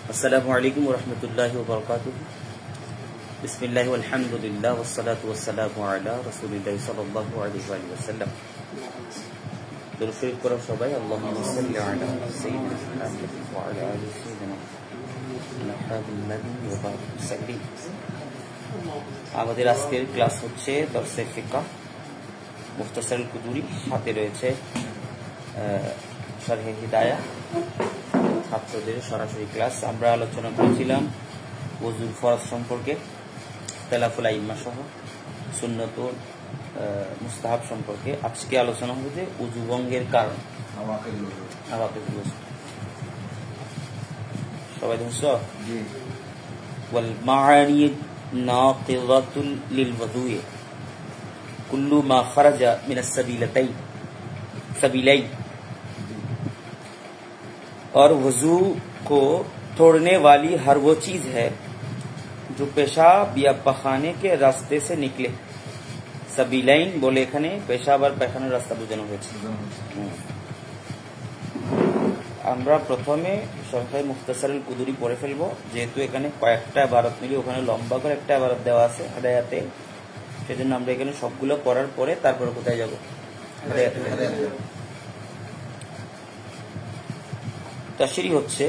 अस्सलामु अलैकुम वरहमतुल्लाहि वबरकातुहू। बिस्मिल्लाहि वल्हम्दुलिल्लाह वस्सलातु वस्सलामु अला रसूलिल्लाहि सल्लल्लाहु अलैहि वसल्लम। दुरूद शरीफ पढ़ो सबाई। अल्लाहुम्मा सल्लि अला सय्यिदिना मुहम्मद व अला आलि सय्यिदिना मुहम्मद। আমাদের আজকের ক্লাস হচ্ছে দরসে ফিকহ মুখতাসার কুদুরি, সাথে রয়েছে শরহে হিদায়া, ছাত্রদের সরাসরি ক্লাস। আমরা আলোচনা করেছিলাম ওযুর ফরজ সম্পর্কে, তেলাফুল আইম্মা সহ সুন্নত ও মুস্তাহাব সম্পর্কে। আজকে আলোচনা হবে ওযু ভঙ্গের কারণ। সবাই ধরছো? ওয়াল মাআনি नाक़िज़तुल लिलवज़ूइ कुल्लु मा ख़रजा मिनस सबीलैन। और वजू को तोड़ने वाली हर वो चीज है जो पेशाब या पखाने के रास्ते से निकले। सबीलैन बोले एखाने पेशाब और पैखानार रास्ता बोझानो हয়েছে। আমরা প্রথমে শরহে মুখতাসারুল কুদুরি পড়ে ফেলবো, যেহেতু এখানে কয়েকটা ইবারত মিলে ওখানে লম্বা করে একটা ইবারত দেওয়া আছে হাদায়াতে, সেজন্য আমরা এখানে সবগুলো পড়ার পরে তারপর কোথায় যাব? तशरीह হচ্ছে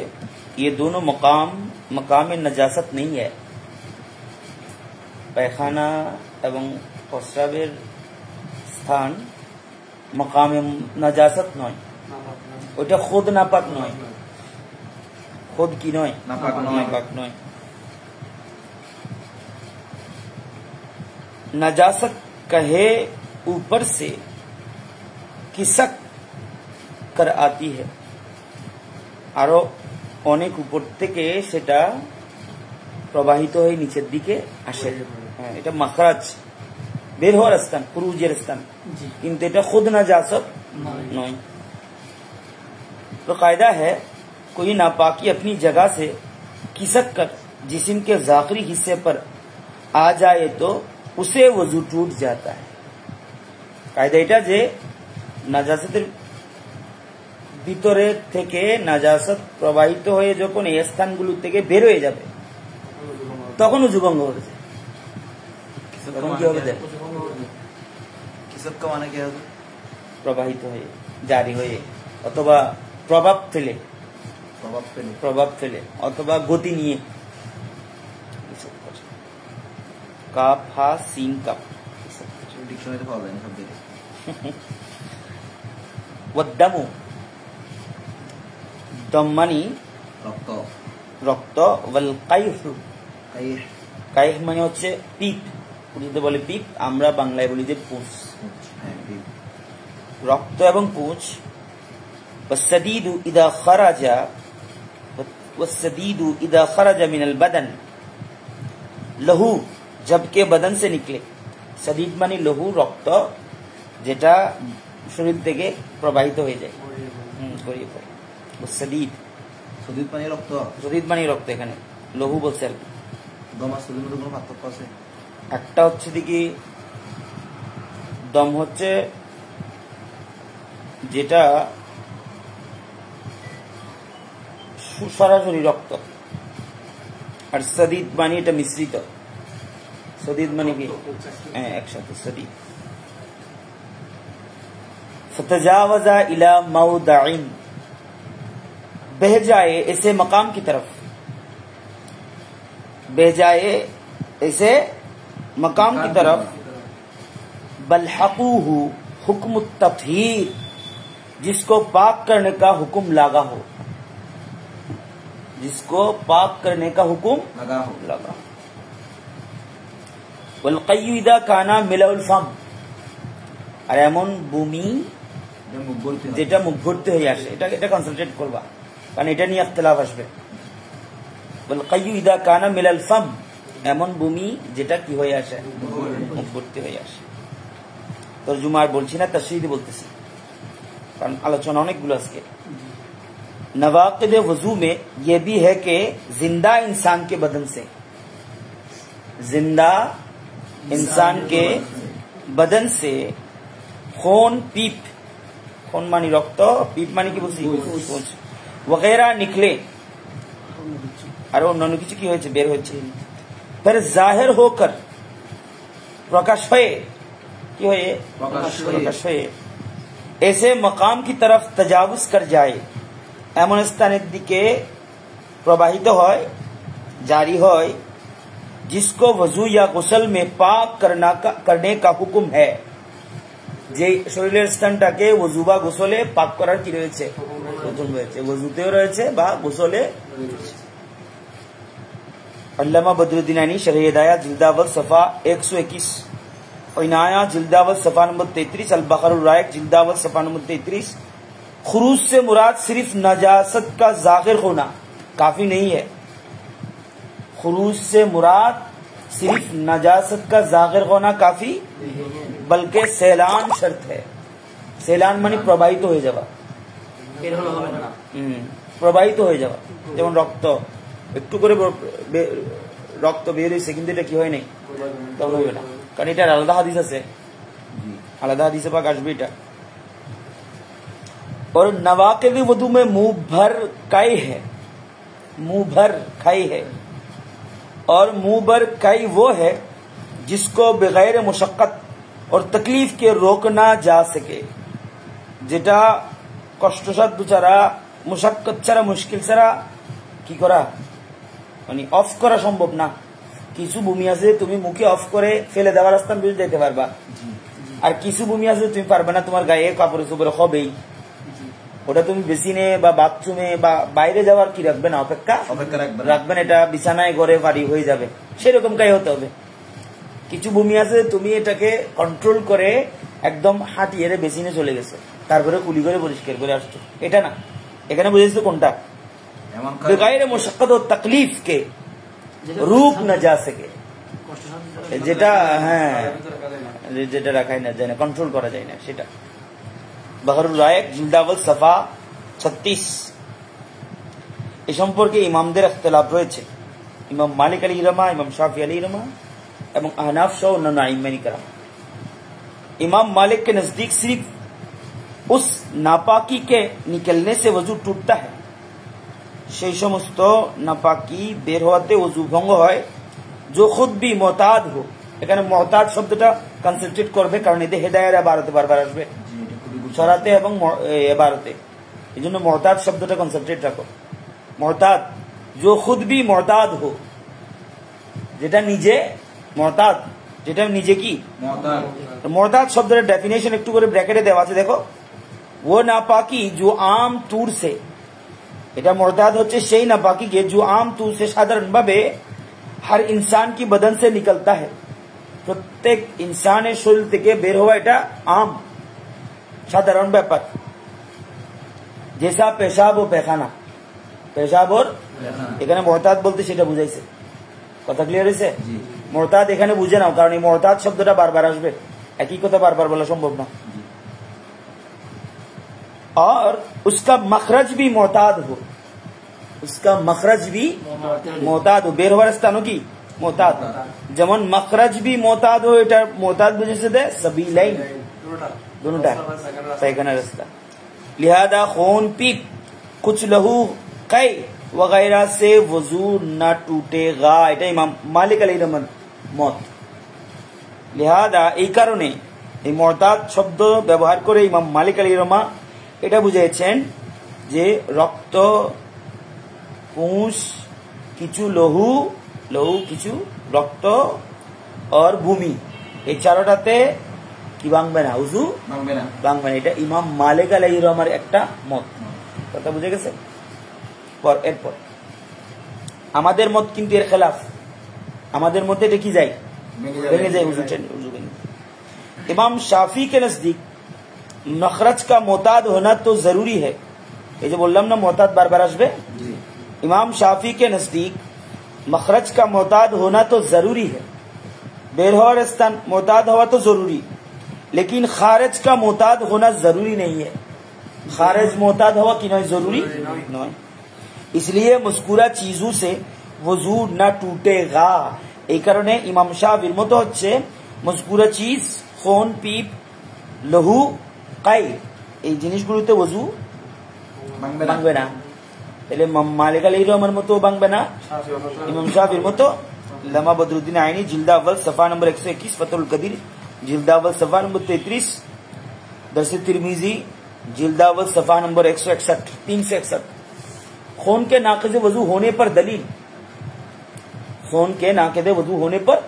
ये दोनों मकाम नजासत नहीं है। পায়খানা এবং প্রস্রাবের স্থান মকামে নাজাসত নয়, ওটা খুদ নাপাক নয়। खुद की नॉय नापाक नॉय। नजासत कहे ऊपर से किसक कर आती है, आरो অনেক উপর থেকে সেটা প্রবাহিত হয়ে নিচের দিকে আসে। এটা মাখরাজ, বের হওয়ার স্থান, খুরুজের স্থান, কিন্তু এটা खुद नजासत নয়। तो कायदा है कोई नापाकी अपनी जगह से खिसक कर जिस्म के ज़ाखिरी हिस्से पर आ जाए तो उसे वजू टूट जाता है। कायदा এটা যে নাজাসাতের ভিতরে থেকে নাজাসাত প্রবাহিত হয়ে যখন এই স্থানগুলো থেকে বের হয়ে যাবে তখন ওযু ভঙ্গ হবে। তখন কি হবে? কিসক মানে কি হবে? প্রবাহিত হয়ে, জারি হয়ে, অথবা প্রভাব ফেলে অথবা গতি নিয়ে। কাপ হা সিন কাপ ডিকশনারিতে পাওয়া যায় না সব দিকে। ওয়াদ্দামু দম মানে রক্ত। ওয়াল কাইহ মানে হচ্ছে পিপ, উর্দুতে বলে পিপ, আমরা বাংলায় বলি যে পুঁছ। রক্ত এবং পুঁছ। والسديد إذا خرج من البدن लहू जबकि बदन से निकले। सदीद मानी लहू, रक्त যেটা শরীর থেকে প্রবাহিত হয়ে যায়, গড়িয়ে পড়ে। সদীদ মানে রক্ত, এখানে লহু বলছে আর কি। দম আর সদীদের মধ্যে কোনো পার্থক্য আছে? একটা হচ্ছে দেখি, দম হচ্ছে যেটা সরাসরি রক্ত, আর সদীদ মানে এটা মিশ্রিত। সদীদ মানে কি একসাথে সদীদ। फतजावजा इला मौदाइन, बह जाए ऐसे मकाम की तरफ, बह जाए ऐसे मकाम की तरफ। बलहकूहु हुक्म तत्हीर, जिसको पाक करने का हुक्म लगा हो, जिसको पाक करने का हुक्म लगा। वलकय्यु इदा काना मिलाउल फम, আর এমন ভূমি যেটা মুখ ভর্তি হয়ে আসে। এটা কনসেন্ট্রেট করবা, কারণ এটা নিয়ে ইখতিলাফ আসবে। ওয়ালকাইয়ু ইদা কানা মিলাল ফাম, এমন ভূমি যেটা কি হয়ে আসে, মুখ ভর্তি হয়ে আসে। তরজুমা আর বলছি না, তাশরীহ বলতেছি, কারণ আলোচনা অনেকগুলো আজকে। नवाक़िद वज़ू में ये भी है कि जिंदा इंसान के बदन से, जिंदा इंसान के बदन से खून, पीप, खून मानी रक्त, पीप मानी की वगैरह निकले আর অন্যান্য কিছু কি হয়েছে, বের হয়েছে। फिर जाहिर होकर प्रकाश হয়ে কি হয়ে, প্রকাশ হয়ে ऐसे मकाम की तरफ तजावुज कर जाए, এমন স্থানের দিকে প্রবাহিত হয়, জারি হয়, जिसको वजू या गुसल में पाक करने का हुक्म है, যে শরীরের স্থানটাকে ওযু বা গোসলে পাক করার কি রয়েছে, হুকুম রয়েছে, ওযুতেও রয়েছে বা গোসলে। अल्लामा बदरुद्दीन आनी शरह हिदायत जिल्दावल सफा 121, इनाया जिल्दावल सफा नंबर 33, अल बखरुर राइक जिल्दावल सफा नंबर 33। खुरूज से मुराद सिर्फ नजासत का जाहिर होना काफी नहीं है। खुरूज से मुराद सिर्फ नजासत का जाहिर होना काफी, बल्कि सैलान शर्त है। सैलान मानी प्रवाहित हो जावा, প্রবাহিত হয়ে যাওয়া। যেমন রক্ত একটু করে রক্ত বের হয়েছে কিন্তু এটা কি হয় নাই, তখন হবে না, কারণ এটার আলাদা হাদিস আছে, আলাদা হাদিসে পাক আসবে এটা। और नवाक़िद वुदू में मुंह भर काई है, मुंह भर खाई है, और मुंह भर काई वो है जिसको बगैर मुशक्कत और तकलीफ के रोकना जा सके, যেটা কষ্টসাধ্য ছাড়া, মুশাক্কত ছাড়া, মুশকিল ছাড়া কি করা, মানে অফ করা সম্ভব না। কিছু ভূমি আছে তুমি মুখে অফ করে ফেলে দেওয়ার রাস্তা বুঝে যেতে পারবা, আর কিছু ভূমি আছে তুমি পারবে না, তোমার গায়ে কাপড় চোপড়ে হবেই, ওটা তুমি বেসিনে বা বাথরুমে বা বাইরে যাওয়ার কি রাখবে না, অপেক্ষা রাখবেন, এটা বিছানায় ঘরে বাড়ি হয়ে যাবে, সেরকম গায়ে হতে হবে। কিছু ভূমি আছে তুমি এটাকে কন্ট্রোল করে একদম হাঁটিয়ে বেসিনে চলে গেছে, তারপরে কুলি করে পরিষ্কার করে আসছো, এটা না। এখানে বুঝেছো কোনটা, বেগাইরে মুশাক্কাত ও তাকলিফ কে রূপ না যা সকে, যেটা হ্যাঁ যেটা রাখাই না যায় না, কন্ট্রোল করা যায় না, সেটা। বখরুল রায়েক জিলদাওয়াল সফা 36। এ সম্পর্কে ইমামদের ইখতিলাফ রয়েছে, ইমাম মালিক আলাইহির রহমা, ইমাম শাফি আলাইহির রহমা এবং আহনাফ সহ অন্যান্য আইম্মায়ে কেরাম। इमाम मालिक के नजदीक सिर्फ उस नापाकी के निकलने से वजू टूटता है, সেই সমস্ত নাপাকি বের হওয়াতে ওযু ভঙ্গ হয়, जो खुद भी मोहताद हो। এখানে মোহতাদ শব্দটা কনসেন্ট্রেট করবে, কারণ এতে হেদায়ের ইবারতে বারবার আসবে, শরাতে এবং ইবারতে, এইজন্য মোহতাদ শব্দটা কনসেন্ট্রেট রাখো। মোহতাদ, जो खुद भी मोहताद हो, যেটা নিজে মোহতাদ, যেটা নিজে কি मोहताद शब्द डेफिनेशन একটু করে ব্র্যাকেটে দেওয়া আছে, দেখো। वो नापाकी जो आम तौर से, এটা मोहताद হচ্ছে সেই নাপাকি কে जो आम तौर से সাধারণভাবে हर इंसान की बदन से निकलता है, প্রত্যেক ইনসানের শরীর থেকে বের হওয়া, এটা आम সাধারণ ব্যাপার। जैसा पेशाब ও पैखाना, পেশাব और এখানে मोहताद বলতে সেটা বুঝাইছে, কথা ক্লিয়ার হয়েছে? मोहताद এখানে বুঝে নাও, কারণ এই मोहताद শব্দটা বারবার আসবে, একই কথা বারবার বলা সম্ভব না। और उसका मखरज भी मोहताद हो, उसका मखरज भी मोहताद हो, বের হওয়ার স্থানও কি মোহতাদ, যেমন মখরজ भी मोहताद हो, এটা মোহতাদ বুঝেছে দে সবিলাইন, দুটোটা পায়খানা রাস্তা। लिहाजा खून पीप कुछ लहू कई वगैरह से वजू न टूटेगा, এটা ইমাম মালিক আলাইহির রহমান মত। লিহাদা, এই কারণে এই মোহতাদ শব্দ ব্যবহার করে ইমাম মালিক আলাইহির রহমান এটা বুঝিয়েছেন যে রক্ত, পুঁজ, কিছু লহু, কিছু রক্ত আর ভূমি, এই চারটাতে কি ভাঙবে না, উযু ভাঙবে না, এটা ইমাম মালিক আলাইহির রহমানের একটা মত। কথা বুঝে গেছে? এরপর আমাদের মত কিন্তু এর খেলাফ, আমাদের মতে এটা কি যায়, ভেঙে যায়, উযু ভেঙে। इमाम शाफी के नजदीक मखरज का मोहताद होना तो जरूरी है, ये जो बोललाम ना मोहताद बार बार आसबे। इमाम शाफी के नजदीक मखरज का मोहताद होना तो जरूरी है, बेर हওয়ার স্থান मोहताद हवा तो जरूरी, लेकिन खारिज का मोहताद होना जरूरी नहीं है। खारिज मोहताद हवा की नहीं जरूरी नहीं, इसलिए मज़कूरा चीजों से वजू न टूटेगा। এই কারণে ইমাম শাফির মত হচ্ছে মজকুরা চিজ, খুন, পিপ, লহু, কাই, এই জিনিসগুলোতে ওযু ভাঙবে না। তাহলে ইমাম মালিক আলাইহির রহমার মতো ভাঙবে না, ইমাম শাফির মতো। লামা বদরুদ্দিন আইনি জিলদা আউয়াল সফা নম্বর 121, ফতুল কদির জিলদা আউয়াল সফা নম্বর 33, दर्स तिरमिजी जिल्दा अव्वल सफा नंबर 161, 361। खून के नाक़िज़े वजू होने पर दलील, खून के नाक़िज़े वजू होने पर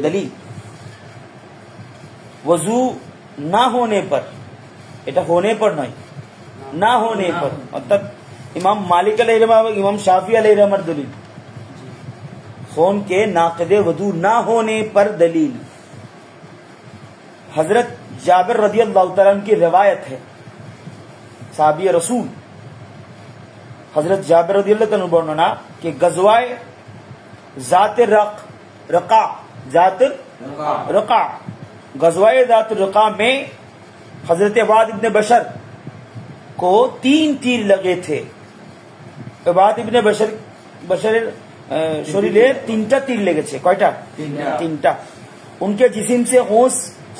दलील, वजू ना होने पर, এটা होने पर নয়, না होने पर, অর্থাৎ ইমাম মালিক আলাইহির রহমত, ইমাম শাফি আলাইহির রহমত দলিল। खून के नाक़िज़े वजू ना होने पर दलील। हजरत जाबिर रज़ियल्लाहु तआला अन्हु की रिवायत है, साहबी रसूल हजरत जाबिर रज़ियल्लाहु तआला वर्णना कि गज़वाए ज़ात रक़ा गज़वाए ज़ात रक़ा में हजरत इबाद इब्न बशर को 3 तीर लगे थे। इबाद इब्न बशर शरीरे 3टा तीर लेगेছে। কয়টা? 3টা। उनके जिस्म से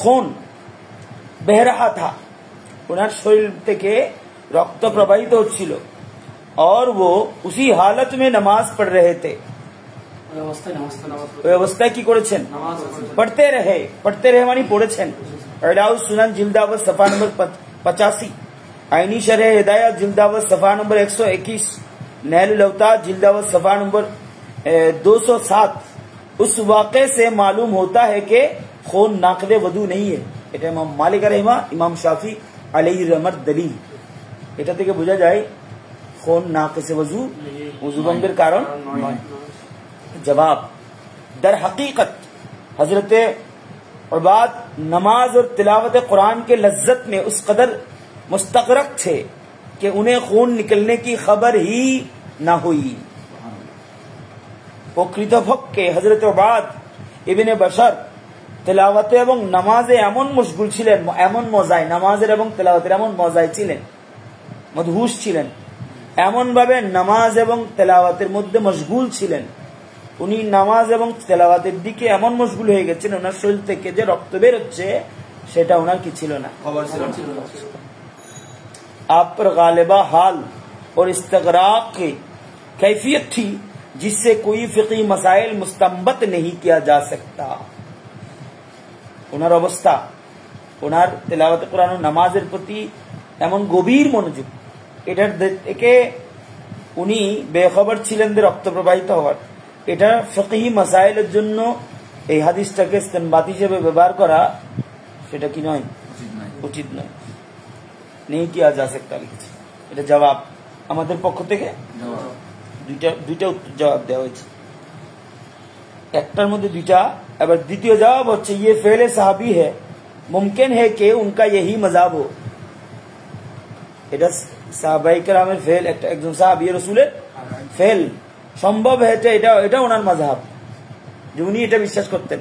खून बह रहा था, उनके शरीर থেকে रक्त प्रवाहित হচ্ছিল, और वो उसी हालत में नमाज पढ़ रहे थे। व्यवस्था की করেছেন? पढ़ते रहे मानी পড়েছেন। इलाउस सुनन जिल्दावत सफा नंबर 85, आईनी शरह हिदायत जिल्दावत सफा नंबर 121, नहलुल अवतार जिल्दावत सफा नंबर 207। उस वाक़े से मालूम होता है कि खून नाक़िज़े वजू नहीं है। এটা ইমাম মালিক আলাইহিমা, ইমাম শাফি আলাইহির রহমত দলিল। এটা থেকে বোঝা যায় खून नाक़िज़े वजू वजू भंगের কারণ নয়। जवाब, दर हकीकत हजरत इबाद नमाज और तिलावत कुरान के लज्जत में उस कदर मुस्तग़रक़ थे कि उन्हें खून निकलने की खबर ही न हुई। প্রকৃতপক্ষে হযরত ইবাদ ইবনে বশর তেলাওয়াতে এবং নামাজে এমন মশগুল ছিলেন, এমন মজায় নামাজের এবং তেলাওয়াতের এমন মজায় ছিলেন, মদহুশ ছিলেন, এমন ভাবে নামাজ এবং তেলাওয়াতের মধ্যে মশগুল ছিলেন, উনি নামাজ এবং তেলাওয়াতের দিকে এমন মশগুল হয়ে গেছেন, ওনার শরীর থেকে যে রক্ত বের হচ্ছে সেটা ওনার কি ছিল না, খবর ছিল না। आप पर गालिबा हाल और इस्तगराक की कैफियत थी जिससे कोई फिक़ी मसाइल मुस्तंबत नहीं किया जा सकता। ওনার অবস্থা, ওনার তেলাওয়াত কোরআন ও নামাজের প্রতি এমন গভীর মনোযোগ, এটার থেকে উনি বেখবর ছিলেন যে রক্ত প্রবাহিত হওয়ার। এটা ফিকহি মাসাইলের জন্য এই হাদিসটাকে ইস্তেনবাত হিসেবে ব্যবহার করা সেটা কি নয়, উচিত নয়, নেই কিয়া যা सकता লিখেছে। এটা জবাব আমাদের পক্ষ থেকে দুইটা উত্তর জবাব দেওয়া হয়েছে, একটার মধ্যে দুইটা। এবার দ্বিতীয় জবাব হচ্ছে ये फेल साहबी है, मुमकिन है कि उनका यही मजाब हो। এটা সাহাবায়ে কেরামের ফেল, একজন সাহাবী রাসূলের ফেল, সম্ভব है এটা ওনার মাযহাব, যে উনি এটা বিশ্বাস করতেন,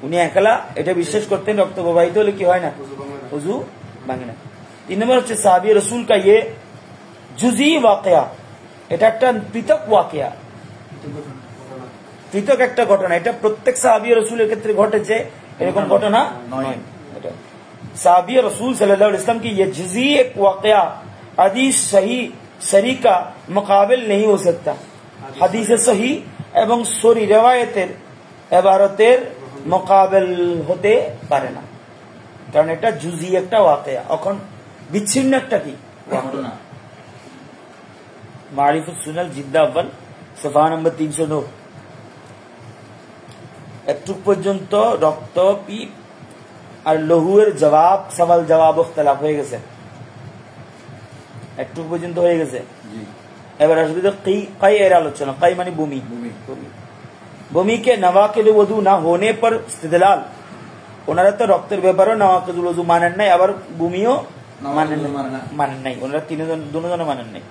উনি একলা এটা বিশ্বাস করতেন রক্ত প্রবাহিত হলে কি হয় না, ওযু ভাঙে না। 3 নম্বর হচ্ছে সাহাবী রাসূল का ये जुज़ी वाक़या, এটা একটা পৃথক ওয়াকিয়া, পৃথক একটা ঘটনা, এটা প্রত্যেক সাহাবী রাসূলের ক্ষেত্রে ঘটেছে এরকম ঘটনা নয়। এটা সাহাবী রাসূল সাল্লাল্লাহু আলাইহি ওয়াসাল্লাম की ये जुज़ी एक वाक़या हदीस सही सरी का मुकाबिल नहीं हो सकता। হাদিস সহি এবং সরি রিওয়ায়াতের ইবারতের মুকাবিল হতে পারে না, কারণ এটা জুজি একটা ওয়াকিয়া, এখন বিচ্ছিন্ন একটা কি ঘটনা। মারিফুস সুনাল জিদ্দা আউয়াল সফা নম্বর 309। একটু পর্যন্ত রক্ত, পিপ আর লহুয়ের জবাব, সওয়াল জবাব ইখতিলাফ হয়ে গেছে, একটু পর্যন্ত হয়ে গেছে। এবার আসবে কাই এর আলোচনা। কাই মানে ভূমি, ভূমি के नवाकिद वजू ना होने पर इस्तिदलाल, ওনারা তো রক্তের ব্যাপারে নওয়াকিদুল ওযু মানেন নাই, আবার ভূমিও মানেন নাই, ওনারা দুজনে মানেন নাই।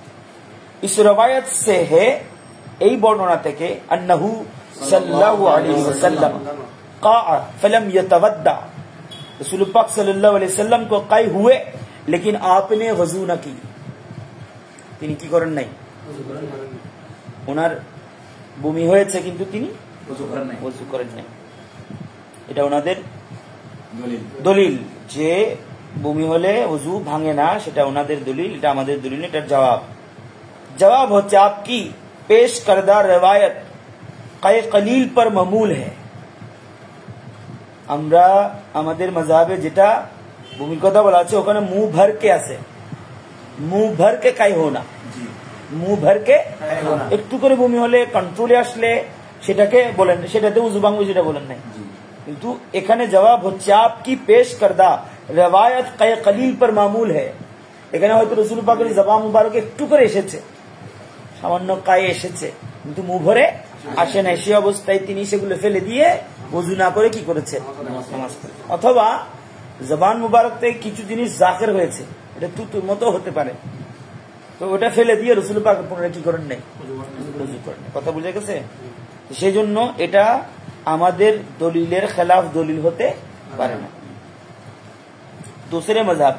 इस रवायत से है, এই বর্ণনা থেকে अन्नहु सल्लल्लाहु अलैहि वसल्लम क़ाअ फलम यतवद्दा, रसूल पाक सल्लल्लाहु अलैहि वसल्लम को काई हुए लेकिन आपने वजू न की, তিনি কি করেন নাই, ওনার ভূমি হয়েছে কিন্তু তিনি ওযু করেন নাই। এটা ওনাদের দলিল যে ভূমি হলে ওযু ভাঙে না, সেটা ওনাদের দলিল, এটা আমাদের দলিল। এটার জবাব, जवाब হচ্ছে आपकी पेश करदा रिवायत क़य कलील पर ममूल है। আমরা আমাদের মাযহাবে যেটা ভূমির কথা বলা আছে ওখানে মুঁহ ভর কে আছে, মুঁহ ভর কে কাই হোনা, মুঁহ ভর কে একটু করে ভূমি হলে কন্ট্রোলে আসলে সেটাকে বলেন, সেটাতে উযু ভাঙবে সেটা বলেন নাই। কিন্তু এখানে জবাব হচ্ছে आपकी पेश करदा रिवायत क़य कलील पर मामूल है। এখানে হয়তো রাসূল পাকের জবান মুবারক একটু করে এসেছে, সামান্য কায়ে এসেছে, কিন্তু মুঁহ ভরে আসে নাই। সেই অবস্থায় তিনি সেগুলো ফেলে দিয়ে ওযু না করে কি করেছে, নামাজ পড়েছে। অথবা জবান মুবারক থেকে কিছু জিনিস জাকের হয়েছে, এটা তুতুর মতো হতে পারে, তো ওটা ফেলে দিয়ে রাসূল পাক পুনরায় কি করেন নাই, ওযু করেন। কথা বুঝে গেছে? সেই জন্য এটা আমাদের দলিলের খেলাফ দলিল হতে পারে না। दूसरे मजहब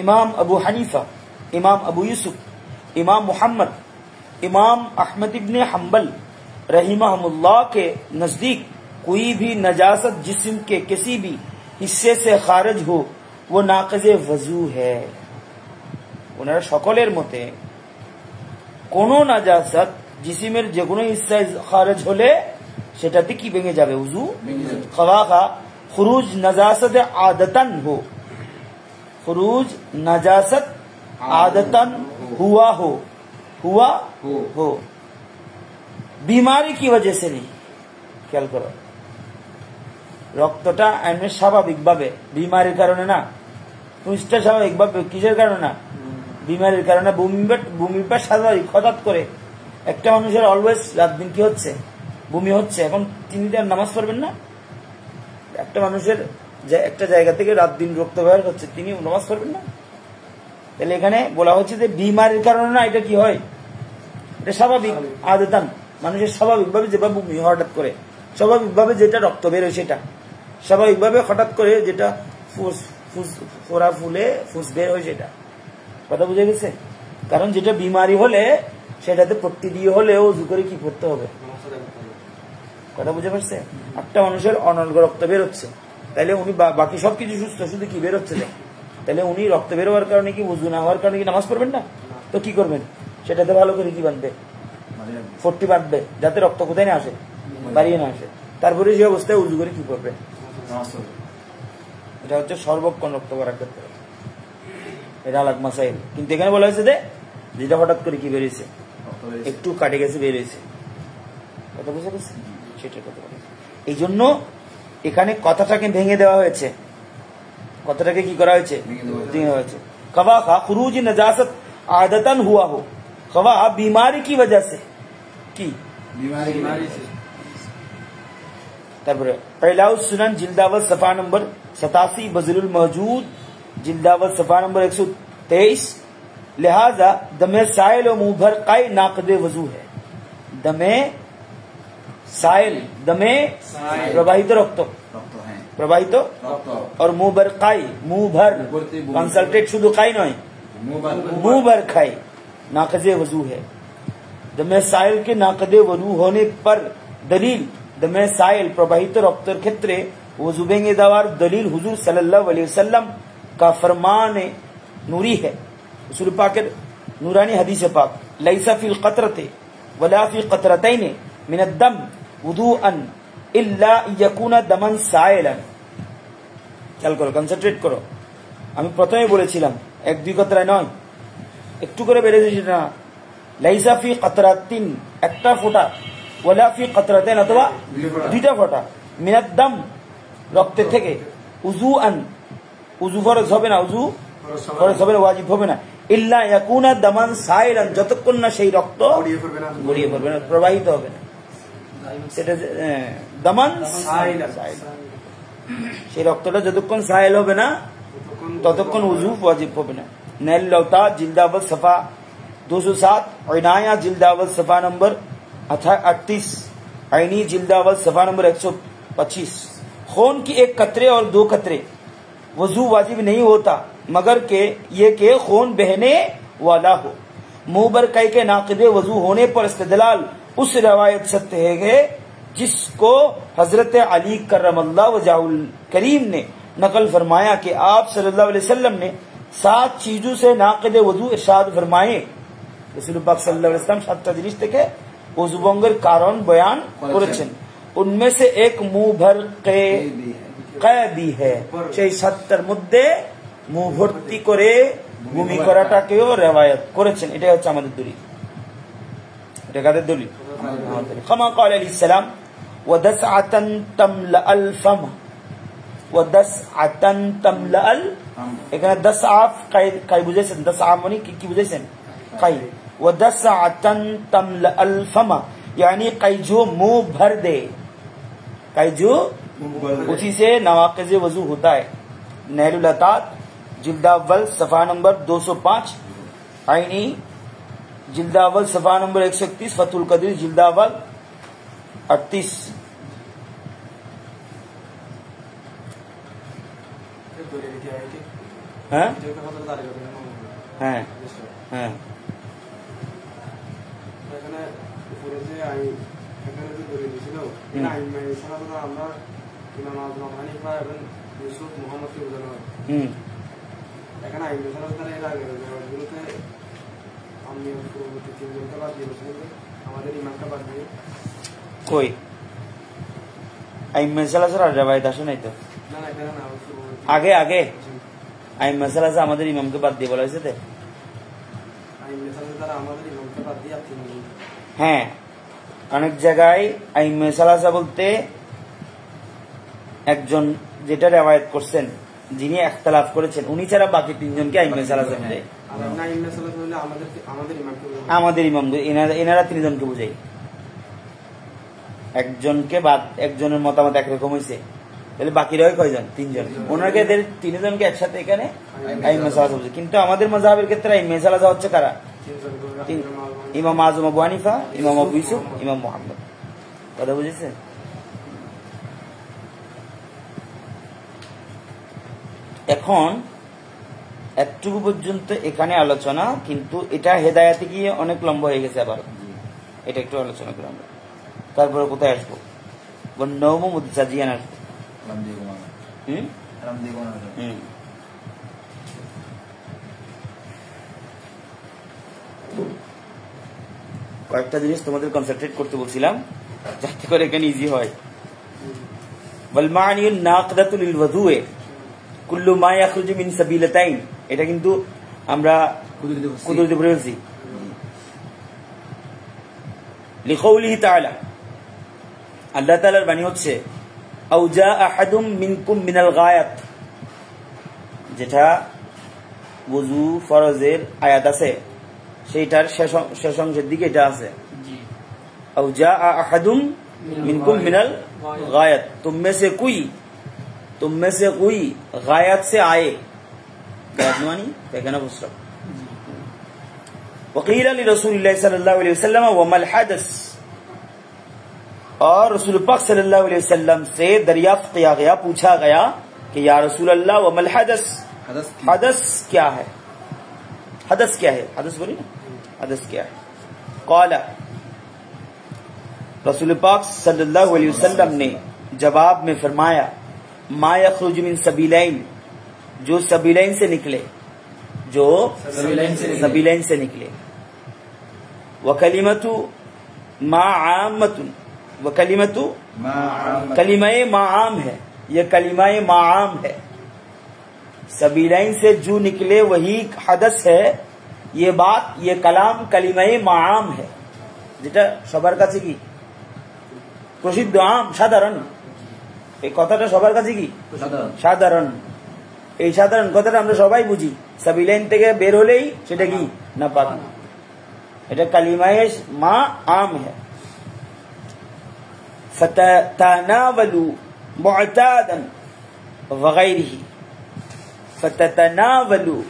इमाम अबू हनीफा, इमाम अबू यूसुफ, इमाम मुहम्मद, इमाम अहमद इब्न हम्बल रहीमहुल्लाह के नजदीक कोई भी नजासत जिस्म के किसी भी हिस्से से खारिज हो वो नाक़िज़े वज़ू है। उनारा सकलेर मते कोनो नाजासत जिस्मेर जे कोनो हिस्साय खारिज होले সেটাতে কি ভেঙে যাবে, উযু খাওয়া। খুরুজ নজাসত আদতন हो, खुरूज नजासत आदतन हुआ हो बीमारी की वजह से नहीं। খেয়াল করো, রক্তটা এমনি স্বাভাবিকভাবে, বিমারির কারণে না, পুষ্টা স্বাভাবিকভাবে, কিসের কারণে না, বিমারির কারণে। বমি বা স্বাভাবিক, হঠাৎ করে একটা মানুষের অলওয়েজ রাত দিন কি হচ্ছে, বমি হচ্ছে, এখন তিনি নামাজ পড়বেন না? একটা মানুষের একটা জায়গা থেকে রাত দিন রক্ত বের হচ্ছে, তিনি নামাজ পড়বেন না? তাহলে এখানে বলা হচ্ছে যে বিমারির কারণে না, এটা কি হয়, এটা স্বাভাবিক আদতান, মানুষের স্বাভাবিকভাবে যেভাবে বমি হঠাৎ করে, স্বাভাবিকভাবে যেটা রক্ত বের হয় সেটা, স্বাভাবিকভাবে হঠাৎ করে যেটা ফোড়া ফুলে ফুস বের হয় সেটা। কথা বুঝে গেছে? কারণ যেটা বিমারি হলে সেটাতে পট্টি দিয়ে হলেও ওযু করে কি করতে হবে। কথা বুঝে পারছে? একটা মানুষের অনর্গ রক্ত বের হচ্ছে, তাহলে উনি বাকি সবকিছু সুস্থ, শুধু কি বের হচ্ছে, তাহলে উনি রক্ত বের হওয়ার কারণে কি ওযু না হওয়ার কারণে কি নামাজ পড়বেন না? তো কি করবেন, সেটাতে ভালো করে কি বাঁধবে, পট্টি বাঁধবে, যাতে রক্ত কোথায় না আসে, বাড়িয়ে না আসে। তারপরে সেই অবস্থায় ওযু করে কি করবে, এটা হচ্ছে সর্বক্ষণ রক্ত করার ক্ষেত্রে, এটা আলাগ মাসাইল। কিন্তু এখানে বলা হয়েছে যে যেটা হঠাৎ করে কি বেরিয়েছে, একটু কাটে গেছে, বেরিয়েছে। কথা বুঝে গেছে? সেটার কথা বলা, এই জন্য এখানে কথাটাকে ভেঙে দেওয়া হয়েছে, কথাটাকে কি করা হয়েছে, ভেঙে হয়েছে। खवा खा खुरूज नजासत आदतन हुआ हो, खवा बीमारी की वजह से की बीमारी से। तारपरे पहलाउ सुनन जिल्दावत सफा नंबर 87, बजरुल मौजूद जिल्दावत सफा नंबर 123। लिहाजा दमे साइल और मुंह भर काई नाक़दे वजू है। दमे साइल, दमे प्रवाहित रक्त, प्रवाहित और मुंह भर काई, मुंह भर कंसल्टेट शुद्ध काई नय, मुंह भर खाई नाक़दे वजू है। दमे साइल के नाक़दे वजू होने पर दलील, दमे साइल प्रवाहित रक्तर क्षेत्रे वजू भेंगे देवार दलील हुजूर सल्लल्लाहु अलैहि वसल्लम का फरमान नूरी है। रसूल पाकेर नूरानी हदीस पाक, लैसा फिल क़तरते वला फी क़तरतैन मिन अद-दम वुदूअन इल्ला याकुना दमन साइलन। খেয়াল করো, কনসেন্ট্রেট করো। আমি প্রথমে বলেছিলাম এক দুই কতরা নয়, একটু করে বেড়েছে সেটা না। লাইসা ফি কতরাতিন, একটা ফোঁটা, ওয়ালা ফি কতরাতাইন, অথবা দুইটা ফোঁটা, মিনাদ দাম, রক্তের থেকে, উযুআন, উযু ফরজ হবে না, উযু ফরজ হবে না, ওয়াজিব হবে না, ইল্লা ইয়াকুনা দামান সাইলান, যতক্ষণ না সেই রক্ত গড়িয়ে পড়বে না, প্রবাহিত হবে না, সেটা দামান সাইলান, সেই রক্তটা যতক্ষণ সাইল হবে না ততক্ষণ উযু ওয়াজিব হবে না। নাইল লওতা জিলদাওয়াত সফা 207, ইনায়া জিলদাওয়াত সফা नंबर 38, आईनी जिल्दावत सफा नंबर 125। खून की एक कतरे और दो कतरे वजू वाजिब नहीं होता मगर के ये के खून बहने वाला हो। मुंह बर कई के नाक़िदे वजू होने पर इस्तिदलाल उस रवायत सत्य है जिसको हजरत अली करमल्लाहु वजहुल करीम ने नकल फरमाया कि आप सल्लल्लाहु अलैहि वसल्लम ने 7 चीजों से नाक़िद वजू इरशाद फरमाए रसूल पाक सल्लल्लाहु अलैहि वसल्लम 7টা জিনিস থেকে ওযু ভঙ্গের কারণ বয়ান করেছেন उनमें से एक मुंह भर कैदी है সেই 7টার মধ্যে মুখ ভর্তি করে ভূমি করাটাকেও রিওয়ায়াত করেছেন এটাই হচ্ছে আমাদের দলিল এটা কাদের দলিল খামা قال আলাইহিস সালাম ওয়াদাসআতান তামলাআল ফাম ওয়াদাসআতান তামলাআল এখানে দাসআফ কাই বুঝাইছেন দাসআ মানে কি বুঝাইছেন কাই ওয়াদাসআতান তামলাআল ফাম यानी काई जो मुंह भर दे काई जो उसी से नवाक़िज़ वज़ू होता है नहरुल अतात जिल्द अव्वल सफ़ा नंबर 205 आईनी जिल्द अव्वल सफ़ा नंबर 131 फतुल कदीर जिल्द अव्वल 38 हैं हैं हैं कोई रवायत আসে নাই তো আগে আগে আইন মাসালা আমাদের ইমামকে বাদ দিয়ে বলা হয়েছে তো হ্যাঁ অনেক জায়গায় আইমে সালাসা বলতে একজন যেটা রিওয়ায়াত করছেন যিনি ইখতিলাফ করেছেন উনি ছাড়া বাকি 3 জনকে আইমে সালাসা বলে আমাদের ইমাম এনারা 3 জনকে বুঝাই একজনকে বাদ একজনের মতামত একরকম হইছে তাহলে বাকিরা হয় কয়জন 3 জন ওনাকে 3 জনকে একসাথে এখানে আইমে সালাসা বলে কিন্তু আমাদের মাযহাবের ক্ষেত্রে আইমে সালাসা হচ্ছে কারা ইমাম আযম আবু হানিফা ইমাম আবু ইউসুফ ইমাম মুহাম্মদ কথা বুঝেছেন এখন এতটুকু পর্যন্ত এখানে আলোচনা কিন্তু এটা হেদায়েতে গিয়ে অনেক লম্বা হয়ে গেছে আবার এটা একটু আলোচনা করি আমরা তারপরে কোথায় আসবো বন্নৌম মুতাজিয়ান আসবো কয়েকটা জিনিস তোমাদের কনসেন্ট্রেট করতে বলছিলাম যাতে করে এখানে ইজি হয় ওয়াল মানিউন নাকিদাতু লিল ওযুয়ে কুল্লু মা ইয়াখরুজু মিন সাবিলাতাইন এটা কিন্তু আমরা কুদরতে বলেছি লিকাউলিহি তাআলা আল্লাহ তাআলার বাণী হচ্ছে আও জা আহাদুম মিনকুম মিনাল গায়াত যেটা ওযু ফরজের আয়াত আছে সেইটার শেষ অংশের দিকে এটা আছে আও জা আহাদুম মিনকুম মিনাল গায়াত তুমমে সে কোই গায়াত से आए गायत मानी पैखाना पुस्तक वकील रसूलुल्लाह सल्लल्लाहु अलैहि वसल्लम वमल हदस और रसूल पाक सल्लल्लाहु अलैहि वसल्लम से दरियाफ्त किया गया पूछा गया कि या रसूल अल्लाह वमल हदस हदस क्या है हदस क्या है हदस बोली ना हदस क्या है क़ाला रसूल पाक सल्लल्लाहु अलैहि वसल्लम ने जवाब में फरमाया मा यखरुजु मिन सबीलैन जो सबीलैन से निकले जो सबीलैन से निकले वकलिमतु मा आमतुन वकलिमतु कलिमाए मा आम है यह कलिमाए मा आम है सबीलैन से जो निकले वही हदस है ये बात ये कलाम कलिमाए मा आम है যেটা সবার কাছে কি প্রসিদ্ধ আম সাধারণ এই কথাটা সবার কাছে কি সাধারণ এই সাধারণ কথাটা আমরা সবাই বুঝি সাবিলাইন থেকে বের হলেই সেটা কি না পাক এটা কালিমায়ে মা আম है فتتناولوا معتادا وغيره فتتناولوا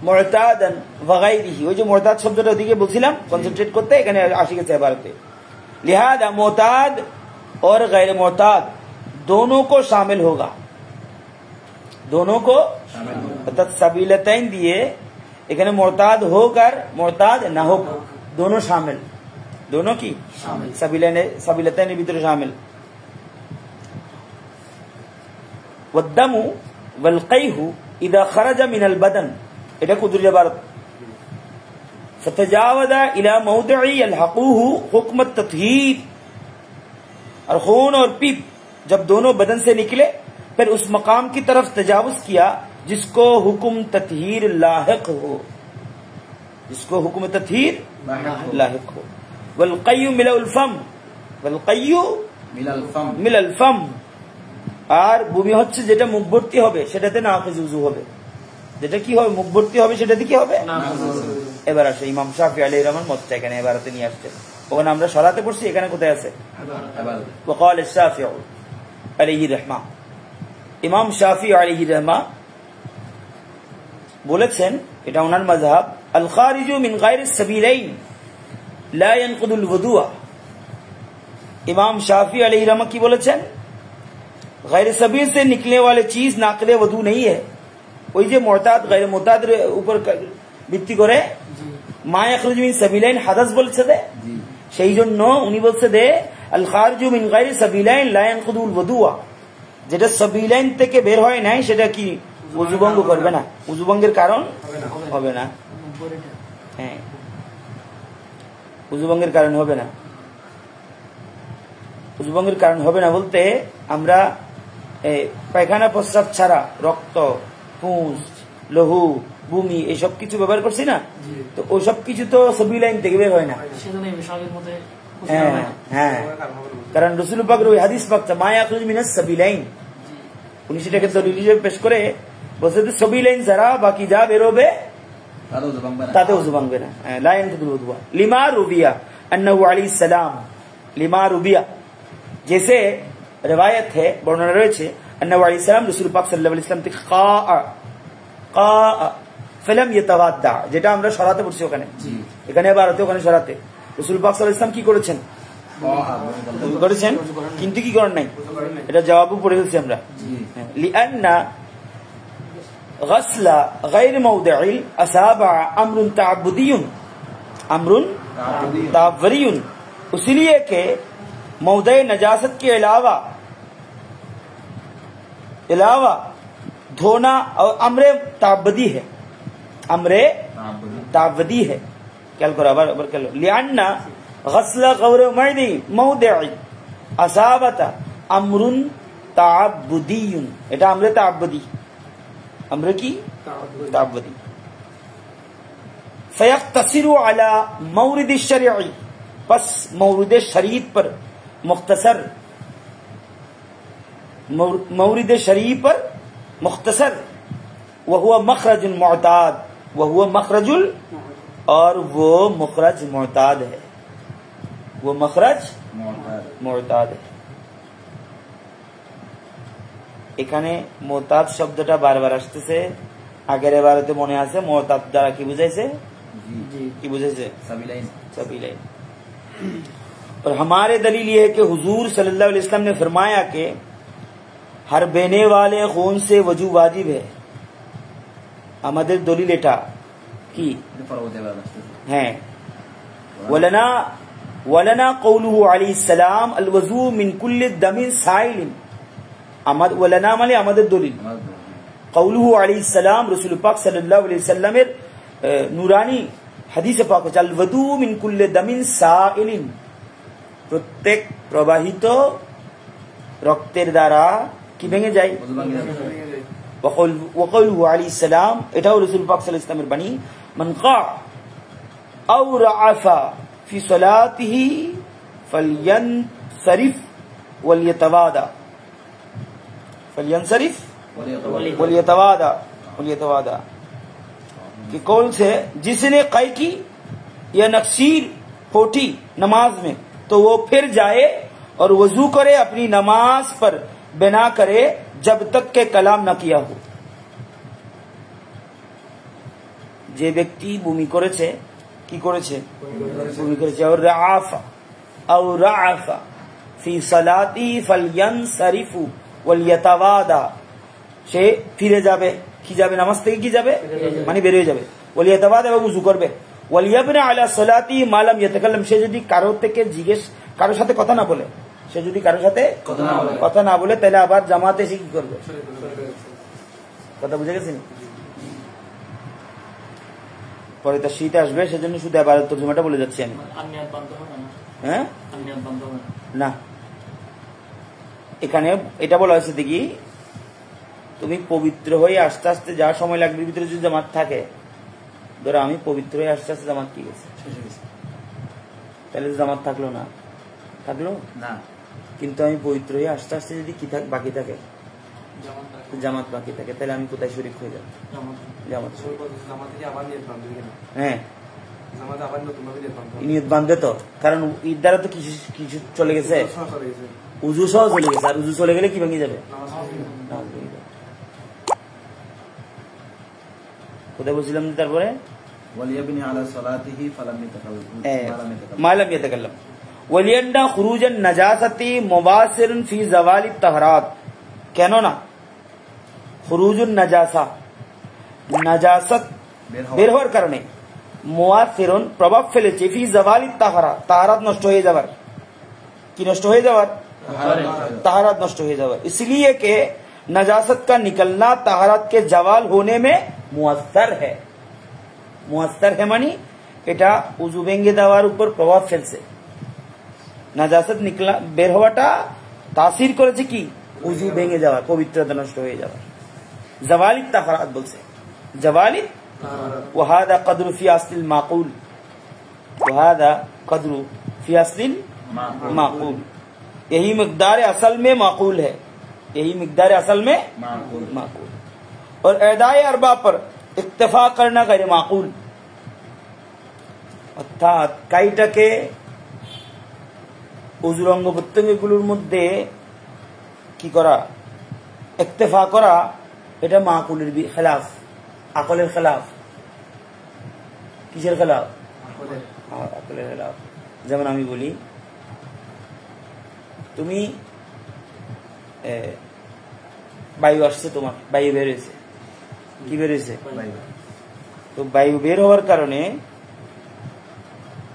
معتادا وغيره ওই যে মুতাদ শব্দটা ওদিকে বলছিলাম কনসেন্ট্রেট করতে এখানে আসি গেছে ইবারতে लिहाजा मुताद और गैर मुताद दोनों को शामिल होगा दोनों को अर्थात सबीलतैन दिए এখানে मुताद होकर मुताद ना हो दोनों शामिल दोनों की सबीलतैन भीतर शामिल वद्दमु वल्कैहु इदा खरज मिनल बदन এটা কুদরতি ইবারত। फतजावदा इला मौदई अलहकूहु हुक्म तत्हीर, और खून और पीप जब दोनों बदन से निकले फिर उस मकाम की तरफ तजावुज किया जिसको हुक्म तत्हीर लाहिक हो, जिसको हुक्म तत्हीर लाहिक हो। वलकय्यु मिलल फम, वलकय्यु मिलल फम, আর ভূমি হচ্ছে যেটা মুখ ভর্তি হবে সেটাতে নাকিজ উযু হবে, যেটা কি হবে মুখ ভর্তি হবে সেটাতে কি হবে। এবার আসে ইমাম শাফি আলাইহির রহমান মতটা এখানে এবারতে নিয়ে আসছে। ওখানে আমরা সরাতে পড়ছি, এখানে কোথায় আছে ওয়াকাল শাফি আলাইহি রাহমা। ইমাম শাফি আলাইহি রাহমা বলেছেন, এটা ওনার মাযহাব, আল খারিজু মিন গায়রিস সাবিলাইন লা ইয়ানকুদুল ওযুআ। ইমাম শাফি আলাইহি রাহমা কি বলেছেন, गैर सबील से निकलने वाले चीज नाक़िदे वदू नहीं है। ওই যে মুতাদ গैर মুতাদের উপর ভিত্তি করে মা ইয়াখরুজু মিন সাবিলাইন হাদাস বলছে দে, সেই জন্য উনি বলছে দে আল খারিজু মিন গায়রি সাবিলাইন লা ইয়ানকুদুল ওযুআ, যেটা সাবিলাইন থেকে বের হয় নাই সেটা কি ওযু ভঙ্গ করবে না, ওযু ভঙ্গের কারণ হবে না। হ্যাঁ, ওযু ভঙ্গের কারণ হবে না। ওযু ভঙ্গের কারণ হবে না বলতে আমরা পায়খানা প্রস্রাব ছাড়া রক্ত, পুঁজ, লহু, ভূমি এইসব কিছু ব্যবহার করছি না, তো ওই সব কিছু তো সাবিলাইন থেকে বের হয় না। হ্যাঁ হ্যাঁ, কারণ রাসূল পাকের ওই হাদিস পাকটা মা ইয়াখরুজু মিনাস সাবিলাইন, উনি সেটাকে দলিল হিসেবে পেশ করে বলছে যে সাবিলাইন ছাড়া বাকি যা বেরোবে তাতে ওযু ভাঙবে না। লা ইয়ানকুদুল ওযু লিমা রুবিয়া আন্নাহু আলাইহিস সালাম, লিমা রুবিয়া जैसे रिवायत है বর্ণনা রয়েছে अन्नहु अलैहि सलाम রাসূল পাক সাল্লাল্লাহু আলাইহি ওয়াসাল্লাম থেকে কা ফিলাম ইয়াতাওয়াদ্দা, যেটা আমরা সরাতে পড়ছি ওখানে, এখানে আবারতে ওখানে সরাতে রাসূল পাক সাল্লাল্লাহু আলাইহি ওয়াসাল্লাম কি করেছেন করেছেন, কিন্তু কি করেন নাই, এটা জবাবও পড়ে ফেলছি আমরা। লিআন্না গসলা গায়র মাওদিল আসাবা আমরুন তা'আবুদিয়ুন, আমরুন ता'वरियुन, इसलिए के मौदे नजासत के अलावा धोना और अमरे ताबदी है, अमरे ताबदी है। क्या करो बराबर कर लो। लिअन्ना गस्ल गौर मर्दी मौदिई असाबता अमरुन ताबदीयुन, এটা আমরে তাবদি, আমরে কি তাবদি। फयक्तसिरु अला मौरिद शरई, बस मौरिद शरीयत पर मुख्तसर, मौरिद शरीय पर मुख्तसर, वहुवा मखरजुल मुअताद, वहुवा मखरजुल, और वो मखरज मुअताद है, वो मखरज मुअताद है। এখানে মুতাদ শব্দটা বারবার আসতেছে, আগের বারেতে মনে আছে মুতাদ দ্বারা কি বুঝাইছে, কি বুঝাইছে সাবিলাইন, সাবিলাইন। और हमारे दलील ये है कि हुजूर सल्लल्लाहु अलैहि वसल्लम ने फरमाया कि हर बहने वाले खून से वजू वाजिब है। আমাদের দলিল এটা কি হ্যাঁ, ওয়ালানা ওয়ালানা কওলুহু আলাইহিস সালাম আল ওযু মিন কুল্লি দামিন সাইলিন, আমাদের ওয়ালানা মানে আমাদের দলিল, কওলুহু আলাইহিস সালাম রাসূল পাক সাল্লাল্লাহু আলাইহি ওয়াসাল্লামের নূরানি হাদিসে পাক আছে আল ওযু মিন কুল্লি দামিন সাইলিন, প্রত্যেক প্রবাহিত রক্তের দ্বারা কি ভেঙে যায়, ওয়াকালুহু আলাইহিস সালাম, এটাও রাসূল পাক সাল্লাল্লাহু আলাইহি ওয়াসাল্লামের বাণী, মান কা আও রাআফা ফি সালাতিহি ফালয়ানসরিফ ওয়ালিয়াতাওয়াদা, ফালয়ানসরিফ ওয়ালিয়াতাওয়াদা, ওয়ালিয়াতাওয়াদা कि कौल से जिसने कै की या नक्सीर होठी नमाज में तो वो फिर जाए और वजू करे, अपनी नमाज पर बिना करे जब तक के कलाम न किया हो। যে ব্যক্তি ভূমি করেছে, কি করেছে ভূমি করেছে, और রাআফা আও রাআফা ফি সালাতি ফালয়ানসরিফু ওয়ালিয়াতাওয়াদা, সে ফিরে যাবে, কি যাবে নামাজ থেকে কি যাবে মানে বেরিয়ে যাবে, ওয়ালিয়াতাওয়াদা এবং ওযু করবে, ওয়ালিয়াবনা আলা সালাতি মা লাম ইয়াতাকাল্লাম, সে যদি কারোর থেকে জিজ্ঞেস, কারোর সাথে কথা না বলে, সে যদি কারোর সাথে কথা না বলে তাহলে আবার জামাতে এসে কি করবে, কথা বুঝে গেছেন। পরে তার শীত আসবে, সেজন্য শুধু আবার তর্জমাটা বলে যাচ্ছি আমি। হ্যাঁ না, এখানে এটা বলা হয়েছে দেখি, তুমি পবিত্র হয়ে আস্তে আস্তে যা সময় লাগবে ভিতরে যদি জামাত থাকে, ধরো আমি পবিত্র হয়ে আস্তে আস্তে জামাত কি গেছে, তাহলে জামাত থাকলো না, থাকলো না, কিন্তু আমি পবিত্র হয়ে আস্তে আস্তে যদি কি বাকি থাকে, জামাত বাকি থাকে, তাহলে আমি কোথায় শরীক হয়ে যাব? জামাত। হ্যাঁ নিয়ত বাঁধবে তো, কারণ ঈদ দ্বারা তো কিছু কিছু চলে গেছে, উজু সহ চলে গেছে, আর উজু চলে গেলে কি ভেঙে যাবে? কোথায় বলছিলাম তারপরে? মালাম ইয়াতাকাল্লাম ওয়ালিয়ান্না খুরুজান নাজাসাতি মুবাসিরুন ফি জাওয়ালিত তাহরাত, কেন না খুরুজুন নাজাসা, নাজাসাত বের হওয়ার কারণে, মুআসিরুন প্রভাব ফেলেছে, ফি জাওয়ালিত তাহরা, তাহরাত নষ্ট হয়ে যাবার, কি নষ্ট হয়ে যাবার? ताहरात नष्ट हो जावा, इसलिए कि नजासत का निकलना ताहरात के जवाल होने में मुअस्सर है। मुअस्सर है मानी এটা উযু ভেঙে দেওয়ার উপর প্রভাব ফেলছে, নাজাসত নিকলা বের হওয়াটা তাসির করেছে কি? উযু ভেঙে যাওয়া, পবিত্রতা নষ্ট হয়ে যাওয়া। জাওয়ালিত তাহরাত বলছে, জাওয়ালিত ওয়াহাদা কদরু ফি আসলিল মাকুল, ওয়াহাদা कदरू फी अस्लिल माकूल, यही मिकदार असल में माकूल है, यही मिकदार असल में माकूल। और अदाए अरबा पर इक्तफा करना गैर माकूल, অর্থাৎ কাইটাকে উযুর অঙ্গ প্রত্যঙ্গগুলোর মধ্যে কি করা, ইক্তেফা করা, এটা মাকুলের খেলাফ, আকলের খেলাফ। কিসের খেলাফ? আকলের খেলাফ। যেমন আমি বলি, তুমি বায়ু আসছে, তোমার বায়ু বের হয়েছে, কি বের হয়েছে? তো বায়ু বের হওয়ার কারণে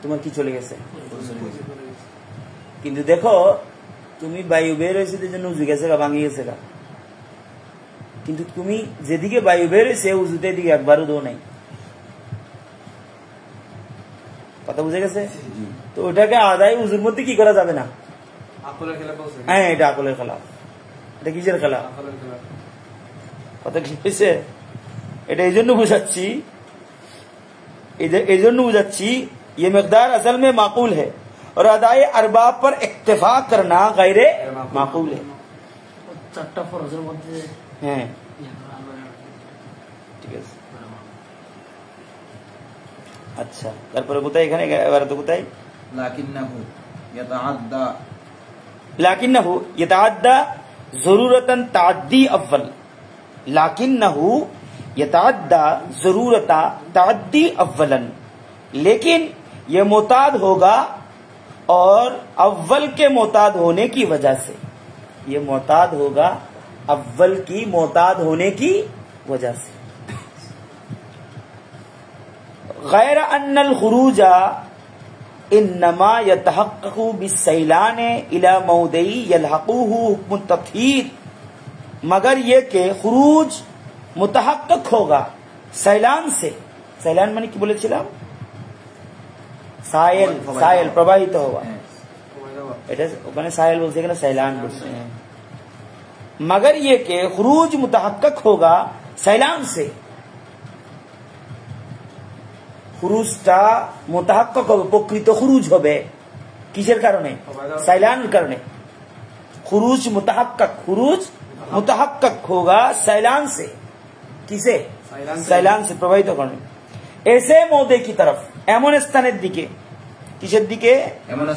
তোমার কি চলে গেছে, কিন্তু দেখো তুমি বায়ু বের হয়েছে জন্য উজু গেছে গা, ভাঙি গেছে গা, কিন্তু তুমি যেদিকে বায়ু বের হয়েছে উজুতে দিকে একবারও দো নাই। কথা বুঝে গেছে? তো ওটাকে আদায় উজুর মধ্যে কি করা যাবে না। হ্যাঁ এটা আকলের খেলাফ। এটা কিসের খেলাফ? কথা কি হয়েছে? এটা এই জন্য বুঝাচ্ছি, এই জন্য বুঝাচ্ছি ये मिकदार असल में माकूल है और अदाए अरबाब पर इक्तिफा करना गैर माकूल है। ঠিক আছে, আচ্ছা তারপরে কোথায়? এখানে এবারে তো কোথায়? लाकिन्नहु यतअद्दा ज़रूरतन ताअद्दी अव्वल, लाकिन्नहु यतअद्दा ज़रूरता ताअद्दी अव्वलन, लेकिन ये मोताद होगा और अव्वल के मोताद होने की वजह से, ये मोताद होगा अव्वल की मोताद होने की वजह से। गैर अन्नल खुरूजा इन्नमा यतहक्ककु बिस्सैलाने इला मौदई यलहकुहु हुक्म तत्हीर, मगर ये के खुरूज मुतहक्कक होगा सैलान से। सैलान माने की बोलेছিলাম? सायल, सायल प्रवाहित होगा, এটা ওখানে सायल বলছে, এখানে सैलान বলছে। मगर ये के खुरूज मुतहक्कक होगा सैलान से, খুরুজটা মুতাহাক্কাক হবে, প্রকৃত খুরুজ হবে কিসের কারণে? সাইলানের কারণে। খুরুজ মুতাহাক্কাক, খুরুজ মুতাহাক্কাক होगा सैलान से, किसे? सैलान से प्रवाहित करने। ऐसे मौदे की तरफ, এমন স্থানের দিকে, কিসের দিকে? এমন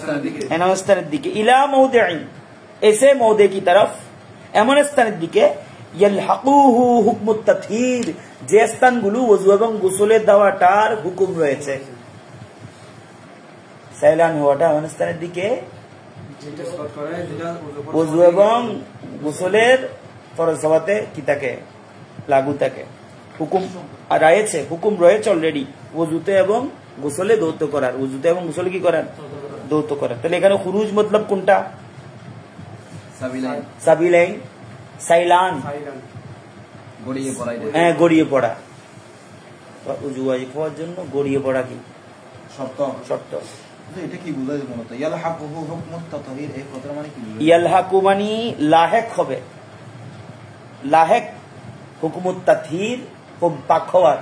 স্থানের দিকে। ইলা মৌদিইন, ऐसे मौदे की तरफ, এমন স্থানের দিকে, ইয়ালহাকুহু হুকমুত তাতহীর, যে স্থানগুলো ওযু এবং গোসলের দেওয়াটার হুকুম রয়েছে। সাইলান হওয়াটা এমন স্থানের দিকে ওযু এবং গোসলের ফরজ হওয়াতে কি থাকে? লাগু থাকে, হুকুম আর রয়েছে, হুকুম রয়েছে অলরেডি ওযুতে এবং গোসলে দৌত করার, ওযুতে এবং গোসলে কি করার? দৌত করার। তাহলে এখানে খুরুজ মতলব কোনটা? সাবিলাইন, সাইলান, গড়িয়ে পড়া। উজু ওয়াজিব হওয়ার জন্য গড়িয়ে পড়া কি শর্ত শর্ত। এটা কি বোঝায় মূলত ইয়ালহাকুহু হুকমুত তাতহির এই কথার মানে কি বোঝায়? ইয়ালহাকু মানে লাহেক হবে, লাহেক হুকুমুত তাতহির পাক হওয়ার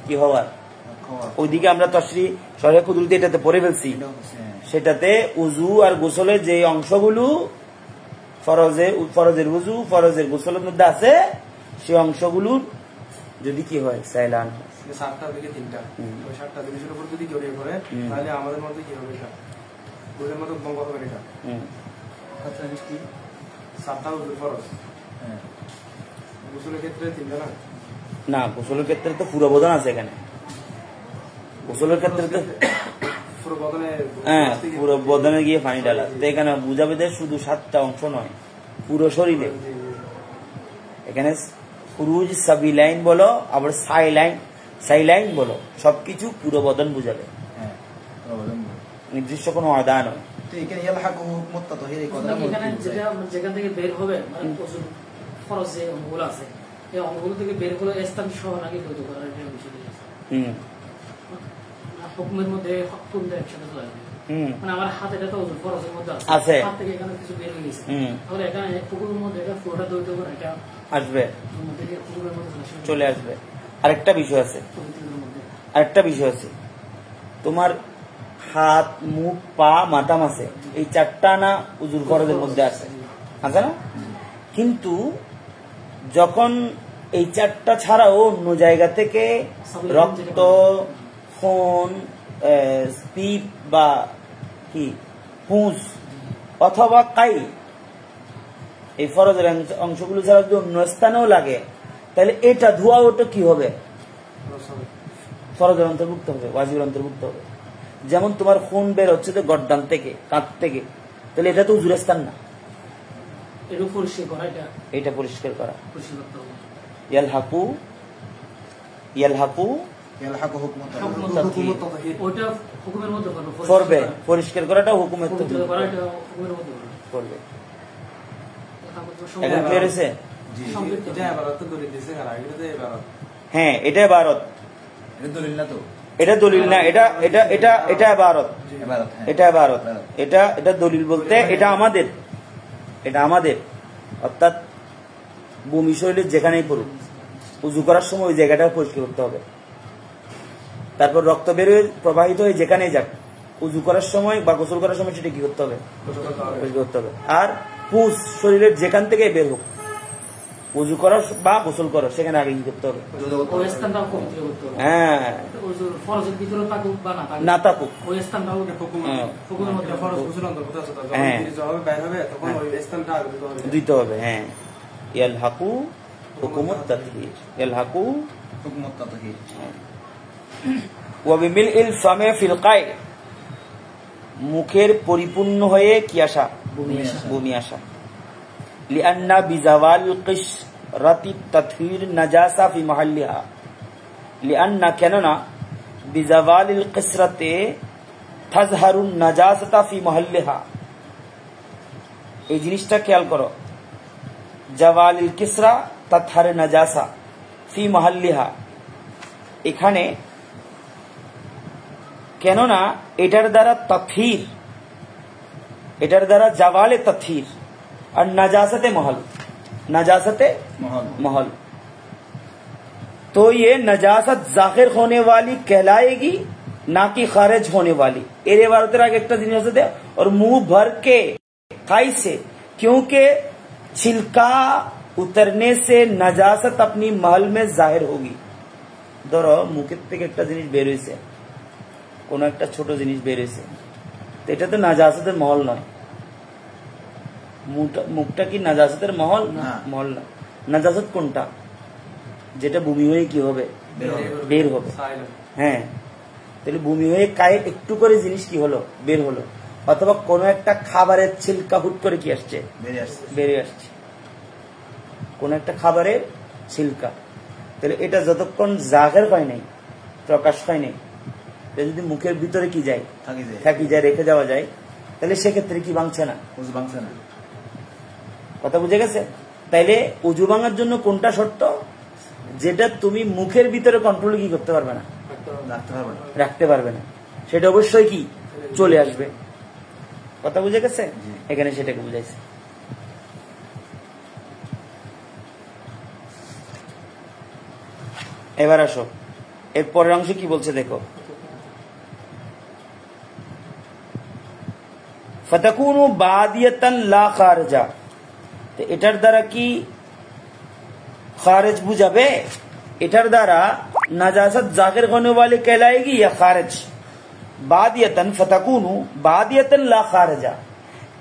কি হওয়ার। ওইদিকে আমরা তশরি শরহে কুদরতি এটাতে পড়ে ফেলছি, সেটাতে উজু আর গোসলের যে অংশগুলো ফরজের উজু ফরজের গোসলের মধ্যে আছে সেই অংশগুলোর যদি কি হয় সাইলান 7টা থেকে 3টা, ওই 7টা জিনিসের উপর যদি জড়িয়ে পড়ে তাহলে আমাদের মধ্যে কি হবে? এটা গোলের মতো বঙ্গ হবে। এটা আচ্ছা কি 7টা উজুর ফরজ, গোসলের ক্ষেত্রে 3টা না? না, গোসলের ক্ষেত্রে তো পুরো বদন আছে এখানে। গোসলের ক্ষেত্রে তো পুরো বদনে, হ্যাঁ পুরো বদনে গিয়ে পানি ডালা, তো এখানে বুঝাবে যে শুধু 7টা অংশ নয়, পুরো শরীরে। এখানে ফুরুজ সাবিলাইন বলো আবার সাইলাইন বলো, সবকিছু পুরো বদন বুঝাবে, নির্দিষ্ট কোনো আদা নয়। তো এখানে ইয়ালহাকুহু হুকমুত তাতহির এই কথাটা যেখান থেকে বের হবে মানে ফরজ যে অঙ্গগুলো আছে এই অঙ্গগুলো থেকে বের হলে স্থান সহ নাকি বৈধ করার একটা বিষয় আছে। হুকুমের মধ্যে কোনটা একসাথে চলে আসবে? মানে আমার হাত এটা তো ফরজের মধ্যে আছে, হাত থেকে এখানে কিছু বের হয়ে গেছে, তাহলে এখানে হুকুমের মধ্যে এটা পুরোটা দ্বৈত করে এটা আসবে, চলে আসবে। আরেকটা বিষয় আছে, তোমার হাত মুখ পা মাথা মাসে এই 4টা না উজুর ফরজের মধ্যে আছে না? কিন্তু যখন এই 4টা ছাড়াও অন্য জায়গা থেকে রক্ত, খুন, স্পিপ বা কি হুঁস অথবা কাই এই ফরজের অংশগুলো ছাড়া যদি অন্য স্থানেও লাগে তাহলে এটা ধোয়া ওটা কি হবে? ফরজের অন্তর্ভুক্ত হবে, ওয়াজিবের অন্তর্ভুক্ত হবে। যেমন তোমার খুন বের হচ্ছে তো গর্দান থেকে, কাঁধ থেকে, তাহলে এটা তো উজুরের স্থান না, এটা পরিষ্কার করা। ইয়ালহাকু করবে, পরিষ্কার করাটা হুকুমের করবে। এখন ক্লিয়ার হয়েছে? হ্যাঁ, এটা ইবারত, এটা দলিল না, এটা ইবারত, এটা ইবারত, এটা দলিল বলতে এটা আমাদের অর্থাৎ ভূমি শৈলীর যেখানেই পড়ুক উজু করার সময় ওই জায়গাটা পরিষ্কার করতে হবে। তারপর রক্ত বেরোয় প্রবাহিত হয়ে যেখানেই যাক উজু করার সময় বা গোসল করার সময় সেটা কি করতে হবে? পরিষ্কার করতে হবে। আর পুষ শরীরের যেখান থেকে বের হোক উজু করার বা গোসল করার সেখানে আগে কি করতে হবে? হ্যাঁ, না থাকুক দিতে হবে। হ্যাঁ, ইয়ালহাকু হুকুমুত তাতহির, ইয়ালহাকু হুকমুত তাতহির। ওয়া বিমিলইল ফামে ফিল কাই, মুখের পরিপূর্ণ হয়ে কি আসা? বমি আসা। লিআন্না বিজাওয়াল কিশরাতি তাতহির নাজাসা ফি মাহাল্লিহা, লিআন্না কেননা বিজাওয়ালিল কিশরাতে তাজহারুন নাজাসাতা ফি মাহাল্লিহা। এই জিনিসটা খেয়াল করো, জাওয়ালিল কিসরা তাতহারে নাজাসা ফি মাহাল্লিহা, এখানে কেননা এটার দ্বারা তাতহির, এটার দ্বারা জাওয়ালে তাতহির और नजासते महल, तो ये नजासत जाहिर होने वाली कहलाएगी ना कि खारिज होने वाली। एरे बारतर आगे एक जिनिस আছে और मुंह भर के खाई से, क्योंकि छिलका उतरने से नजासत अपनी महल में जाहिर होगी। ধরো মুখের থেকে একটা জিনিস বের হইছে, কোন একটা ছোট জিনিস বের হইছে, তো এটা তো নাজাসতের মহল নয়। মুখটা কি নাজাসতের মহল? মহল না। নাজাসত কোনটা? যেটা বমি হয়ে কি হবে? বের হবে। হ্যাঁ, তাহলে বমি হয়ে কায়ে একটু করে জিনিস কি হলো? বের হলো। অথবা কোন একটা খাবারের ছিলকা হুট করে কি আসছে? বেরিয়ে আসছে, কোন একটা খাবারের ছিলকা। তাহলে এটা যতক্ষণ জাহির হয় নাই, প্রকাশ হয় নাই, যদি মুখের ভিতরে কি যায়, থাকি যায়, রেখে যাওয়া যায়, তাহলে সেক্ষেত্রে কি ভাঙছে না? কথা বুঝে গেছে? তাইলে উজু ভাঙার জন্য কোনটা শর্ত? যেটা তুমি মুখের ভিতরে কন্ট্রোল কি করতে পারবে না, রাখতে পারবে না, সেটা অবশ্যই কি চলে আসবে। কথা বুঝে গেছে? এখানে সেটাকে বুঝাইছে। এবার আসো এর পরের অংশে কি বলছে দেখো। ফাতাকুনু বাদিয়াতান লা খারজা, তো এটার দ্বারা কি খারেজ বুঝাবে? এটার দ্বারা নাজাসাত জাহির होने वाली कहलाएगी या खारिज? বাদিয়াতান ফাতাকুনু বাদিয়াতান লা খারজা,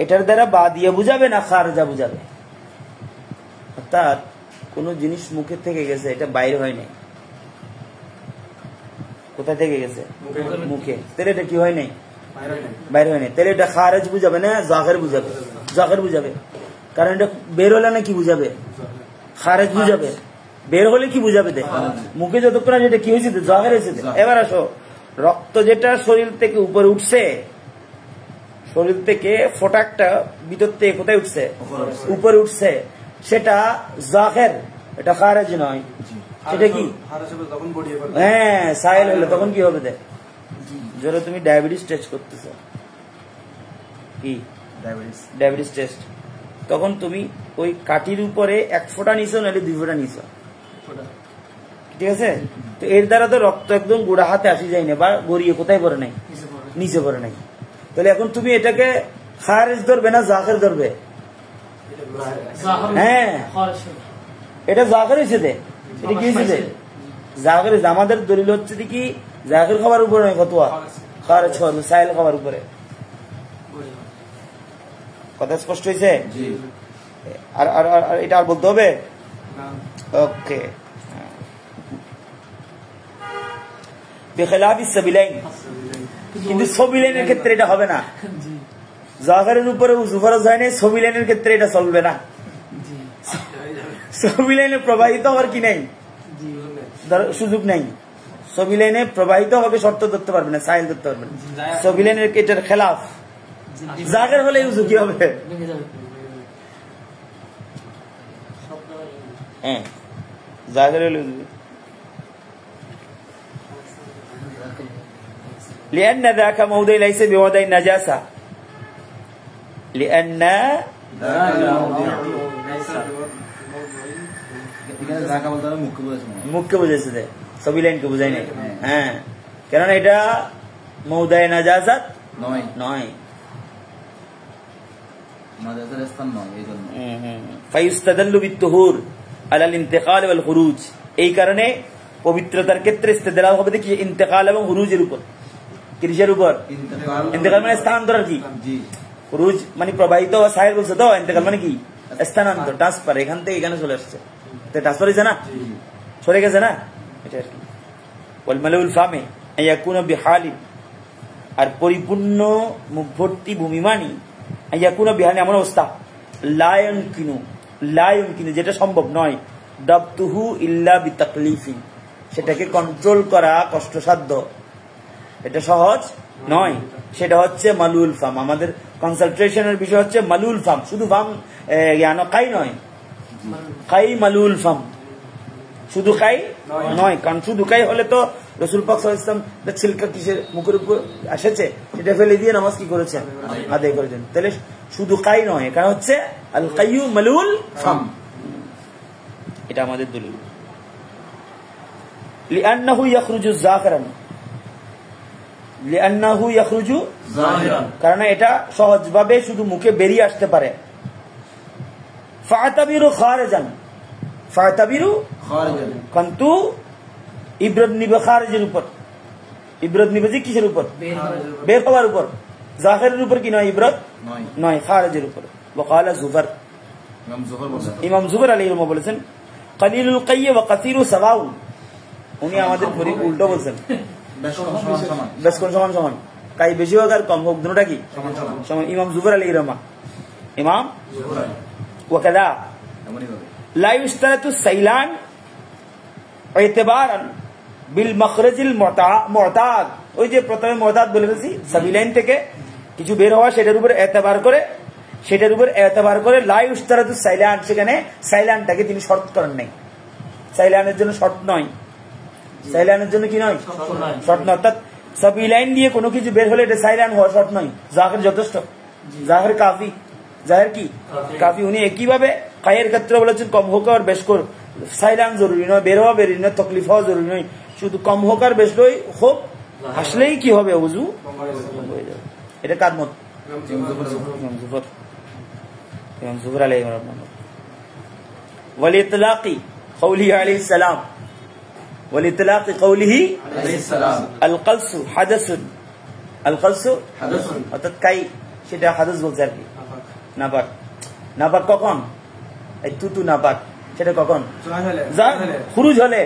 এটার দ্বারা বাদিয়া বুঝাবে না খারজা বুঝাবে? অর্থাৎ কোন জিনিস মুখে থেকে গেছে, এটা বাইরে হয় নাই, কোথায় থেকে গেছে? মুখে। তাহলে এটা কি হয় নাই? বাইরে হয় নাই। তাহলে এটা খারেজ বুঝাবে না জাহির বুঝাবে? জাহির বুঝাবে, কারণ এটা বের হলে না কি বুঝাবে? খারেজ বুঝাবে। বের হলে কি বুঝাবে? মুখে যতক্ষণ যেটা কি হয়েছে? জাহির হয়েছে। এবার আসো, রক্ত যেটা শরীর থেকে উপরে উঠছে, শরীর থেকে ফোটাকটা ভিতর থেকে কোথায় উঠছে? উপরে উঠছে, সেটা জাহির, এটা খারেজ নয়। সেটা কি? হ্যাঁ, সাইল হলে তখন কি হবে? ধরো তুমি ডায়াবেটিস টেস্ট করতেছো, কি ডায়াবেটিস টেস্ট, তখন তুমি ওই কাঠির উপরে 1 ফোঁটা নিছো নাহলে 2 ফোঁটা নিছো, ঠিক আছে? তো এর দ্বারা তো রক্ত একদম গোড়া হাতে আসি যায় না, বা গড়িয়ে কোথায় পড়ে নাই? নিচে পড়ে নাই। তাহলে এখন তুমি এটাকে খারেজ ধরবে না জাহির ধরবে? হ্যাঁ, এটা জাহির হয়েছে। এটা কি হয়েছে? জাহির। আমাদের দলিল হচ্ছে কি জাহির খাবার উপরে নয়, ফতোয়া খারেজ খাবার, সাইল খাবার উপরে। কথা স্পষ্ট হয়েছে? আর এটা আর বলতে হবে? ওকে। বেখেলাফি সাবিলাইন, কিন্তু সবিলাইনের ক্ষেত্রে এটা হবে না। জাহিরের উপরে উযু ফরজ হয় না, সবিলাইনের ক্ষেত্রে এটা চলবে না। সবিলাইনে প্রবাহিত হওয়ার কি নাই, সুযোগ নাই। সবিলাইনে প্রবাহিত হবে শর্ত ধরতে পারবে না, সাইল ধরতে পারবে না। সবিলাইনের এটার খেলাফ। জাহির হলে উযু কি হবে? হ্যাঁ, জাহির হলে উযু। لأن ذاك موضع ليس بوضع النجاسة، لأن মুখকে বুঝেছে, সবিলাইনকে বুঝাই নাই। হ্যাঁ, কেননা এটা মৌদায় নাজাসাত নয়। ফায়ুস্তাদাল্লু বিত-তুহুর আলাল ইন্তিকাল ওয়াল খুরুজ, এই কারণে পবিত্রতার ক্ষেত্রে ইস্তেদলাল হবে দেখি ইন্তেকাল এবং খুরুজের উপর। কিসের উপর? ইন্তেকাল মানে স্থানান্তর আর কি, খুরুজ মানে প্রবাহিত বা সাইল বলছে, তো ইন্তেকাল মানে কি স্থানান্তর, ট্রান্সফার। এখান থেকে এখানে চলে আসছে, ট্রান্সফার হয়েছে না, সরে গেছে না, এটা আর কি। ওয়াল মালউল ফামে আইয়াকুনা বিহালিন, আর পরিপূর্ণ মুখ ভর্তি ভূমি মানি আইয়াকুনা বিহালিন এমন অবস্থা লা ইউমকিনু যেটা সম্ভব নয়, দাবতুহু ইল্লা বিতাকলিফিন, সেটাকে কন্ট্রোল করা কষ্টসাধ্য, এটা সহজ নয়। সেটা হচ্ছে মালুল ফাম। আমাদের কনসেন্ট্রেশনের বিষয় হচ্ছে মালুল ফাম, শুধু ফাম কাই নয়, কাই মালুল ফাম, শুধু কাই নয়। কারণ শুধু কাই হলে তো রাসূল পাক সাল্লাল্লাহু আলাইহি ওয়াসাল্লাম ছিলকা কিসের মুখের উপর এসেছে সেটা ফেলে দিয়ে নামাজ কি করেছেন? আদায় করেছেন। তাহলে শুধু কাই নয়, কারণ হচ্ছে আল কাইয়ু মালুল ফাম, এটা আমাদের দলিল। লিআন্নাহু ইয়াখরুজু যাকিরান, লিআন্নাহু ইয়াখরুজু যাহিরান, কারণ এটা সহজভাবে শুধু মুখে বেরিয়ে আসতে পারে। ফাতাবিরু খারিজান, ফাতাবিরু খারিজান, কিন্তু ইবরাত নিবে খারিজের উপর, ইবরাত নিবে যে কিসের উপর? বের হওয়ার উপর। জাহিরের উপর কি নয়, ইবরাত নয়, খারিজের উপর। ওয়াকালা যুফর, ইমাম যুফর আলাইহিস সালাম বলেছেন কালিলুল কাইয় ওয়া কাসীরু সাওয়াউন, উনি আমাদের উল্টো বলছেন, বেশ কোন সমান সমান, কাই বেশি হোক আর কম হোক দুটোটা কি সমান। ইমাম যুফর আলাইহিস সালাম, ইমাম ওয়াকাদা লা ইশতারাতু সাইলান ইতিবারান বিল মাখরাজিল মুতাদ, ওই যে প্রথমে মুতাদ বলে ফেলছি, সাবিলাইন থেকে কিছু বের হওয়া, সেটার উপর এতবার করে লা ইশতারাতু সাইলান, সেখানে সাইলানটাকে তিনি শর্ত করেন নাই। সাইলানের জন্য শর্ত নয়, সাইলানের জন্য কি নয়, শর্ত নয়। অর্থাৎ সাবিলাইন দিয়ে কোনো কিছু বের হলে এটা সাইলান হওয়া শর্ত নয়, জাহির যথেষ্ট, জাহির কাফি, জাহির কি কাফি। উনি একইভাবে কায়ের ক্ষেত্রে বলেছেন কম হোক আর বেশ কর, সাইলান জরুরি নয়, বের হওয়া বেরোই নয়, তকলিফ হওয়া জরুরি নয়, শুধু কম হোক আর বেশ হোক, আসলেই কি হবে উযু হয়ে যাবে। এটা কার মত? ইমাম জুহর আলাইহিস সালাম। ওয়ালিতলাকি কওলিহি আলাইহিস সালাম, ওয়ালিতলাকি কওলিহি আলাইহিস সালাম আল কলসু হাদাসুন, আল কলসু হাদাসুন অর্থাৎ কাই, সেটা হাদাস বলছে আর কি, নাপাক। নাপাক কখন? এই তুতু নাপাক, সেটা কখন? খুরুজ হলে।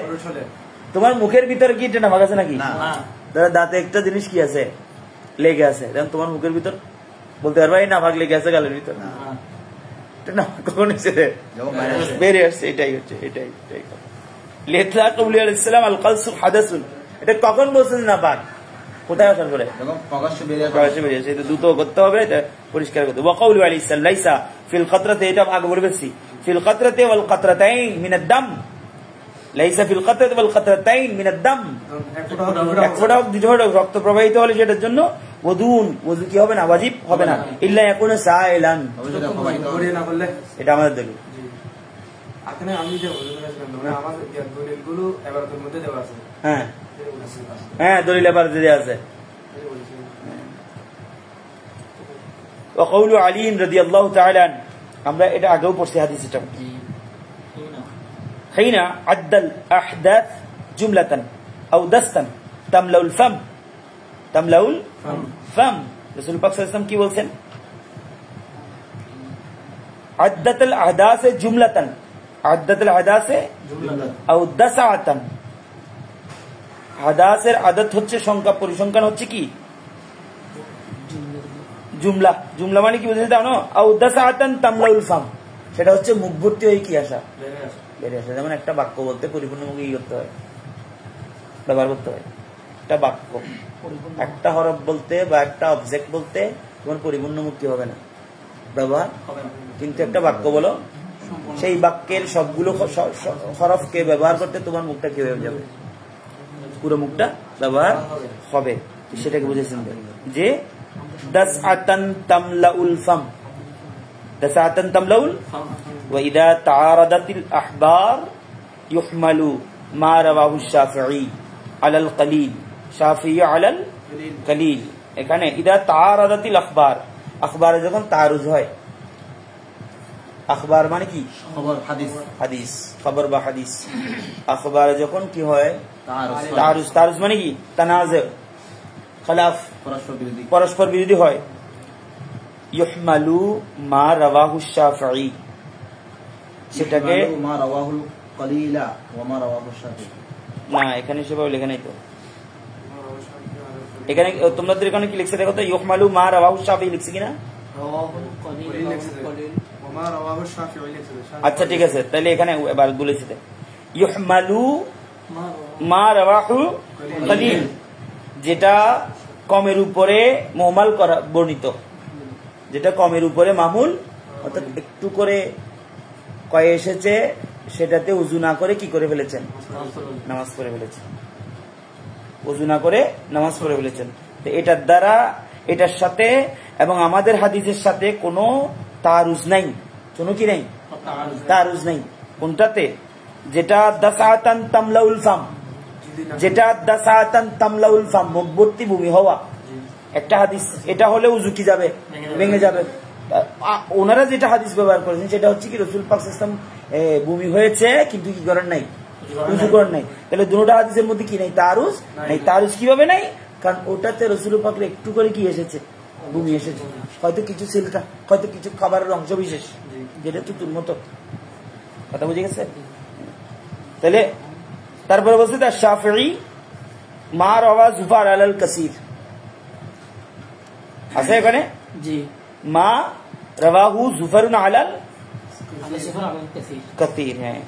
তোমার মুখের ভিতরে কি এটা নাপাক আছে নাকি? ধরো দাঁতে একটা জিনিস কি আছে, লেগে আছে, তোমার মুখের ভিতর বলতে পারবা এই নাপাক লেগে আছে গালের ভিতর, কখন বেরিয়ে আসছে, এটাই হচ্ছে, এটাই আল কলসু হাদাসুন, এটা কখন বলছেন নাপাক? কোথায় আসার পরে? বেরিয়েছে, এটা দ্রুত করতে হবে, এটা পরিষ্কার করতে হবে। ওয়াকাউলু আলাইহিস সালাম লাইসা ফিল কাতরাতে, এটা আগে বলে ফেলছি, ফিল কাতরাতে ওয়াল কাতরাতাইন মিনাদ দাম, লাইসা ফিল কাতরাতে ওয়াল কাতরাতাইন মিনাদ দাম, এক ফোঁটা দুই ফোঁটা রক্ত প্রবাহিত হলে সেটার জন্য ওযুন, ওযু কি হবে না, ওয়াজিব হবে না, ইল্লা ইয়াকুনা সাইলান, এটা আমাদের দলিল। আমি যে আমাদের দলিলগুলো এবারতের মধ্যে দেওয়া আছে, হ্যাঁ হ্যাঁ দলিল এবারতে দেওয়া আছে। وقول علي رضي الله تعالى عنه, আমরা এটা আগেও পড়ছি হাদিস, এটা حين عد الأحداث جملة أو دستا تملأ الفم, تملأ الفم, রাসূল পাক সাল্লাল্লাহু আলাইহি ওয়াসাল্লাম কি বলছেন? عدت الأحداث جملة, عدت الأحداث أو دسعة, হাদাসের আদত হচ্ছে সংখ্যা, পরিসংখ্যান হচ্ছে কি জুমলা, জুমলা মানে কি বুঝতে দাও না, আও দাসাতান তামলাউল ফাম, সেটা হচ্ছে মুখ ভর্তি হয়ে কি আসা, বেরিয়ে আসা। যেমন একটা বাক্য বলতে পরিপূর্ণ মুখে কি করতে হয়, ব্যবহার করতে হয়। একটা বাক্য, একটা হরফ বলতে বা একটা অবজেক্ট বলতে তোমার পরিপূর্ণ মুক্তি হবে না, ব্যবহার হবে না। কিন্তু একটা বাক্য বলো, সেই বাক্যের সবগুলো হরফকে ব্যবহার করতে তোমার মুখটা কি হয়ে যাবে, পুরো মুখটা ব্যবহার হবে। সেটাকে বুঝেছেন যে দাসআতান তামলাউল ফাম, দাসআতান তামলাউল ওয়া ইযা তাআরাদাতিল আহবার ইহমালু মা রাওয়াহু শাফিঈ আলাল কলিল, শাফিঈ আলাল কলিল। এখানে ইযা তাআরাদাতিল আখবার, আখবারে যখন তারুজ হয়, আখবার মানে কি খবর, হাদিস, হাদিস খবর বা হাদিস, আখবারে যখন কি হয় তারুজ, তারুজ মানে কি তানাজু, খলাফ, পরস্পর বিরোধী হয়। ইহমালু মা রাওয়াহু শাফিঈ, সেটাকে মা রাওয়াহুল কলিলা ওয়া মা রাওয়াহু শাফিঈ, না এখানে সেভাবে লেখা নাই তো, এখানে তোমাদের এখানে কি লিখছে দেখো তো, ইহমালু মা রাওয়াহু শাফিঈ লিখছে কিনা? রাওয়াহুল কলিল ওয়া মা রাওয়াহু শাফিঈ লিখছে। আচ্ছা ঠিক আছে, তাহলে এখানে এবার বলেছি ইহমালু মা রাওয়াহু কলিল, যেটা কমের উপরে মুহমাল করা বর্ণিত, যেটা কমের উপরে মামুল, অর্থাৎ একটু করে কয়ে এসেছে, সেটাতে উযু না করে কি করে ফেলেছেন, নামাজ পড়ে ফেলেছেন, উযু না করে নামাজ পড়ে ফেলেছেন। তো এটার দ্বারা, এটার সাথে এবং আমাদের হাদিসের সাথে কোনো তারুজ নাই, কোনো কি নাই, তারুজ নাই। কোনটাতে? যেটা দাসাতান তামলাউল ফাম, যেটা দাসাতান তামলাউল ফাম, মুখভর্তি ভূমি হওয়া একটা হাদিস, এটা হলে উযু কি যাবে, ভেঙে যাবে। ওনারা যেটা হাদিস ব্যবহার করেছেন সেটা হচ্ছে কি রাসূল পাক সাল্লাল্লাহু আলাইহি ওয়াসাল্লাম ভূমি হয়েছে কিন্তু কি করেন নাই, উযু করেন নাই। তাহলে দুটোটা হাদিসের মধ্যে কি নাই, তারুজ নাই। তারুজ কিভাবে নাই? কারণ ওটাতে রাসূল পাকের একটু করে কি এসেছে, ভূমি এসেছে, হয়তো কিছু সিলকা, হয়তো কিছু খাবারের অংশ বিশেষ, যেটা তুতুর মতো। কথা বুঝে গেছে? তাহলে তারপরে বলছে তার শাফিঈ মা রাওয়া জুফার আলাল কাসির আছে এখানে, জি মা রাওয়াহু জুফারুন আলাল কাসির, হ্যাঁ।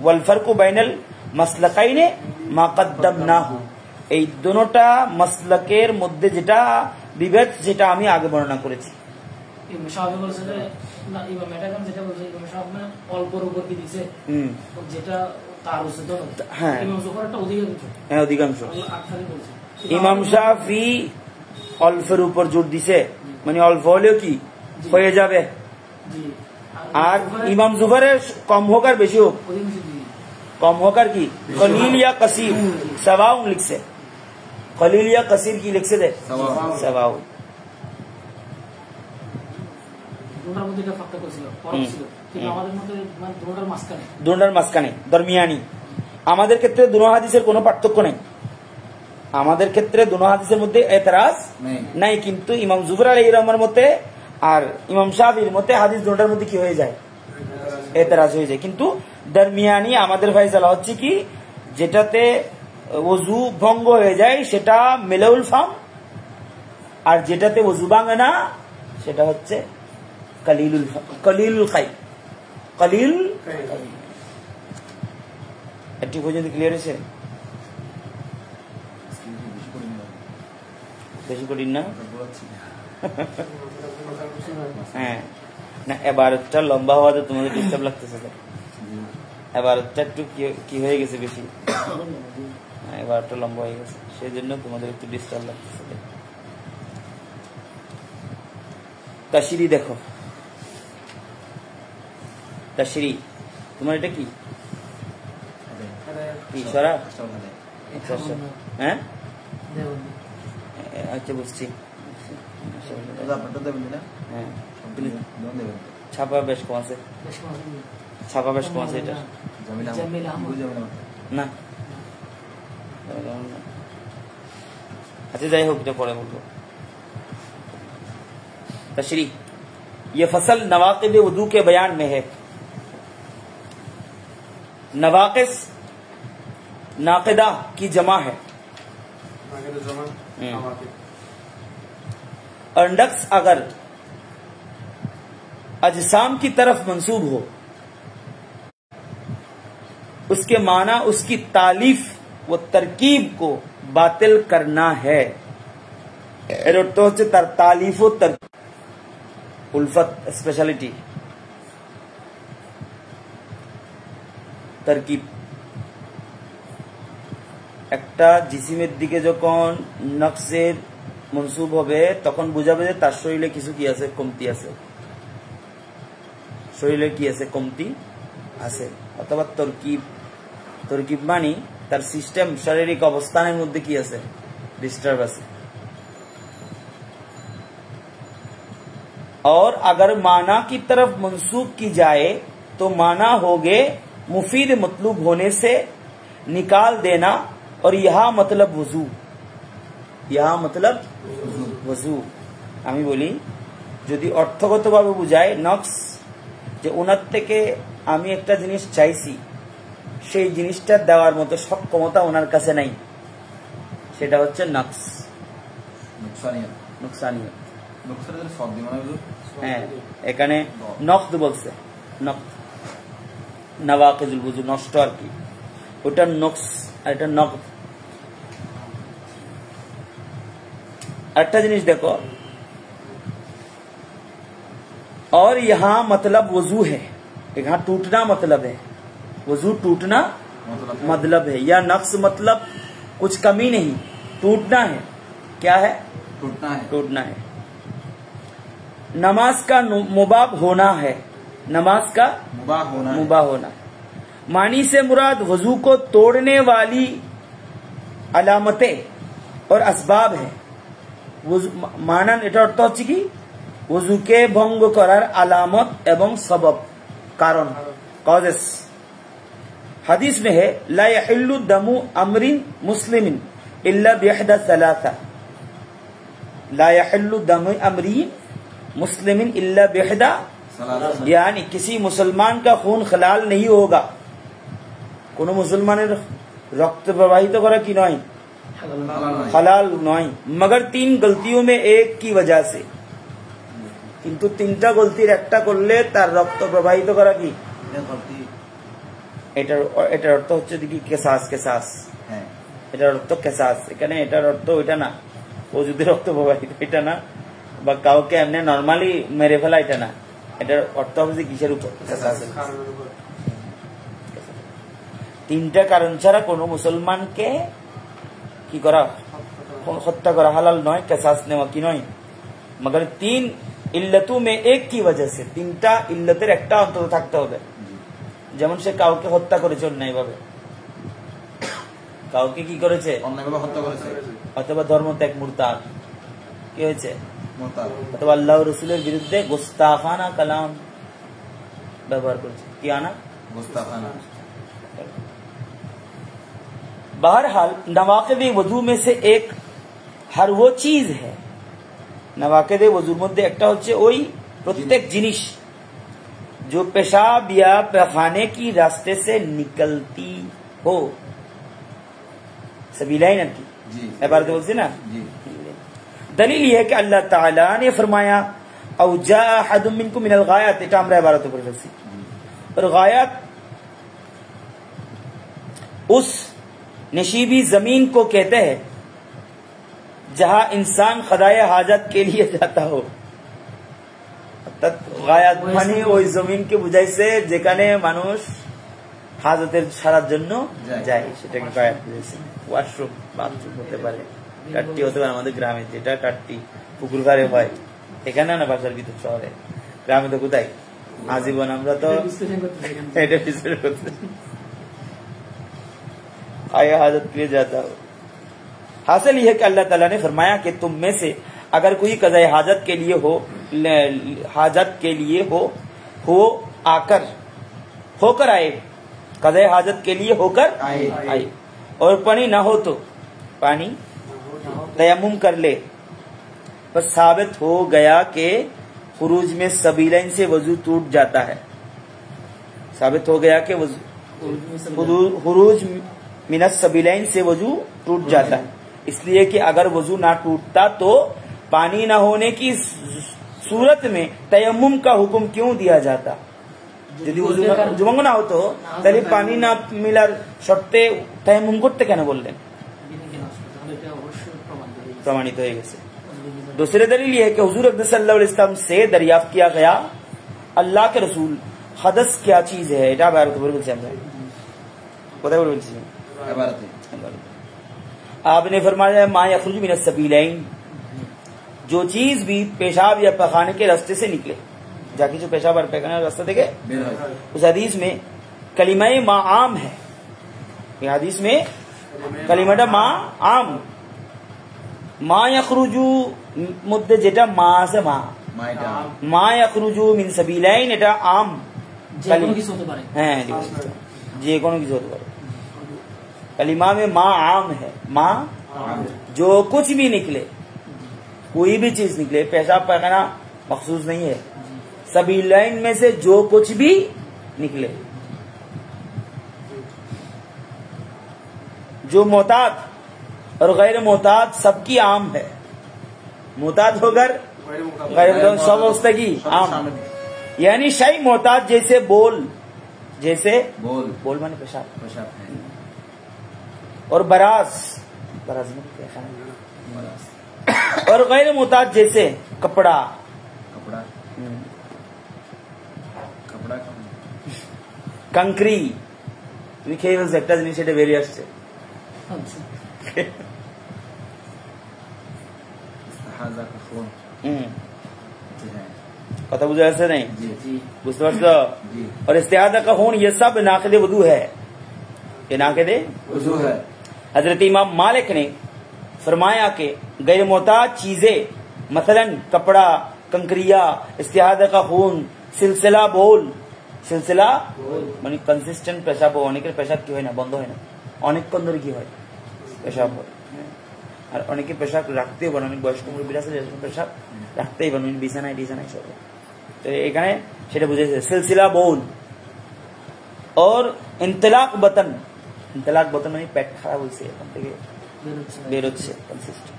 ওয়াল ফারকু বাইনাল মাসলাকাইনে মা কদ্দামনাহু, এই দুটোটা মাসলাকের মধ্যে যেটা বিভেদ, যেটা আমি আগে বর্ণনা করেছি। যেটা অল্পর উপর কি দিছে, যেটা হ্যাঁ হ্যাঁ অধিকাংশ। ইমাম শাফি অল্পের উপর জোর দিছে, মানে অল্প হলেও কি হয়ে যাবে। আর ইমাম জুফারের কম হোক আর বেশি হোক, কম হোক আর কি কলিল ইয়া কাসির সাওয়াউন লিখছে, কলিল ইয়া কাসির কি লিখছে দে সাওয়াউন। দুটার মাঝখানে দরমিয়ানি। আমাদের ক্ষেত্রে দুনো হাদিসের কোনো পার্থক্য নেই, আমাদের ক্ষেত্রে দুনো হাদিসের মধ্যে এতরাজ নাই, কিন্তু ইমাম জুফর আলাইহির রহমার মতে আর ইমাম শাফির মতে হাদিস দুটার মধ্যে কি হয়ে যায়, এতরাজ হয়ে যায়। কিন্তু দরমিয়ানি আমাদের ফায়সালা হচ্ছে কি, যেটাতে ওযু ভঙ্গ হয়ে যায় সেটা মিলাউল ফাম, আর যেটাতে ওযু ভাঙে না সেটা হচ্ছে কলিলুল খাই, কলিল। একটু পর্যন্ত ক্লিয়ার হয়েছে? বেশি কঠিন না? হ্যাঁ না, এবারটা লম্বা হওয়াতে তোমাদের ডিস্টার্ব লাগতেছে, এবারটা একটু কি হয়ে গেছে বেশি, এবারটা লম্বা হয়ে গেছে, সেই জন্য তোমাদের একটু ডিস্টার্ব লাগতেছে। তাশরি দেখো, তাশরি তোমার এটা কি ইশারা? হ্যাঁ আচ্ছা বুঝছি। ছাপা বেশ কম আছে, ছাপা বেশ কম আছে এটা না। अच्छा जाए हो तो पढ़े बोलो तशरी ये फसल नवाक़िद वुदू के बयान में है। नवाक़िस नाक़िदा की जमा है और नक्स अगर अजसाम की तरफ मंसूब हो उसके माना उसकी तालीफ व तरकीब को बातिल करना है। तालीफ व उल्फत स्पेशलिटी तरकीब একটা জিসিমের দিকে যখন নকশের মনসুব হবে তখন বুঝাবে যে তার শরীরে কিছু কি আছে, কমতি আছে, শরীরে কি আছে, কমতি আছে। অথবা তরকিব, তরকিব মানে তার সিস্টেম শারীরিক অবস্থানের মধ্যে কি আছে, डिस्टर्ब আছে। और अगर माना की तरफ मंसूब की जाए तो माना होगे मुफीद मतलूब होने से निकाल देना और यहाँ मतलब वजू, यहाँ मतलब वजू। আমি বলি যদি অর্থগতভাবে বুঝায় নকশ, যে ওনার থেকে আমি একটা জিনিস চাইছি সেই জিনিসটা দেওয়ার মতো সক্ষমতা ওনার কাছে নাই, সেটা হচ্ছে নকশ, নুকসানিয়ত। হ্যাঁ এখানে নকদ বলছে, নওয়াকিজুল ওযু নষ্ট আর কি, ওটা নকশ আর এটা নকদ। একটা জিনিস দেখো, और यहाँ मतलब वजू है, यहाँ टूटना मतलब है, वजू टूटना मतलब है, या नक्स मतलब कुछ कमी नहीं, टूटना है। क्या है? टूटना है, टूटना है। नमाज का मुबाह होना है, नमाज का मुबाह होना। मानी से मुराद वजू को तोड़ने वाली अलामतें और असबाब है। माना এটা অর্থ হচ্ছে কি ওযুকে ভঙ্গ করার আলামত এবং সবব, কারণ, কজেস। হাদিস में है ला यहिल्लु दमु अमरिन मुस्लिमिन इल्ला बिहदा सलासा, ला यहिल्लु दमु अमरिन मुस्लिमिन इल्ला बिहदा, यानी किसी मुसलमान का खून हलाल नहीं होगा, কোনো মুসলমানের রক্ত প্রবাহিত করা কি নয়, হালাল নয়, मगर 3 गलतियों में एक की वजह से, কিন্তু 3টা গলতির একটা করলে তার রক্ত প্রবাহিত করা কি, এটার অর্থ হচ্ছে কি কেসাস, কেসাস। হ্যাঁ এটার অর্থ কেসাস, এখানে এটার অর্থ ওইটা না, ও যদি রক্ত প্রবাহিত এটা না, বা কাউকে এমনি নরমালি মেরে ফেলা এটা না, এটার অর্থ হচ্ছে কিসের উপর, কেসাস। তিনটা কারণ ছাড়া কোনো মুসলমানকে কি করা, হত্যা করা হালাল নয়, কিসাস নেওয়া কি নয়, মগর 3 ইল্লতু মে এক কি वजह से, তিনটা ইল্লতের একটা অন্তত থাকতে হবে। যেমন সে কাউকে হত্যা করেছে অন্যায়ভাবে, কাউকে কি করেছে অন্যায়ভাবে হত্যা করেছে, অথবা ধর্ম ত্যাগ মুরতাদ কি হয়েছে মুরতাদ, অথবা আল্লাহ রসুলের বিরুদ্ধে গোস্তাখানা কালাম ব্যবহার করেছে, কি আনা মুস্তাফানা। बहरहाल नवाकिद वजू में से एक हर वो चीज है, नवाकिद वजूर मध्य एक होच्छे ओई प्रत्येक जिनिस जो पेशाब या पैखाने की रास्ते से निकलती हो, सबीलाइन की इबारत बोलते ना। दलील यह है कि अल्लाह ताला ने फरमाया औ जा अहदुम मिनकुम मिनल गायत, এটা আমরা ইবারত করে ফেলছি। और गायत उस नशीबी जमीन को कहते हैं जहां इंसान खदाए हाजत के लिए जाता हो, অর্থাৎ গায়াত মানে ওই জমিনকে বুঝাইছে যেখানে মানুষ হাজতের সারার জন্য যায়, সেটাকে গায়াত বুঝাইছে। ওয়াশরুম, বাথরুম হতে পারে, টাট্টি হতে পারে, আমাদের গ্রামে যেটা টাট্টি পুকুর ঘরে হয়, এখানে না বাসার ভিতর শহরে, গ্রামে তো কোথায় আজীবন আমরা তো এটা পিছনে করতে आया हाजत के लिए जाता हो। हासिल यह है कि अल्लाह ताला ने फरमाया कि तुम में से अगर कोई कज़ाए हाजत के लिए हो आकर होकर आए, कज़ाए हाजत के लिए होकर आए और पानी ना हो तो पानी तयम्मुम कर ले, बस साबित हो गया कि खुरूज में सबीलैन से वजू टूट जाता है, साबित हो गया कि खुरूज मिनस सबीलैन से वजू टूट जाता है। इसलिए कि अगर वजू ना टूटता तो पानी ना होने की सूरत में तयम्मुम का हुक्म क्यों दिया जाता, যদি যুবঙ্গ না হতো তাহলে পানি না মিলার শর্তে তায়াম্মুম করতে কেন বললেন, प्रमाणित हो गए। दूसरे दलील यह है कि हुजूर अकबर सल्लल्लाहु अलैहि वसल्लम से दरियाफ्त किया गया अल्लाह के रसूल हदस क्या चीज है, এটা বারো বলছি আমরা কোথায় বলছি आपने फरमाया मा यखरुज मिन सबीलैन, जो चीज भी पेशाब या पैखाने के रास्ते से निकले, जाके जो पेशाब और पैखाने का रास्ता देखे, उस हदीस में कलिमा मा आम है, ये हदीस में कलिमाटा मा आम, मा यखरुजु मुद्दे जेटा मा से मा यखरुजु मिन सबीलैन, এটা आम যে কোনো কিছু হতে পারে, হ্যাঁ যে কোনো কিছু হতে পারে। कलिमा में माँ आम है, माँ जो कुछ भी निकले, कोई भी चीज निकले, पेशाब पैखाना मखसूस नहीं है, सभी लाइन में से जो कुछ भी निकले, जो मोहताद और गैर मोहताद सबकी आम है, मोहताद होकर गैर सब की आम, यानी शाही मोहताद जैसे बोल माने पेशाब और बराज और गैर मुताद जैसे कपड़ा कंकरी, তুমি খেয়ে বলছো একটা জিনিস সেটা বেরিয়ে আসছে, কথা বুঝে আসছে নাই, বুঝতে পারছো। और इस्तिहादा का खून ये सब नाक़िदे वुज़ू है, ये नाक़िदे वुज़ू है। हजरत इमाम मालिक ने फरमाया कि गैर मोहताज चीजें मसलन कपड़ा, कंकरिया, इस्तिहादा का खून, सिलसिला बोल মানে কনসিস্টেন্ট পেশাব, অনেকের পেশাব কি হয় না, বন্ধ হয় না, অনেকক্ষণ ধরে কি হয় পেশাব হয়, আর অনেকে পেশাব রাখতেই পারে, অনেক বয়স্ক মুরব্বীরা আছে পেশাব রাখতেই পারে, বিছানায় সব। তো এখানে সেটা বুঝেছে সিলসিলা बोल और इंतलाक बतन মানে পেট খারাপ হয়েছে, এখান থেকে বেরোচ্ছে কনসিস্টেন্ট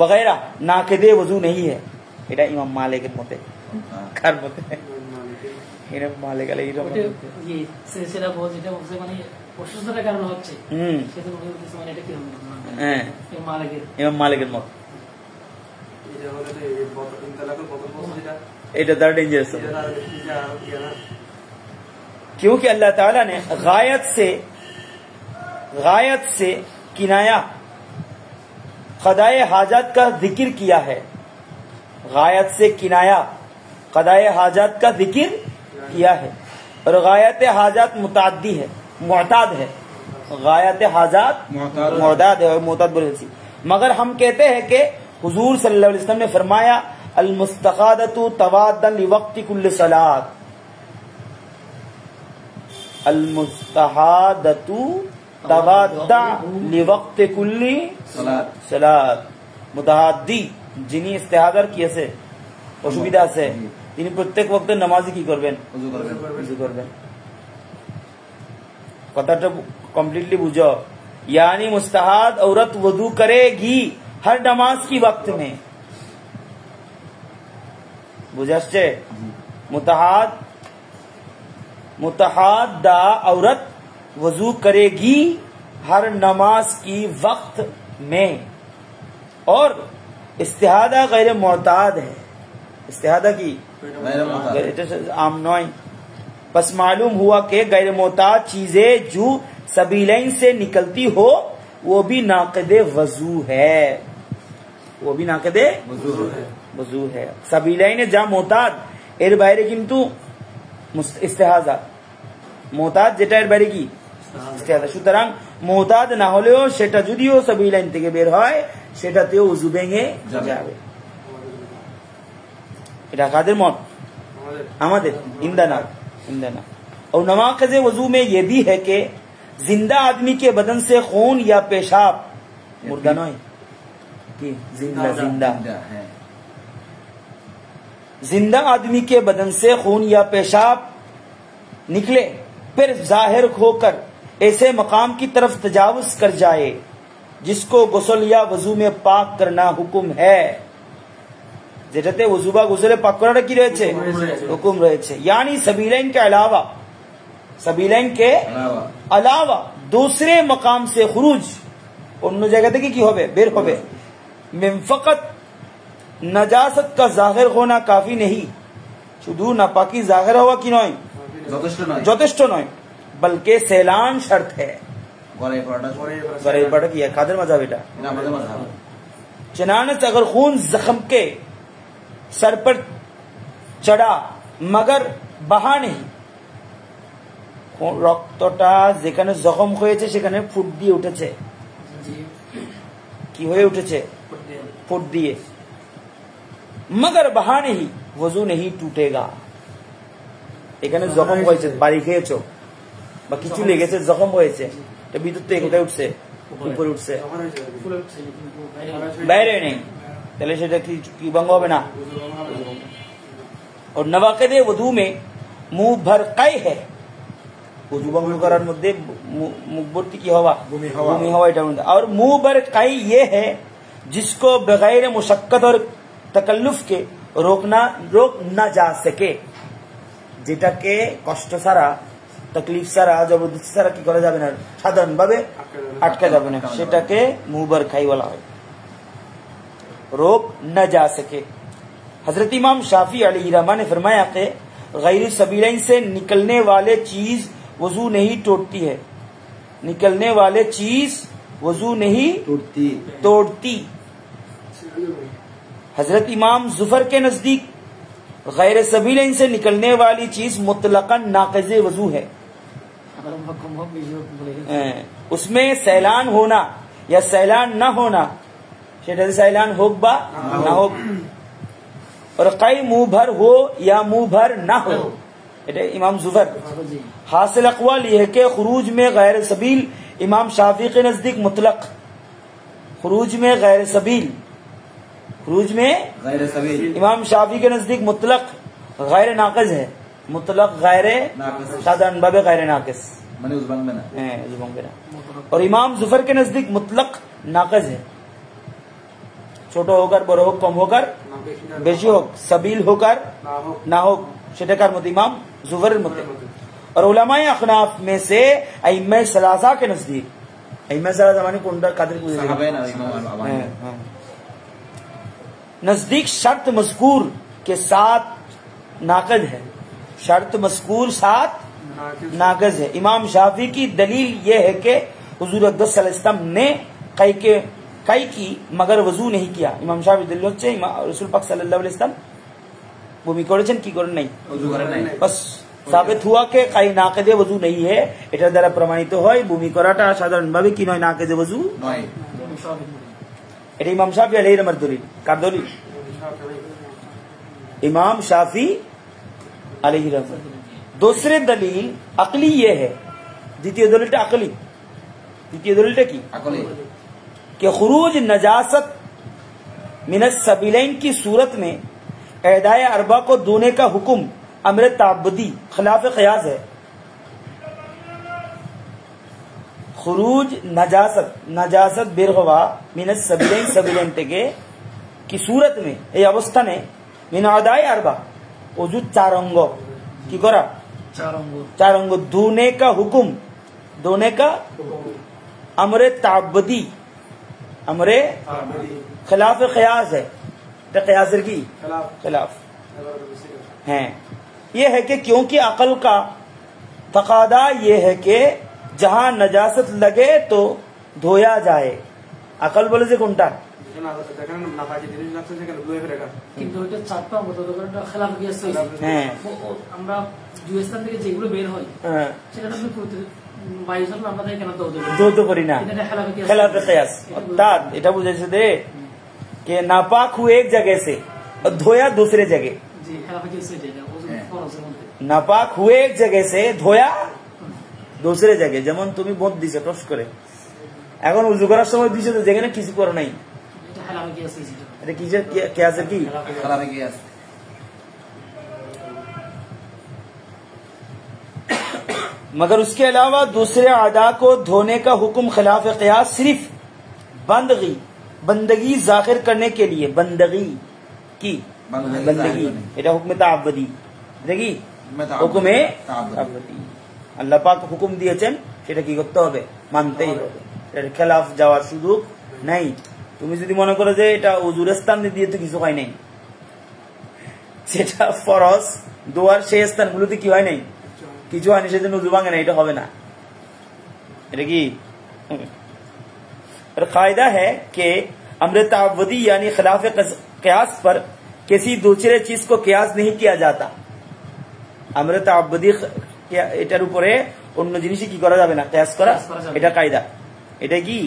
वगैरह नाक़िदे वजू नहीं है, এটা ইমাম মালিকের মতে। কার মতে? ইমাম মালিক আলাইহিস সালাম। এই সিলসিলা বহু যেটা বলছে মানে অসুস্থতার কারণে হচ্ছে, সেটা মনে হচ্ছে মানে এটা কি হবে, হ্যাঁ ইমাম মালিকের মত। এটা হলো এই ইনতালাকের বদল বলছে, এটা তার ডেঞ্জারাস, क्योंकि अल्लाह ताला ने गायत से किनाया क़दाए हाजात का जिक्र किया है। गायत से किनाया क़दाए हाजात का जिक्र किया है। और गायत हाजात मुताद्दी है, मुअताद है। गायत हाजात मुअताद है और मुअताद बोले सी। मगर हम कहते हैं कि हुजूर सल्लल्लाहु अलैहि वसल्लम ने फरमाया अल मुस्तक़ादतु तवाद्दन लिवक्ति कुल्ल सलात। अल मुस्तहादतु तवाद्दा लिवक्ति कुल्ली सलात। मुताहाद्दी যিনি ইস্তেহাদার কি আছে অসুবিধা আছে তিনি প্রত্যেক ওয়াক্তে নামাজে কি করবেন? ওযু করবেন। কথাটা কমপ্লিটলি বুঝো। यानी मुस्तहाद औरत वजू करेगी हर नमाज की वक्त में। बुझाচ্ছে? मुतहादा औरत वजू करेगी हर नमाज की वक्त में। और इस्तिहादा गैर मोताद है। इस्तिहादा की आम नॉय। बस मालूम हुआ कि गैर मोताद चीजें जो सबीलैन से निकलती हो वो भी नाक़िदे वजू है। वो भी नाक़िदे वजू है। सबीलैन जा मोताद एर বাইরে কিন্তু ইস্তেহাদা। মোতাদ যেটা এর বাইরে কি ইস্তেহাদা। সুতরাং মোতাদ না হলেও সেটা যদিও সাবিলাইন থেকে বের হয় সেটাতেও ওযু ভেঙে যাবে। এটা কাদের মত? আমাদের। ইন্দানা। और नवाक़िज़ वजू में यह भी है कि जिंदा आदमी के बदन से खून या पेशाब, मुर्दा नहीं कि जिंदा आदमी के बदन से खून या पेशाब निकले फिर जाहिर होकर ऐसे मकाम की तरफ तजावुज कर जाए जिसको गुस्ल या वजू में पाक करना हुक्म है। যেটাতে ওযু বা গোসলে পাক করাটা কি রয়েছে? হুকুম রয়েছে। यानी सबीलैन के अलावा दूसरे मकाम से खुरूज অন্য জায়গা থেকে কি হবে? বের হবে। मिन फकत नजासत का जाहिर होना काफी नहीं। শুধু নাপাকি জাহির হওয়া কি নয়? যথেষ্ট নয়। बल्कि सैलान शर्त है। गरे पड़ा किया कादर मज़हब बेटा। चनानच अगर खून जख्म के सर पर चढ़ा मगर बहा नहीं, রক্তটা যেখানে জখম হয়েছে সেখানে ফুট দিয়ে উঠেছে। কি হয়ে উঠেছে? ফুট দিয়ে। मगर बहा नहीं वजू नहीं टूटेगा। এখানে জখম হয়েছে, বাড়ি খেয়েছো বা কিছু লেগেছে, জখম হয়েছে, এটা ভিতর থেকে কোথায় উঠছে? উপরে উঠছে, বাইরে নেই। তাহলে সেটা কি ভঙ্গ হবে না? और नवाक़िद वजू में मुंह भर कै है। वजू भंग करार मध्य मुख भर्ती की हवा, भूमि हवा এটা। और मुंह भर कै ये है जिसको बगैर मुशक्कत और तकल्लुफ के रोक ना जा सके। যেটাকে কষ্ট ছাড়া, তকলিফ ছাড়া, জবরদস্তি ছাড়া কি করা যাবে না, সাধারণ ভাবে আটকা যাবে না, সেটাকে মুঁহ ভর খাই বলা হয়। रोक न जा सके। हजरत इमाम शाफी अलैहिर्रहमा ने फरमाया कि गैर सबीलैन से निकलने वाले चीज वजू नहीं तोड़ती है। निकलने वाले चीज वजू नहीं तोड़ती। हजरत इमाम जुफर के नजदीक गैर सबीलैन से निकलने वाली चीज मुतलकन नाक़िज़े वजू है। उसमें सैलान होना या सैलान न होना, সেটাতে सैलान होग बा ना होग। और कई मुंह भर हो या मुंह भर ना हो, এটা इमाम जुफर। हासिल अक़वाल यह है कि खुरूज में गैर सबील इमाम शाफी के नजदीक मुतलक। खुरूज में गैर सबील, खुरूज में इमाम शाफी के नजदीक मुतलक गैर नाक़िज़ है। मुतलक गैर साधारण भावे गैर नाक़िज़ और इमाम जुफर के नजदीक मुतलक नाक़िज़ है। ছোট হোক আর বড় হোক, কম হোক আর বেশি হোক, সাবিল হোক আর না হোক, সেটাকার মধ্যে ইমাম जुफर मत। और उलमाए अखनाफ में से अइम्मा सलासा के नजदीक, अइम्मा सलासा माने कोंडा कादिर नजदीक शर्त मज़कूर के साथ नाक़िद है। शर्त मज़कूर साथ नाकिज है। इमाम शाफी की दलील ये है कि हुजूर अक़दस सल्लल्लाहु अलैहि वसल्लम ने कई की मगर वजू नहीं किया। इमाम शाफी दलील হচ্ছে রাসূল পাক সাল্লাল্লাহু আলাইহি ওয়াসাল্লাম ভূমি করেছেন কি করেন নাই, वजू करें नहीं। बस সাবিত हुआ कि কাই নাকিদে वजू नहीं है। এটার দ্বারা প্রমাণিত হয় ভূমি করাটা সাধারণভাবে কি নয়, নাকিদে वजू नॉय। এটা ইমাম শাফি আলাইহির রহমাতুল্লাহ দলিল। কার দলিল? इमाम शाफी अलैहि रहमत। दूसरे दलील अकली ये है, द्वितीय दलीलটা अकली। द्वितीय दलीलটা কি? अकली कि खुरूज नजासत मिनस सबीलैन की सूरत में एदाय अरबा को दूने का हुक्म अमर ताबदी खिलाफ क़यास है। खुरूज नजासत बेर हवा मिनस सबीलैन থেকে की सूरत में এই অবস্থানে মিন আদায় আরবা ওযু চার অঙ্গ কি করা, চার অঙ্গ ধুনে का हुक्म, धोने का अमरे ताबदी अमरे खिलाफ क़यास है। तो क़यास की खिलाफ है। ये है कि क्योंकि अकल का तकादा ये है कि जहां नजासत लगे तो धोया जाए। अकल बोले से कोनटा কিন্তু ওইটা চারটা অঙ্গ তো ওটা খেলাফ গিয়াস হ্যাঁ, আমরা দুই স্থান থেকে যেগুলো বের হয় সেটা আপনি বায়ুসল আমরা তাই কেন দৌত করি না, খেলাফ क़यास। অর্থাৎ এটা বুঝাইছে দে कि नापाक हुए एक जगह से और धोया दूसरे जगह। জি খেলাফ গিয়াস হয়ে যায় ওযু ফরজের মধ্যে। नापाक हुए एक जगह से धोया दूसरे जगह। যেমন তুমি বোধ দিছে টস করে, এখন উযু করার সময় দিছে তো যেখানে কিছু করো নাই, এটা খেলাফ গিয়াস হয়েছে। এটা কিসের কিয়াসের কি? खिलाफ क़यास। मगर उसके अलावा दूसरे आदा को धोने का हुक्म खिलाफ क़यास सिर्फ बंदगी जाहिर करने के लिए, बंदगी की बंदगी এটা হুকমে তাআব্বুদি, দেখি হুকমে তাআব্বুদি আল্লাহ পাক হুকুম দিয়েছেন সেটা কি করতে হবে, মানতেই হবে। এর খেলাফ যাওয়ার সুযোগ নাই। তুমি যদি মনে করো যে এটা ওযুর স্থান দিয়ে তো কিছু হয় নাই, সেটা ফরজ দোয়ার সেই স্থানগুলোতে কি হয় নাই, কিছু হয়নি, সেজন্য ওযু ভাঙে না, এটা হবে না। এটা কি कायदा है कि अमर ताबदी यानी खिलाफ क़यास पर किसी दूसरे चीज को क़यास नहीं किया जाता। अमर ताबदी এটার উপরে অন্য জিনিসই কি করা যাবে না, क़यास করা, এটা कायदा। এটা কি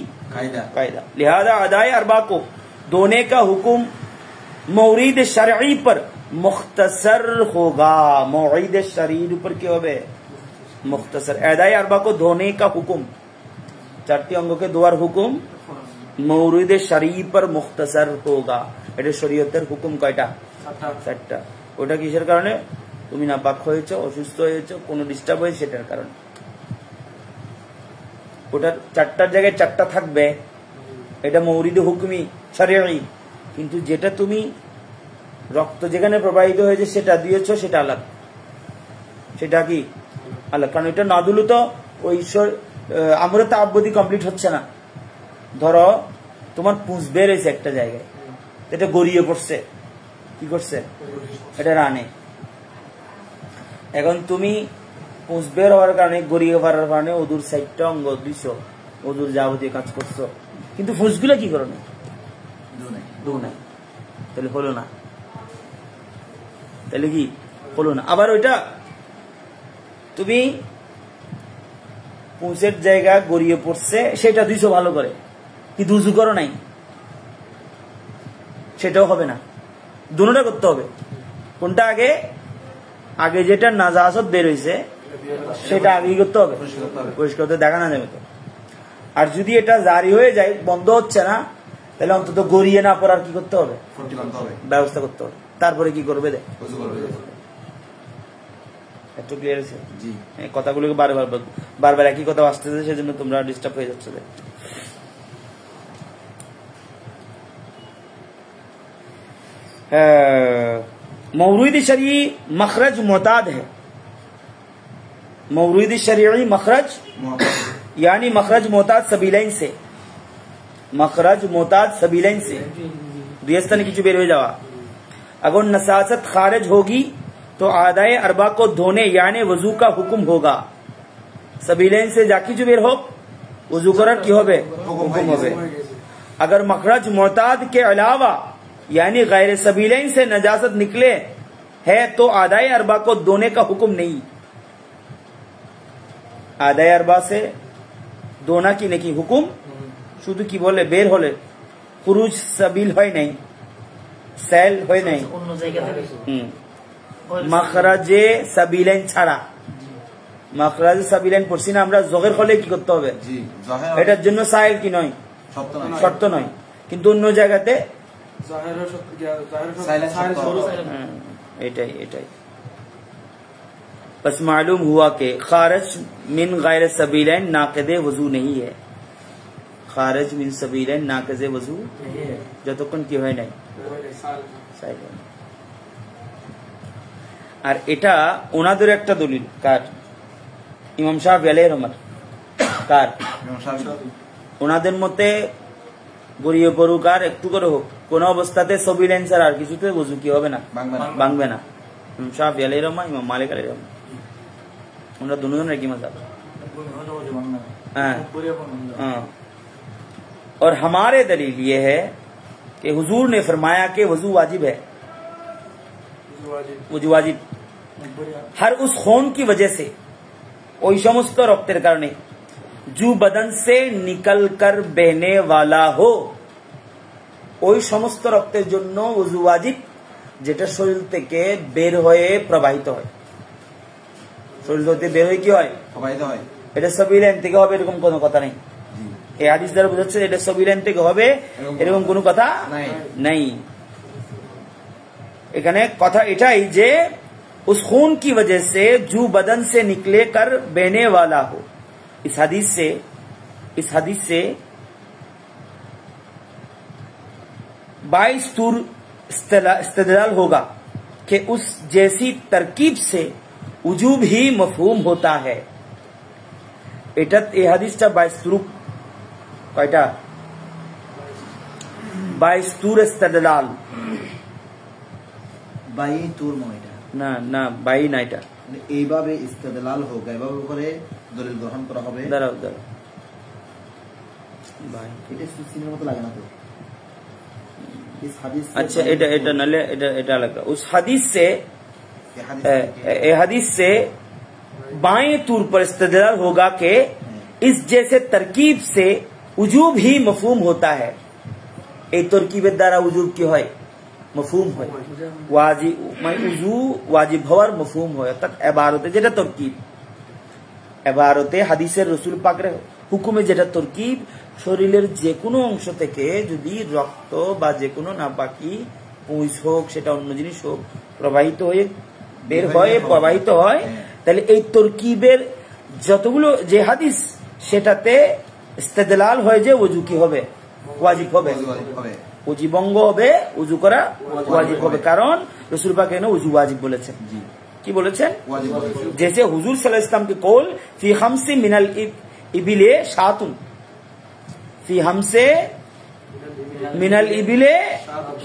कायदा। लिहाजा अदाए अरबा को धोने का हुक्म मौरीद शरई पर मुख्तसर होगा। मौरीद शरई पर क्या হবে, मुख्तसर। अदाए अरबा को धोने का हुक्म, চারটি অঙ্গকে ধোয়ার হুকুম মৌরিদে শরঈ पर মুখতাসার होगा। এটা শরীয়তের হুকুম কয়টা, চারটা। ওটা কিসের কারণে, তুমি নাপাক হয়েছো, অসুস্থ হয়েছো, কোনো ডিস্টার্ব হয়েছে, সেটার কারণে। ওটার চারটার জায়গায় চারটা থাকবে, এটা মৌরিদে হুকুমি শরঈ। কিন্তু যেটা তুমি রক্ত যেখানে প্রবাহিত হয়েছে সেটা দিয়েছো, সেটা আলাদা, সেটা কি আলাদা। কারণ এটা না দিলে তো ওই আমরা তাআব্বুদি কমপ্লিট হচ্ছে না। ধরো তোমার পুঁজ বের হয়েছে একটা জায়গায়, এটা গড়িয়ে পড়ছে, কি করছে, এটা রানে। এখন তুমি পুঁজ বের হওয়ার কারণে, গড়িয়ে পড়ার কারণে ওদুর সাইডটা অঙ্গ দিছো, ওদুর যাবতীয় কাজ করছো, কিন্তু পুঁজগুলো কি করো না, দু নাই, তাহলে হলো না, তাহলে কি হলো না। আবার ওইটা তুমি পুঁছের জায়গা গড়িয়ে পড়ছে, সেটা দিছো ভালো করে, কিন্তু উযু করো নাই, সেটাও হবে না। দুটোটা করতে হবে। কোনটা আগে, আগে যেটা নাজাসত বের হয়েছে সেটা আগেই করতে হবে, পরিষ্কার করতে দেখা না যাবে তো। আর যদি এটা জারি হয়ে যায়, বন্ধ হচ্ছে না, তাহলে অন্তত গড়িয়ে না পড়ার কি করতে হবে, ব্যবস্থা করতে হবে। তারপরে কি করবে, একটু ক্লিয়ার আছে? জি। কথাগুলোকে বারবার একই কথা আসতেছে, সেজন্য তোমরা ডিস্টার্ব হয়ে যাচ্ছে। मौरूद शरई मखरज मोताद है। मौरूद शरई मखरज यानी मखरज मोताद सबीलैन से, मखरज मोताद सबीलैन से दुयस्तान की चुबेर हो जावा। अगर नसासत खारिज होगी तो आदाए अरबा को धोने यानी वजू का हुक्म होगा। सबिलैन से जा কিছু বের হোক वजू করার কি হবে हुक्म হবে। अगर मखरज मोताद के अलावा यानी गैर सबिलैन से नजासत निकले है तो आदाए अरबा को धोने का हुक्म नहीं। आदाए अरबा से धोना की नहीं हुक्म শুধু কি বলে বের হলে খুরুজ সাবিল হয় নাই, সেল হয় নাই, অন্য জায়গা থেকে মাখরাজে সাবিলাইন ছাড়া। মাখরাজে সাবিলাইন পড়ছি না আমরা, জগের হলে কি করতে হবে? এটার জন্য সাইল কি নয়, শর্ত নয়, কিন্তু অন্য জায়গাতে এটাই এটাই। बस मालूम हुआ कि खारज मिन गैर सबीलैन नाक़िदे वजू नहीं है। खारज मिन सबीलैन नाक़िदे वजू যতক্ষণ কি হয় নাই সাইলেন। আর এটা ওনাদের একটা দলিল কার? ইমাম শাফি আলাইহির রহমত। কার? ওনাদের মতে গড়িয়ে করুক আর একটু করে হোক, কোন অবস্থাতে সবিলাইন ছাড়া আর কিছুতে ওযু কি হবে না, ভাঙবে না। ইমাম শাফি আলাইহির রহমত, ইমাম মালিক আলাইহির রহমত, ওনারা দুজনের কি মাযহাব। हाँ। और हमारे दलील ये है कि हुजूर ने फरमाया कि वजू वाजिब है। वजू वाजिब हर उस खून की वजह से, ওই সমস্ত রক্তের কারণে जो बदन से निकल कर बहने वाला हो, ওই সমস্ত রক্তের জন্য ওযু ওয়াজিব যেটা শরীর থেকে বের হয়ে প্রবাহিত হয়। শরীর হতে বের হয়ে কি হয়? প্রবাহিত হয়। এটা সাবিলাইন থেকে হবে এরকম কোনো কথা নেই। এই হাদিস দ্বারা বোঝাচ্ছে এটা সাবিলাইন থেকে হবে এরকম কোনো কথা নাই। এখানে কথা এটাই যে उस खून की वजह से जो बदन से निकले कर बहने वाला हो। इस हदीस से 22 तूर इस्तेदलाल होगा कि उस जैसी तरकीब से उजूब ही मफहूम होता है। এটা এই হাদিসটা 22 তুর কয়টা? 22 তুর ইস্তেদলাল। 22 তুর ময়টা না না 22 না, এটা এইভাবে ইস্তেদলাল হোক, এইভাবে করে দলিল গ্রহণ করা হবে। দাঁড়াও দাঁড়াও, এটা সুসিনের মতো লাগে না তো? इस हदीस अच्छा এটা নালে এটা अलग। उस हदीस से ए हदीस से बाएं तूर पर इस्तेदलाल होगा कि इस जैसे तरकीब से उजूब ही मफहूम होता है। এই তরকিবের দ্বারা উজুব কি হয়? মফহুম হয়। ওয়াজিব মানে উজু ওয়াজিব হওয়ার মফহুম হয়, অর্থাৎ ইবারতে যেটা তরকিব, ইবারতে হাদিসের রাসূল পাকের হুকুমে যেটা তরকিব, শরীরের যে কোনো অংশ থেকে যদি রক্ত বা যে কোনো নাপাকি পুঁজ হোক, সেটা অন্য জিনিস হোক, প্রবাহিত হয়ে বের হয়, প্রবাহিত হয়, তাহলে এই তরকিবের যতগুলো যে হাদিস সেটাতে ইস্তেদলাল হয় যে ওযু কি হবে? ওয়াজিব হবে, ওয়াজিবঙ্গ হবে, উজু করা ওয়াজিব হবে। কারণ রাসূল পাক এখানে উজু ওয়াজিব বলেছেন। কি বলেছেন? जैसे हुजूर सल्लल्लाहु अलैहि वसल्लम के कौल फी खम्सी मिनल इबिले शातुन, फी हमसे मिनल इबिले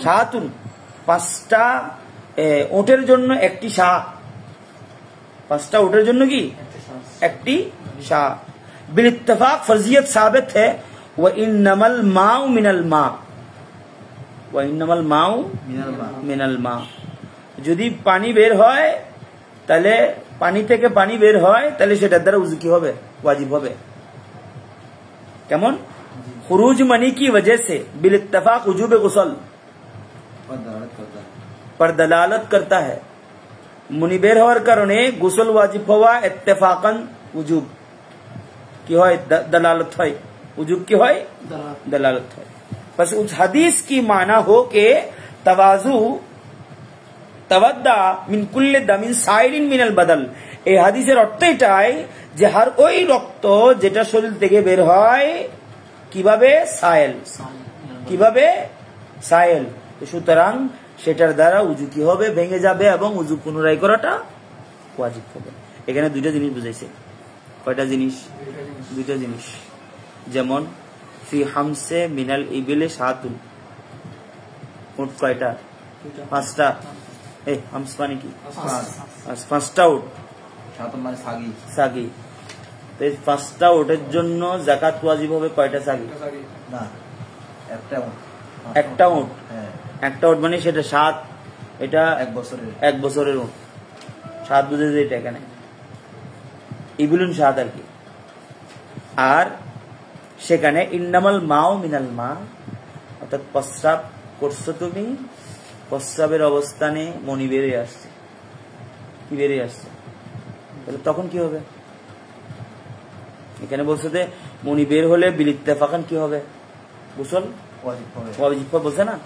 शातुन, 5টা ওটের জন্য একটি শাহ, 5টা ওটের জন্য কি একটি শাহ। बिल इत्तिफाक फर्जियत साबित है। व इन्नमल माउ मिनल मा, व इन्नमल माउ मिनल मा। যদি পানি বের হয় তাহলে পানি থেকে পানি বের হয় তাহলে সেটার দ্বারা উযু কি হবে? ওয়াজিব হবে। কেমন? खुरूज मनी की वजह से बिल इत्तिफाक वजूब गुस्ल पर दलालत करता है। मुनि बेर হওয়ার কারণে গোসল ওয়াজিব হওয়া ইত্তেফাকান উজুব কি হয়? दलालत হয়। उजूब की হয়? दलालत হয়। बस उस हदीस की माना हो के तवाजु तवद्दा मिन कुल्ले दामिन साइरिन मिनल बदल। এই হাদিসের অর্থ এটাই যে হার ওই রক্ত যেটা শরীর থেকে বের হয় কিভাবে? সায়েল। কিভাবে? সায়েল। সুতরাং সেটার দ্বারা উজু কি হবে? ভেঙে যাবে এবং উজু পুনরায় করাটা ওয়াজিব হবে। এখানে দুইটা জিনিস বুঝাইছে। কয়টা জিনিস? দুইটা জিনিস। যেমন ফি হামসে মিনাল ইবিলে শাতুন, উট কয়টা? 5টা। হামস মানে কি? ফার্স্ট আউট, মানে সাগি। সাগি। তো এই ফার্স্ট আউটের জন্য যাকাত ওয়াজিব হবে কয়টা সাগি? না, একটা উট। একটা উট। একটা উট মানে সেটা 7, এটা 1 বছরের উট। 7 বুঝে যে এটা এখানে ইবলুন 7 আর কি। আর সেখানে ইন্নামাল মাও মিনাল মা, অর্থাৎ প্রস্রাব করছো তুমি, প্রস্রাবের অবস্থানে মনি বেরিয়ে আসছে, কি বেরিয়ে আসছে, তাহলে তখন কি হবে? এখানে বলছে যে মনি বের হলে বিলিত্তেফাকান কি হবে? গোসল ওয়াজিব বলছে না।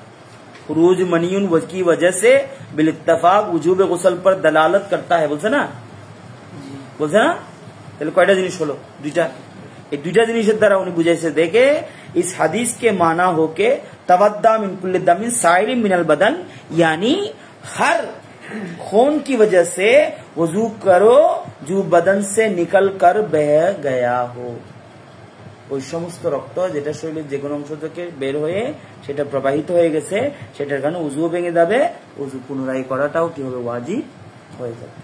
खुरूज मनियुन की वजह से बिलित्तफाक वुजूब गुसल पर दलालत करता है বলছে না, বলছে না? তাহলে কয়টা জিনিস হলো? দুইটা। এই দুইটা জিনিসের দ্বারা উনি বুঝাইছে দেখে इस हदीस के माना हो के तवद्दा मिन कुल्li दमिन साइरिन मिनल बदन, यानी हर खून की वजह से वजू करो जो बदन से निकल कर बह गया हो। ওই সমস্ত রক্ত যেটা শরীরের যে কোনো অংশ থেকে বের হয়ে সেটা প্রবাহিত হয়ে গেছে, সেটার কারণে উজু ভেঙে যাবে, উজু পুনরায় করাটাও কি হবে? ওয়াজিব হয়ে যাবে।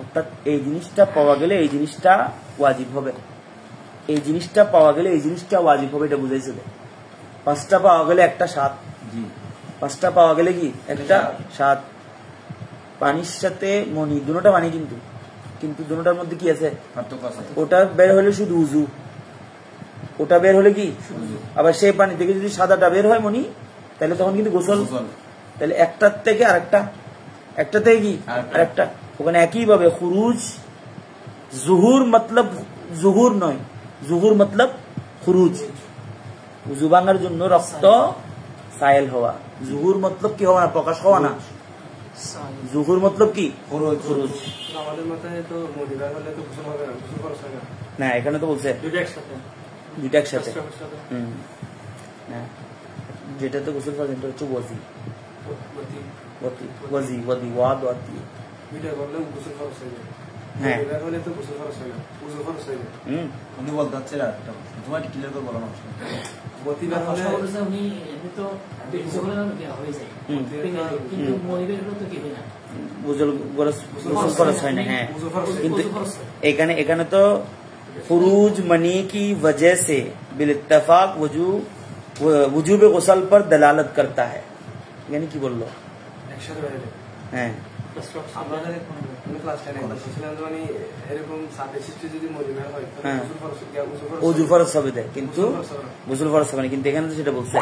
অর্থাৎ এই জিনিসটা পাওয়া গেলে এই জিনিসটা ওয়াজিব হবে, এই জিনিসটা পাওয়া গেলে এই জিনিসটা ওয়াজিব হবে, এটা বুঝাইছে। 5টা পাওয়া গেলে একটা 7, 5টা পাওয়া গেলে কি একটা 7। পানির সাথে মনি দুটোটা পানি, কিন্তু দুটোটার মধ্যে কি আছে? ওটা বের হলে শুধু উজু, ওটা বের হলে কি? আবার সেই পানি থেকে যদি সাদাটা বের হয় মনি, তাহলে তখন কিন্তু গোসল। তাহলে একটার থেকে আরেকটা, একটা থেকে কি আরেকটা, ওখানে একই ভাবে খুরুজ জুহুর মতলব জুহুর নয়, জুহুর মতলব খুরুজ, উজু ভাঙার জন্য রক্ত সাইল হওয়া। জুহুর মতলব কি হওয়া না? প্রকাশ হওয়া না। জুহুর মতলব কি? খুরুজ। আমাদের মাথায় তো মদিবার হলে তো গোসল হবে না, গোসল ফরজ হবে না, এখানে তো বলছে দুইটা একসাথে। যেটাতে গোসল ফরজ এটা হচ্ছে ওয়াজি, ওয়াজি ওয়াদি ওয়াদ ওয়াদি, দুইটা করলে গোসল ফরজ হবে। হ্যাঁ, মদিবার হলে তো গোসল ফরজ হবে, গোসল ফরজ হবে। উনি বলতে চাচ্ছেন আর তোমার ক্লিয়ার করে বলো না। মদিবার হলে উনি এমনি তো গোসল হলে হয়ে যায়, কিন্তু মদিবার হলে তো কি হয় না, গোসল ফরজ হয় না। হ্যাঁ, কিন্তু এখানে তো खुरूज मनी की वजह से बिलित्तफाक वजूब गुसल पर दलालत करता है, यानी কি বললো? হ্যাঁ, উজু ফরজ হবে, কিন্তু গোসল ফরজ হবে না। কিন্তু এখানে তো সেটা বলছে।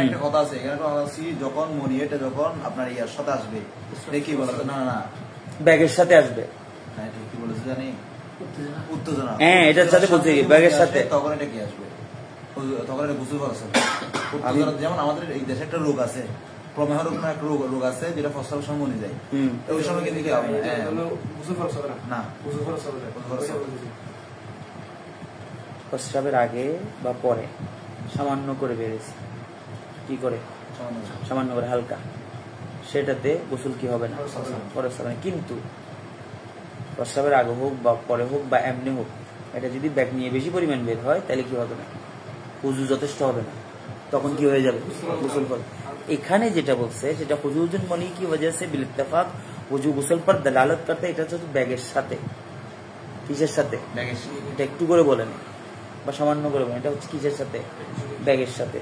একটা কথা আছে এখানে, যখন মরিয়েটা যখন আপনার ইয়ার সাথে আসবে, দেখি বলা না না ব্যাগের সাথে আসবে। হ্যাঁ, ঠিক বলেছে, জানি উত্তেজনা। হ্যাঁ, এটার সাথে বলছে ব্যাগের সাথে, তখন এটা কি আসবে? তখন এটা গোসল ফরজ হবে। উত্তেজনা যেমন আমাদের এই দেশে একটা রোগ আছে, প্রমেহ রোগ না, একটা রোগ আছে যেটা প্রস্রাবের সময় মনে যায়, ওই সময় কিন্তু কি হবে? গোসল ফরজ হবে না, গোসল ফরজ হবে না। প্রস্রাবের আগে বা পরে সামান্য করে বেড়েছে, কি করে? সামান্য করে হালকা, সেটাতে গোসল কি হবে না? ফরজ হবে না। কিন্তু প্রস্রাবের আগে হোক বা পরে হোক বা এমনি হোক, এটা যদি ব্যাগ নিয়ে বেশি পরিমাণ বের হয় তাহলে কি হবে না? উজু যথেষ্ট হবে না, তখন কি হয়ে যাবে? গোসল ফরজ। এখানে যেটা বলছে সেটা খুজুজুন মনি কি वजह से बिलित्तफाक वजू गुसल पर दलालत करते, এটা হচ্ছে ব্যাগের সাথে। কিসের সাথে? এটা একটু করে বলেন বা সামান্য করে বলেন, এটা হচ্ছে কিসের সাথে? ব্যাগের সাথে।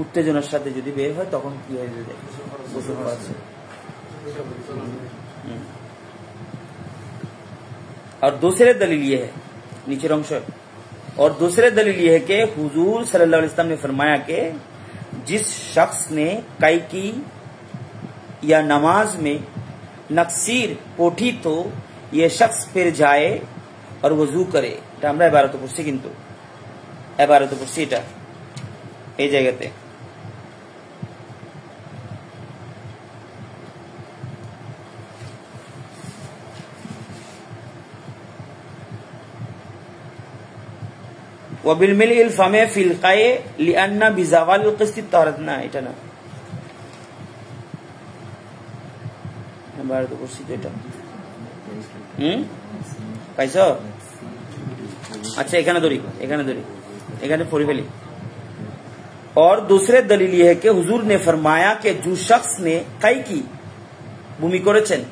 উত্তেজনার সাথে যদি বের হয় তখন কি হয়ে যাবে? গোসল ফরজ। और दूसरे दलील ये है, नीचे अंश, और दूसरे दलील ये है कि हुजूर सल्लल्लाहु अलैहि वसल्लम ने फरमाया कि जिस शख्स ने काई की या नमाज में नक्सीर पोठी तो ये शख्स फिर जाए और वजू करे। এটা আমরা ইবারত পড়ছি, কিন্তু ইবারত পড়ছি এটা এই জায়গাতে। وبالملء الفم في القاء لأن بزوال القسط طهرت না, এটা না, এবারে তো করছি তো এটা। পাইছো? আচ্ছা, এখানে ধরি, এখানে পড়ে ফেলি। और दूसरे दलील यह है कि हुजूर ने फरमाया कि जो शख्स ने कई की भूमि करेছেন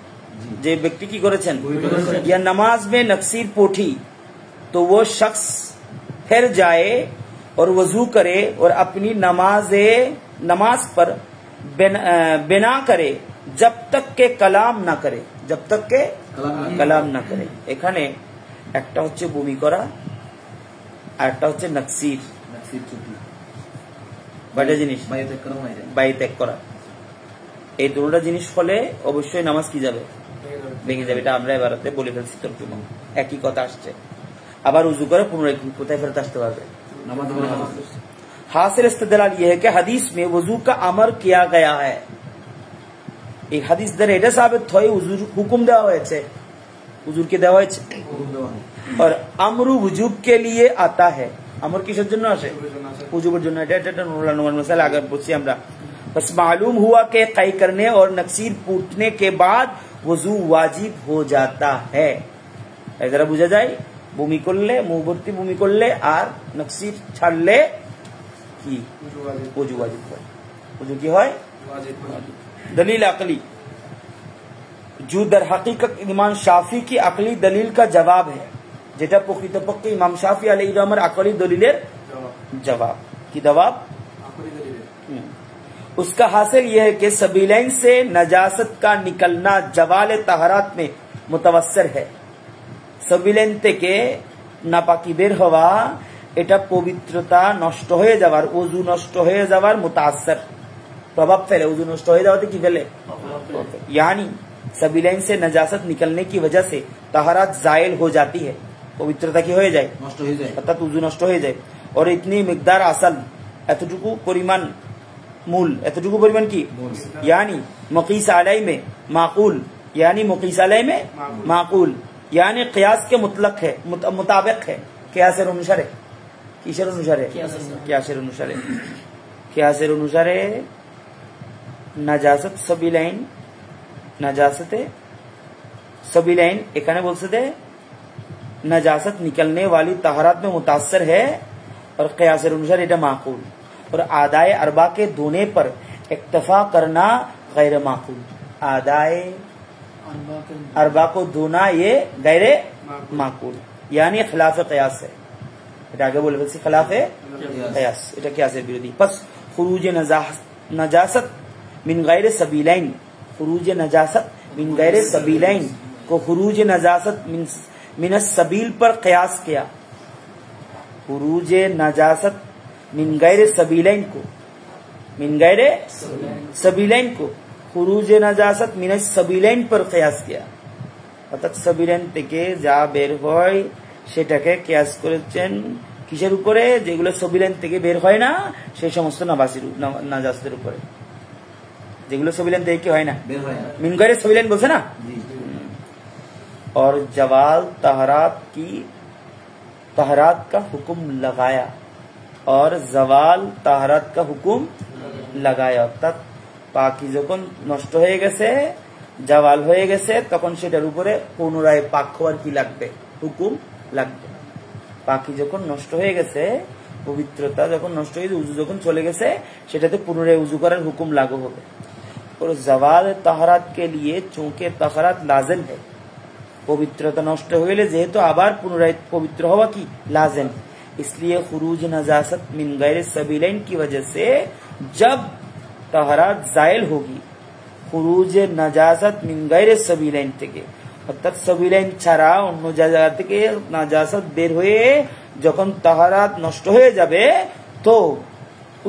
যে ব্যক্তি কি করেছেন या नमाज में नक्सीर पोठी तो वो शख्स फिर जाए और वजू करे और अपनी नमाज पर बिना करे जब तक के कलाम ना करे, जब तक के कलाम ना करे। এখানে একটা হচ্ছে ভূমি করা আর একটা হচ্ছে নকসির ছুটি বাইরে জিনিস বাইরে ত্যাগ করা। এই দুটোটা জিনিস হলে অবশ্যই নামাজ কি যাবে ভেঙে যাবে। এটা আমরা এবারতে বলে ফেলছি তর্জমা, একই কথা আসছে। আবার উজু করে পুনরায় কোথায় ফেরত আসতে পারবে। हासिल इस्तेदलाल यह है कि हदीस में वजू का अमर किया गया है। एक हदीस द्वारा এটা সাবিত হয় উজুর হুকুম দেওয়া হয়েছে, উজুরকে দেওয়া হয়েছে। और अमरु वुजूब के लिए आता है। अमर किसের জন্য আসে? वुजूबের জন্য। এটা নুরুল নুমান মশালা আগে বলছি আমরা। बस मालूम हुआ कि कई करने और नक्सीर पूटने के बाद वजू वाजिब हो जाता है। जरा बुझा যায় ভূমি করলে মুহবর্তী ভূমি করলে আর নকসির ছাড়লে কি ওযু ওয়াজিব হয়। ওযু কি হয়? दलील अकली जो दर हकीकत इमाम शाफी की अकली दलील का जवाब है, যেটা প্রকৃতপক্ষে ইমাম শাফি আলাইহির রহমার আকলি দলিলের जवाब की जवाब उसका हासिल यह है कि सबीलैन से नजासत का निकलना जवाल तहरात में मुतवस्सिर है। सबीलैन থেকে নাপাকি বের হওয়া এটা পবিত্রতা নষ্ট হয়ে যাওয়ার, ওযু নষ্ট হয়ে যাওয়ার মুতাসসির प्रभाव फैले। वजू नष्ट हो जाते की फैले यानी सबीलैन से नजासत निकलने की वजह से तहरात जायल हो जाती है, पवित्रता की हो जाए अर्थात वजू नष्ट हो जाए। और इतनी मिकदार असल एतटुकु परिमाण मूल एतटुकु परिमाण की यानी मकीस आलय में माकूल यानी मुकीस आलय में माकूल यानी कियास के मुतलक है मुताबिक है। कियासेर अनुसारे किसेर अनुसारे कियासेर अनुसारे कियासेर अनुसारे নাজাসত সবিলাইন নাজাসতে সবিলাইন এখানে বলছে যে नजासत निकलने वाली तहरात में मुतासर है और क़ियासेर अनुसार এটা माकूल और आदाए अरबा के धोने पर इक्तफा करना गैर माकूल। आदाए अरबा को धोना ये गैर माकूल यानी खिलाफ क़ियास है। এটা আগে বলে ফেলছি खिलाफ क़ियास, এটা কিয়াসের বিরোধী। बस खुरूज नजासत मिन गैर सबीलैन खुरूज नजासत मिन गैर सबीलैन को खुरूज नजासत मिन सबील पर क़ियास किया। खुरूज नजासत मिन गैर सबीलैन को मिन गैर सबीलैन को खुरूज नजासत मिन सबीलैन पर क़ियास किया। অর্থাৎ सबीलैन থেকে যা বের হয় সেটাকে কিয়াস করেছেন কিসের উপরে? যেগুলো सबीलैन থেকে বের হয় না সেই সমস্ত নাজাসতের উপরে, যেগুলো सबीलैन থেকে কি হয় না মিন গैर सबीलैन বলছে না। और जवाल तहरात का हुक्म लगाया और जवाल तहरात का हुक्म लगाया। অর্থাৎ পাকি যখন নষ্ট হয়ে গেছে জাওয়াল হয়ে গেছে তখন সেটার উপরে পুনরায় পাক হওয়ার কি লাগবে? হুকুম লাগবে। পাকি যখন নষ্ট হয়ে গেছে পবিত্রতা যখন নষ্ট হয়ে উজু যখন চলে গেছে সেটাতে পুনরায় উজু করার হুকুম লাগু হবে। और जवाल तहरात के लिए चूंकि तहरात लाजिम है, पवित्रता नष्ट হইলে যেহেতু আবার পুনরায় পবিত্র হওয়া কি लाजिम, इसलिए खुरूज नजासत मिन गैर सबीलैन की वजह से जब तहरात जायल होगी खुरूज नजासत मिन गैर सबीलैन থেকে অর্থাৎ सबीलैन ছাড়া অন্য জায়গা থেকে নাজাসত বের হয়ে যখন तहरात नष्ट হয়ে যাবে तो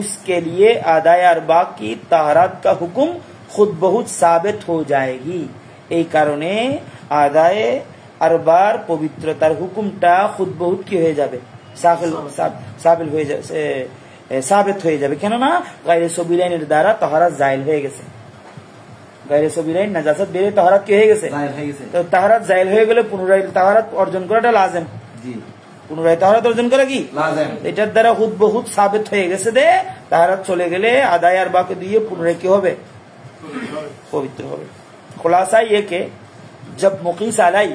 उसके लिए आदाय अरबा की तहरात का हुक्म खुद बहुत साबित हो जाएगी। এই কারণে আদায়ে আরবার পবিত্রতার হুকুমটা খুদ বহুত কি হয়ে যাবে? সাবিল হয়ে যাবে, সাবিত হয়ে যাবে। কেননা গায়রে সবিলাইনের দ্বারা তাহারাত জায়েল হয়ে গেছে। গায়রে সবিলাইন নাজাসাত বেরে তাহারাত কি হয়ে গেছে? তো তাহারাত জায়েল হয়ে গেলে পুনরায় তাহারাত অর্জন করাটা লাজিম। জি, পুনরায় তাহারাত অর্জন করা কি লাজিম। এটার দ্বারা খুদ বহুত সাবিত হয়ে গেছে যে তাহারাত চলে গেলে আদায় আরবাকে দিয়ে পুনরায় কি হবে? पवित्र हो। खुलासा ये कि जब मुकीस आलाई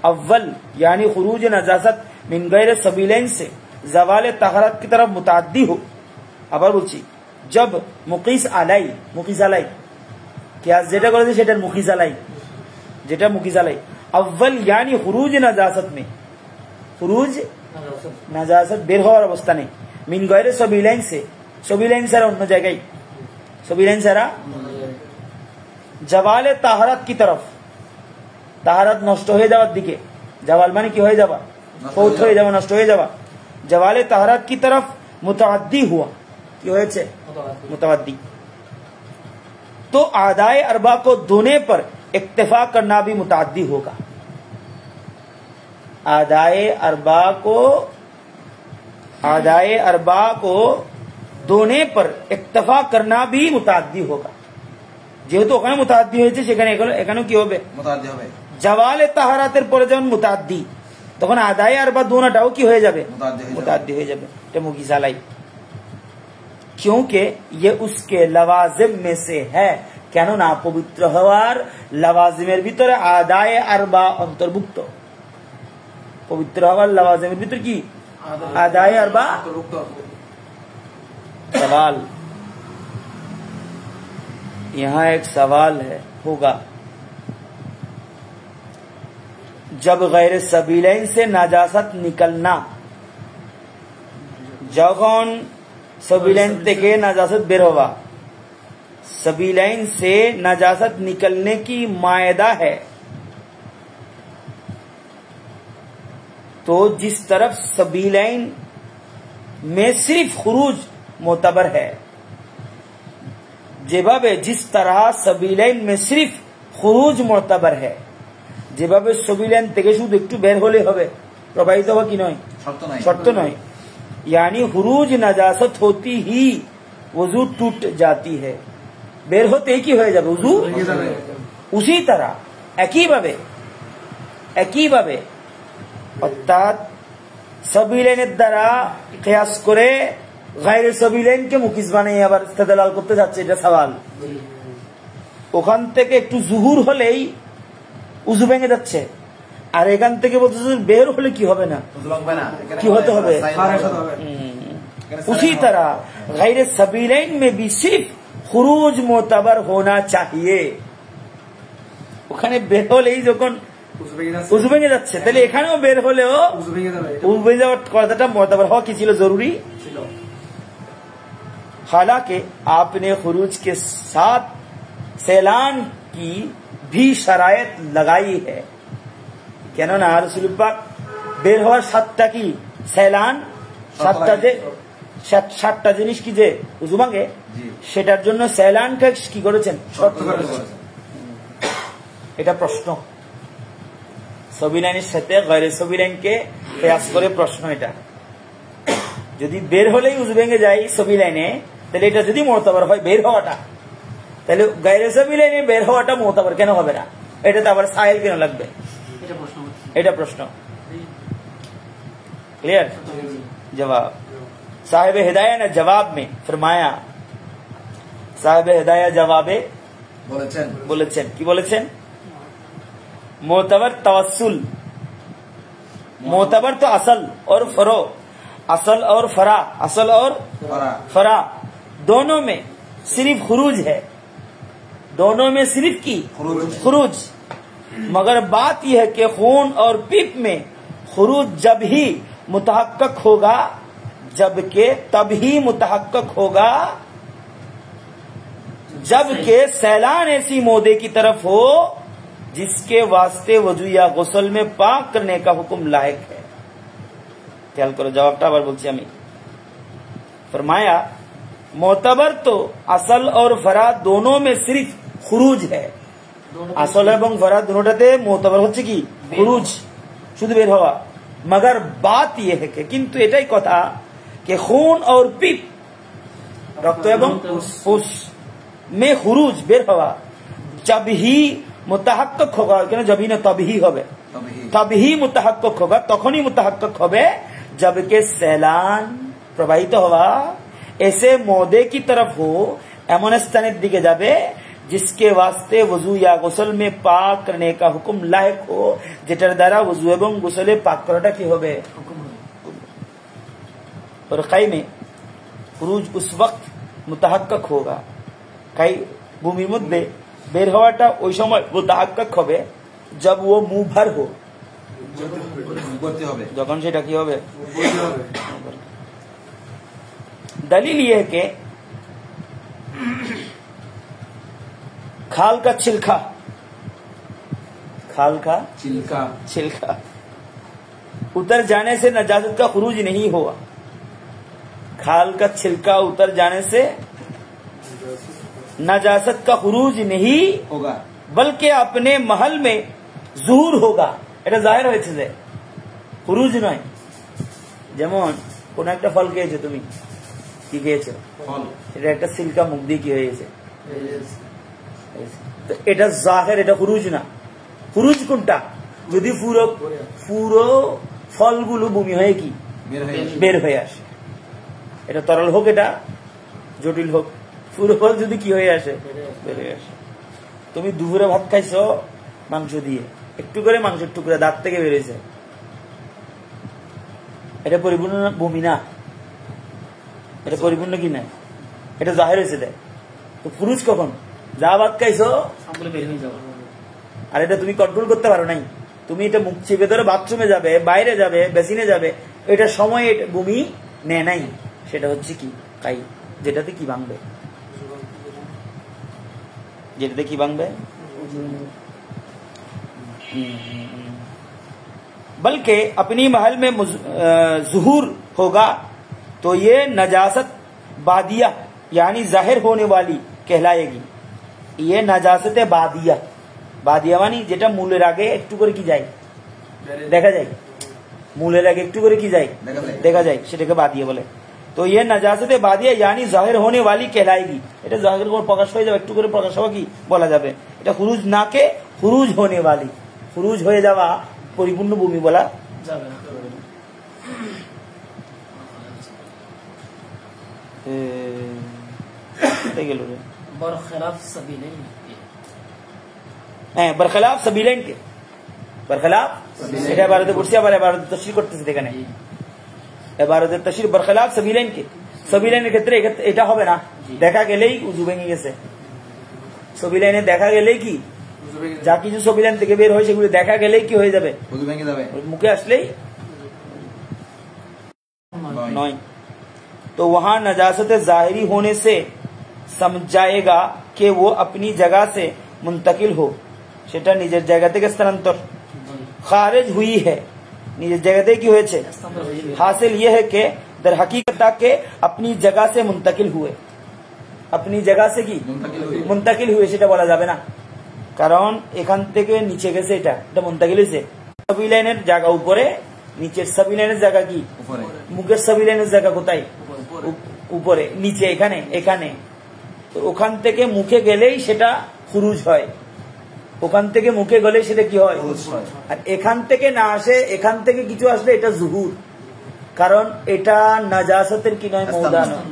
अव्वल यानी खुरूज नजासत मिन गैर सबीलैन से जवाल तहरात की तरफ मुताद्दी हो আবার বলছি, जब मुकीस आलाई क्या जेटा करे सेटार मुकीस आलाई जेटा मुकीस आलाई अव्वल यानी खुरूज नजासत में खुरूज नजासत बेर हওয়ার অবস্থানে মিন গয়রে সবিলাইন সারা অন্য জায়গায় সবিলাইন সারা জাওয়ালে তাহারাত কি তরফ তাহারাত নষ্ট হয়ে যাওয়ার দিকে জাওয়াল মানে কি হয়ে যাওয়া ফৌত হয়ে যাওয়া নষ্ট হয়ে যাওয়া জাওয়ালে তাহারাত কি তরফ मुतअद्दी हुआ কি হয়েছে मुतअद्दी तो आदाए अरबा को धोने पर इक्तिफा करना भी मुतअद्दी होगा आदाए अरबा को धोने पर इक्तिफा करना भी मुतअद्दी होगा যেহেতু ওখানে মুতাআদ্দি হয়েছে সেখানে এখানেও কি হবে মুতাআদ্দি হবে জাওয়ালে তাহারাতের পরে যখন মুতাআদ্দি তখন আদায়ে আরবা দোনোটাও কি হয়ে যাবে मुतअद्दी হয়ে যাবে এটা মুগিস আলাই क्योंकि ये उसके लवाजिम में से है কেননা পবিত্র হওয়ার লওয়াজিমের ভিতরে আদায়ে আরবা অন্তর্ভুক্ত পবিত্র হওয়ার লওয়াজিমের ভিতরে কি আদায়ে আরবা सवाल यहाँ एक सवाल है होगा जब गैर सबीलैन से नाजासत निकलना যখন सबीलैन থেকে नाजासत बेर होगा सबीलैन से नाजासत निकलने की मायदा है तो जिस तरफ सबीलैन में सिर्फ खुरूज मोतबर है যেভাবে जिस तरह सबीलैन में सिर्फ खुरूज मोतबर है যেভাবে सबीलैन থেকে শুধু একটু বের হলে হবে প্রবাহিত হবে কি নয় শর্ত নয় यानी खुरूज नजासत होती ही वजू टूट जाती है বের হতে কি হয়ে যাবে ওযু उसी तरह একই ভাবে অর্থাৎ सबीलैনের দ্বারা কিয়াস করে গায়রে सबीलैনকে মুকিস বানিয়ে আবার ইস্তেদলাল করতে যাচ্ছে এটা সওয়াল ওখান থেকে একটু জুহুর হলেই উযু ভেঙে যাচ্ছে আর এখান থেকে বলতেছে বের হলে কি হবে না কি হতে হবে उसी तरह गैर सबीलैन में भी सिर्फ खुरूज मोतबर होना चाहिए ওখানে বের হলেই যখন উযু ভেঙে যাচ্ছে তাহলে এখানেও বের হলেও উযু ভেঙে যাওয়ার কথাটা মোতबर হওয়া কি ছিল জরুরি ছিল हालांकि आपने खुरूज के साथ सैलान की भी शरायत लगाई है কেননা রাসূল পাক বের হওয়ার সাতটা কি সैलान সাতটা জিনিস কি যে উযু ভাঙে সেটার জন্য সैलानকে কি করেছেন শর্ত করেছেন এটা প্রশ্ন सबीलैনের সাথে গয়রে सबीलैনকে কিয়াস করে প্রশ্ন এটা যদি বের হলেই উযু ভেঙে যায় सबीलैনে তাহলে এটা যদি মোতবার হয় বের হওয়াটা তাহলে গয়রে सबीलैনে বের হওয়াটা মোতবার কেন হবে না এটা তো আবার সাইল কেন লাগবে এটা প্রশ্ন क्लियर जवाब साहिब हिदाया ने जवाब में फरमाया साहिब हिदाया जवाबे बोलेছেন কি বলেছেন मोतबर तवस्सुल मोतबर तो असल और फरो असल और फरा दोनों में सिर्फ खुरूज है दोनों में सिर्फ की खुरूज मगर बात यह है कि खून और पिप में खुरूज जब ही मुतहक्कक होगा जबकि तब ही मुतहक्कक होगा जबकि सैलान ऐसी मोदे की तरफ हो जिसके वास्ते वजू या गुस्ल में पाक करने का हुक्म लायक है ख्याल करो जवाबटा आबार बोलছি আমি फरमाया मोतबर तो असल और फरा दोनों में सिर्फ खुरूज है असल এবং फरा दोनोटाते मोतबर হচ্ছে কি खुरूज শুধু বের হওয়া मगर बात यह है कि किंतु এটাই কথা कि खून और पिप रक्त এবং पुस में खुरूज बेर हवा जब ही मुतहक्कक होगा क्यों जब ही ना तब ही होगा तब ही मुतहक्कक होगा तखन ही मुतहक्कक होबे जबकि सैलान प्रवाहित हवा ऐसे मोदे की तरफ हो एमन स्थानेर दिके जाबे जिसके वास्ते वजू या गुस्ल में पाक करने का हुक्म लायक हो जेटार द्वारा वजू एवं गुस्ले पाक कराटा की होबे और काई में খুরুজ উস ওয়াক্ত মুতাহাক্কাক হোগা, কাই ভূমির মধ্যে বের হওয়াটা ওই সময় মুতাহাক্কাক হবে जब वो मुंह भर हो, যখন সেটা কি হবে। दलील ये है कि खाल का छिलका, खाल का छिलका उतर जाने से नजासत का खुरूज नहीं हुआ। खाल का छिलका उतर जाने से नजासत का खुरूज नहीं होगा, बल्कि अपने महल में जुहूर होगा। এটা জাহির হয়েছে যে খুরুজ নয়। যেমন কোন একটা ফল খেয়েছো তুমি, কি খেয়েছো? ফল। এটা একটা সিল্কা মুখ দিয়ে কি হয়েছে, তো এটা জাহির, এটা খুরুজ না। খুরুজ কোনটা? যদি পুরো পুরো ফলগুলো ভূমি হয়ে কি বের হয়ে আসে, এটা তরল হোক, এটা জটিল হোক, পুরো ফল যদি কি হয়ে আসে, বের হয়ে আসে। তুমি দুপুরে ভাত খাইছো মাংস দিয়ে, একটু করে মাংসের টুকরা দাঁত থেকে বেরিয়েছে, এটা পরিপূর্ণ ভূমি না, এটা পরিপূর্ণ কি না, এটা জাহির হয়েছে দেয়। তো পুরুষ কখন? যা ভাত খাইছো আর এটা তুমি কন্ট্রোল করতে পারো নাই, তুমি এটা মুখ চেপে ধরে বাথরুমে যাবে, বাইরে যাবে, বেসিনে যাবে, এটা সময় এটা ভূমি নেয় নাই, সেটা হচ্ছে কি কাই, যেটাতে কি ভাঙবে, যেটাতে কি ভাঙবে। बल्कि अपनी महल में ज़ुहूर होगा तो ये नजासत बादिया यानी जाहिर होने वाली कहलाएगी। ये नजासत बादिया, बादिया मानी जेटा मूलेर आगे एकटू करे की जाए, देखा जाए, मूलेर आगे एकटू करे की जाए, देखा जाए, সেটাকে বাদিয়া বলে। तो ये नजासत बादिया यानी जाहिर होने वाली कहलाएगी। এটা জাহির করে প্রকাশ হয়ে যাবে, একটু করে প্রকাশ হওয়া কি বলা যাবে। এটা খুরুজ না কে খুরুজ होने वाली, খুরুজ হয়ে যাওয়া পরিপূর্ণ ভূমি বলা যাবে না। बरखिलाफ সাবিলাইন কে, বরখিলাফ এটা ইবারতে পড়ছি, আবার ইবারতে তাফসীর করতেছে। এখানে ইবারতে তাফসীর বরখিলাফ সাবিলাইন কে, সাবিলাইনের ক্ষেত্রে এটা হবে না, দেখা গেলেই উযু ভেঙে গেছে। সাবিলাইনে দেখা গেলেই কি, যা কিছু সাবিলাইন থেকে বের হয় সেগুলো দেখা গেলেই কি হয়ে যাবে, উযু ভেঙে যাবে, মুখে আসলেই নয়। तो वहां नजासत जाहिरी होने से समझ जाएगा कि वो अपनी जगह से मुंतकिल हो, সেটা নিজের জায়গা থেকে স্থানান্তর, খারিজ हुई है, নিজের জায়গা থেকে কি হয়েছে। हासिल ये है कि दर हकीकत के अपनी जगह से मुंतकिल हुए, अपनी जगह से কি মুনতাকিল हुए সেটা বলা যাবে না, কারণ এখান থেকে নিচে গেছে, এটা মুনতাকিল হয়েছে। সাবিলাইনের জায়গা উপরে, নিচের সাবিলাইনের জায়গা কি উপরে, মুখের সাবিলাইনের জায়গা কোথায় উপরে, নিচে এখানে, এখানে। তো ওখান থেকে মুখে গেলেই সেটা খুরুজ হয়, ওখান থেকে মুখে গেলেই সেটা কি হয়। আর এখান থেকে না আসে, এখান থেকে কিছু আসলে এটা জুহুর, কারণ এটা নাজাসাতের কি নয়, মওদা নয়।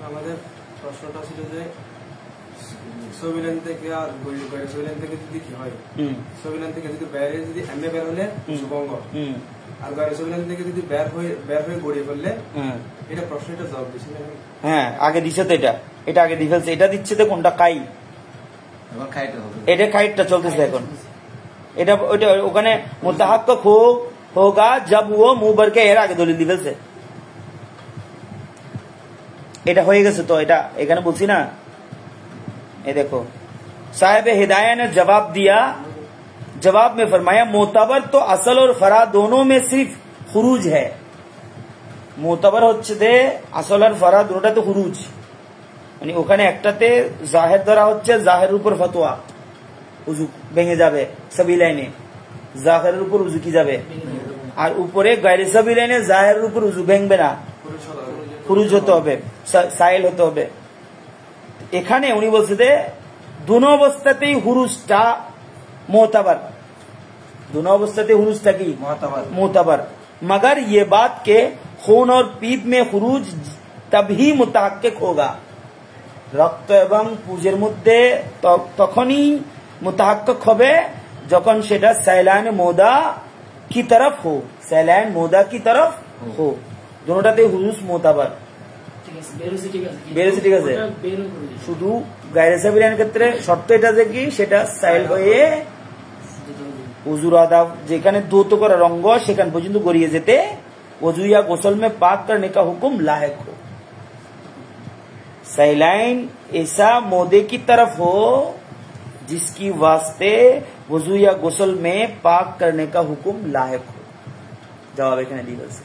আমাদের প্রশ্নটা ছিল যে সবিলাইন থেকে আর সবিলাইন থেকে যদি কি হয়, সবিলাইন থেকে যদি বাইরে যদি এমনি বের হলে সুভঙ্গ, আর বাইরে সবিলাইন থেকে যদি বের হয়ে গড়িয়ে ফেললে, এটা প্রশ্নটা জবাব দিচ্ছে না। হ্যাঁ, আগে দিচ্ছে তো, এটা আগে দিয়ে ফেলছে, এটা দিচ্ছে তো কোনটা কাই, এটা কাইটটা চলতেছে এখন। এটা ওইটা ওখানে মুতাহাক্কিক হোগা जब वो मुंह भर के, এর আগে দলিল দিয়ে ফেলছে, এটা হয়ে গেছে। তো এটা এখানে বলছি না, ये देखो साहिब हिदाया ने जवाब दिया, जवाब में फरमाया मोतबर तो असल और फरा दोनों में सिर्फ खुरूज है। मोतबर হচ্ছে যে আসল আর ফরা দুটোটাতে খুরুজ, মানে ওখানে একটাতে জাহের ধরা হচ্ছে, জাহেরের উপর ফতোয়া, উযু ভেঙে যাবে সাবিলাইনে, জাহেরের উপর উযু কি যাবে, আর উপরে গায়রে সাবিলাইনে জাহেরের উপর উযু ভেঙবে না, খুরুজ হতে হবে, সাইল হতে হবে। এখানে উনি বলছে যে দুনো অবস্থাতেই হুরুজটা मोतबर, दोनों अवस्था हुरूज की मोतबर, मगर ये बात के खून और पीप में खुरूज तभी मुताहक्किक होगा, रक्त एवं पूजेर मध्य तखनी मुताहक्किक होबे जखन सेटा सैलान मोदा की तरफ हो, सैलान मोदा की तरफ हो। দুটোটাতে হুরুজ মোতাবার বেরোছে, ঠিক আছে। শুধু গায়রে সাবিলাইনের ক্ষেত্রে শর্ত এটা যে কি সেটা সাইল হয়ে উজুর আদা যেখানে দৌত করা রঙ্গ সেখান পর্যন্ত গড়িয়ে যেতে वजू या गुसल में पाक करने का हुक्म लायक हो। सैलाइन ऐसा मोदे की तरफ हो जिसकी वास्ते वजू या गुसल में पाक करने का हुक्म लायक हो। जवाब এখানে দিয়ে আছে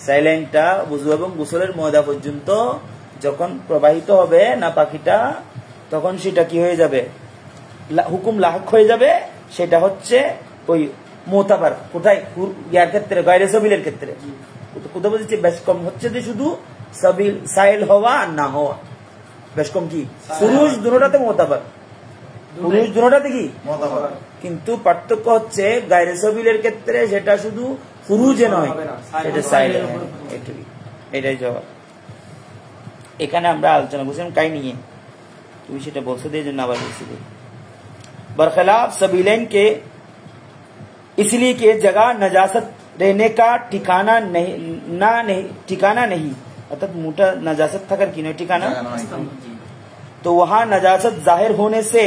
সাইলাইনটা ওযু এবং গোসলের ময়দা পর্যন্ত যখন প্রবাহিত হবে না পাখিটা তখন সেটা কি হয়ে যাবে হুকুম লাহক হয়ে যাবে। সেটা হচ্ছে ওই মোতাবার কোথায় ইয়ার ক্ষেত্রে গায়রে সাবিলের ক্ষেত্রে কোথাও বলছে বেশ কম হচ্ছে যে শুধু সাবিল সাইল হওয়া আর না হওয়া বেশ কম কি পুরুষ দুটোটাতে মোতাবার পুরুষ দুটোটাতে কি মোতাবার কিন্তু পার্থক্য হচ্ছে গায়রে সাবিলের ক্ষেত্রে সেটা শুধু ফুরুজে নয় সেটা সাইল এটাই জবাব। এখানে আমরা আলোচনা করছিলাম কাই নিয়ে তুমি সেটা বলছো দিয়ে জন্য আবার বলছি बरखिलाफ सबीलैन के इसलिए कि जगह नजासत रहने का ठिकाना नहीं अर्थात मोटा नजासत था कर की नहीं ठिकाना तो वहां नजासत जाहिर होने से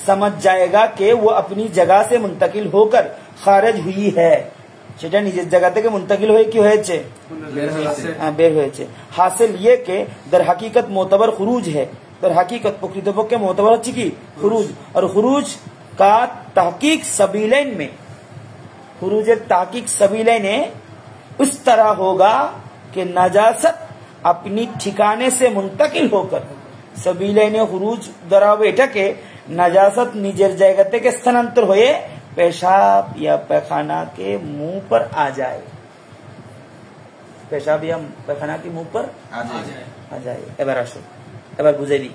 समझ जाएगा कि वो अपनी जगह से मुंतकिल होकर खारिज हुई है সেটা নিজের জায়গা থেকে মুনতাকিল হয়ে কি হয়েছে বের হয়েছে। হাসিল ये कि दर हकीकत मोतबर खुरूज है दर हकीकत प्रकृतपक्षे मोतबर হচ্ছে কি खुरूज और खुरूज का तहकीक सबीलैन में खुरूजेर तहकीक सबीलैन उस तरह होगा कि नजासत अपनी ठिकाने से मुंतकिल होकर सबीलैने खुरूज द्वारा এটাকে नजासत নিজের জায়গা থেকে স্থানান্তর হয়ে पेशाब या पैखाना के मुंह पर आ जाए पेशाब या पैखाना के मुंह पर आ जाए এবার আসো এবার বুঝাই দিই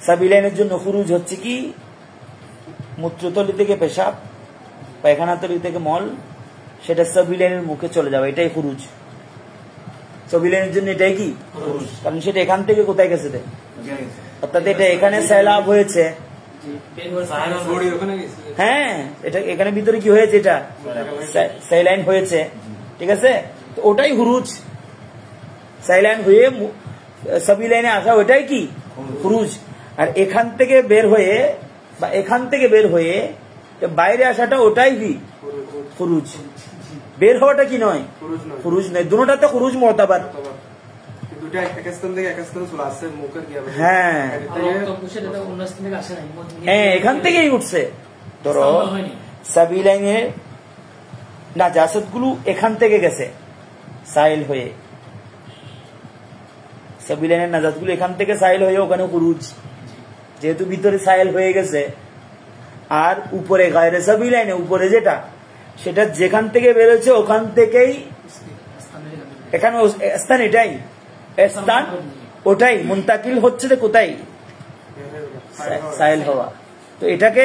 সাবিলাইনের জন্য খুরুজ হচ্ছে কি মূত্রতলি থেকে পেশাব পায়খানাতলি থেকে মল সেটা সাবিলাইনের মুখে চলে যাবে এটাই খুরুজ সাবিলাইনের জন্য এটাই কি কারণ সেটা এখান থেকে কোথায় গেছে অর্থাৎ এটা এখানে সয়লাব হয়েছে হ্যাঁ এটা এখানে ভিতরে কি হয়েছে এটা সাইলাইন হয়েছে ঠিক আছে তো ওটাই হুরুজ সাইলাইন হয়ে সাবিলাইনে আসা ওটাই কি হুরুজ আর এখান থেকে বের হয়ে বা এখান থেকে বের হয়ে বাইরে আসাটা ওটাই কি হুরুজ বের হওয়াটা কি নয় হুরুজ নয় দুটোটাতে হুরুজ মোতাবার এখান থেকেই উঠছে ধরো সাবিলাইনের নাজাসত গুলো এখান থেকে গেছে সাইল হয়ে সাবিলাইনের নাজাসত গুলো এখান থেকে সাইল হয়ে ওখানে খুরুজ যেহেতু ভিতরে সাইল হয়ে গেছে আর উপরে গায়রে সাবিলাইনে উপরে যেটা সেটা যেখান থেকে বেরোচ্ছে ওখান থেকেই এখানে স্থান এটাই স্থান ওটাই মুনতাকিল হচ্ছে কোথায় সাইল হওয়া তো এটাকে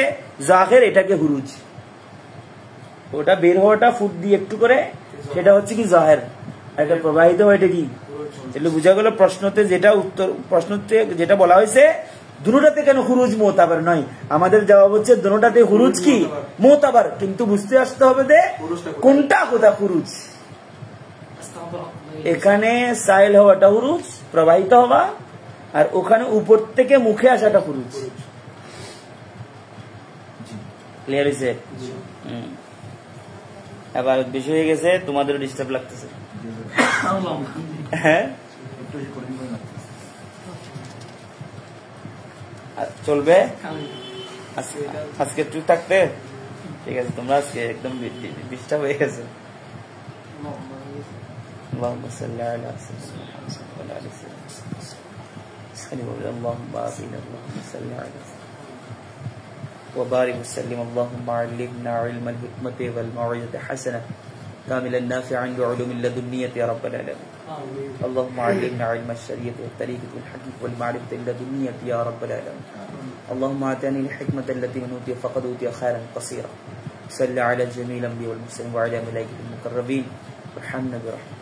জাহির এটাকে হুরুজ ওটা বের হওয়াটা ফুট দিয়ে একটু করে সেটা হচ্ছে কি জাহির এটা প্রবাহিত হয় এটা কি এগুলো বোঝা গেল প্রশ্নতে যেটা উত্তর প্রশ্নতে যেটা বলা হয়েছে দুটোটাতে কেন হুরুজ মোতাবার নয় আমাদের জবাব হচ্ছে দুটোটাতে হুরুজ কি মোতাবার কিন্তু বুঝতে আসতে হবে যে কোনটা কোথা হুরুজ এখানে সাইল হওয়াটা হুরুজ প্রবাহিত হওয়া আর ওখানে উপর থেকে মুখে আসাটা হুরুজ ক্লিয়ার হয়েছে এবার বেশি হয়ে গেছে তোমাদের ডিস্টার্ব লাগতেছে হ্যাঁ চলবে আজকে একটু থাকতে ঠিক আছে তোমরা আজকে একদম ডিস্টার্ব হয়ে গেছে اللهم صل على سيدنا محمد وعلى ال سيدنا اللهم بارك اللهم صل على وبارك وسلم اللهم علمنا علم الحكمة والموعظة الحسنة كاملا نافعا بعلوم اللدنية يا رب العالمين اللهم علمنا علم الشريعة والطريقة والحديث والمعرفة اللدنية يا رب العالمين اللهم آتني الحكمة التي من أوتي فقد أوتي خيرا كثيرا صل على جميع الأنبياء والمرسلين وعلى ملائكة المقربين وارحمنا برحمتك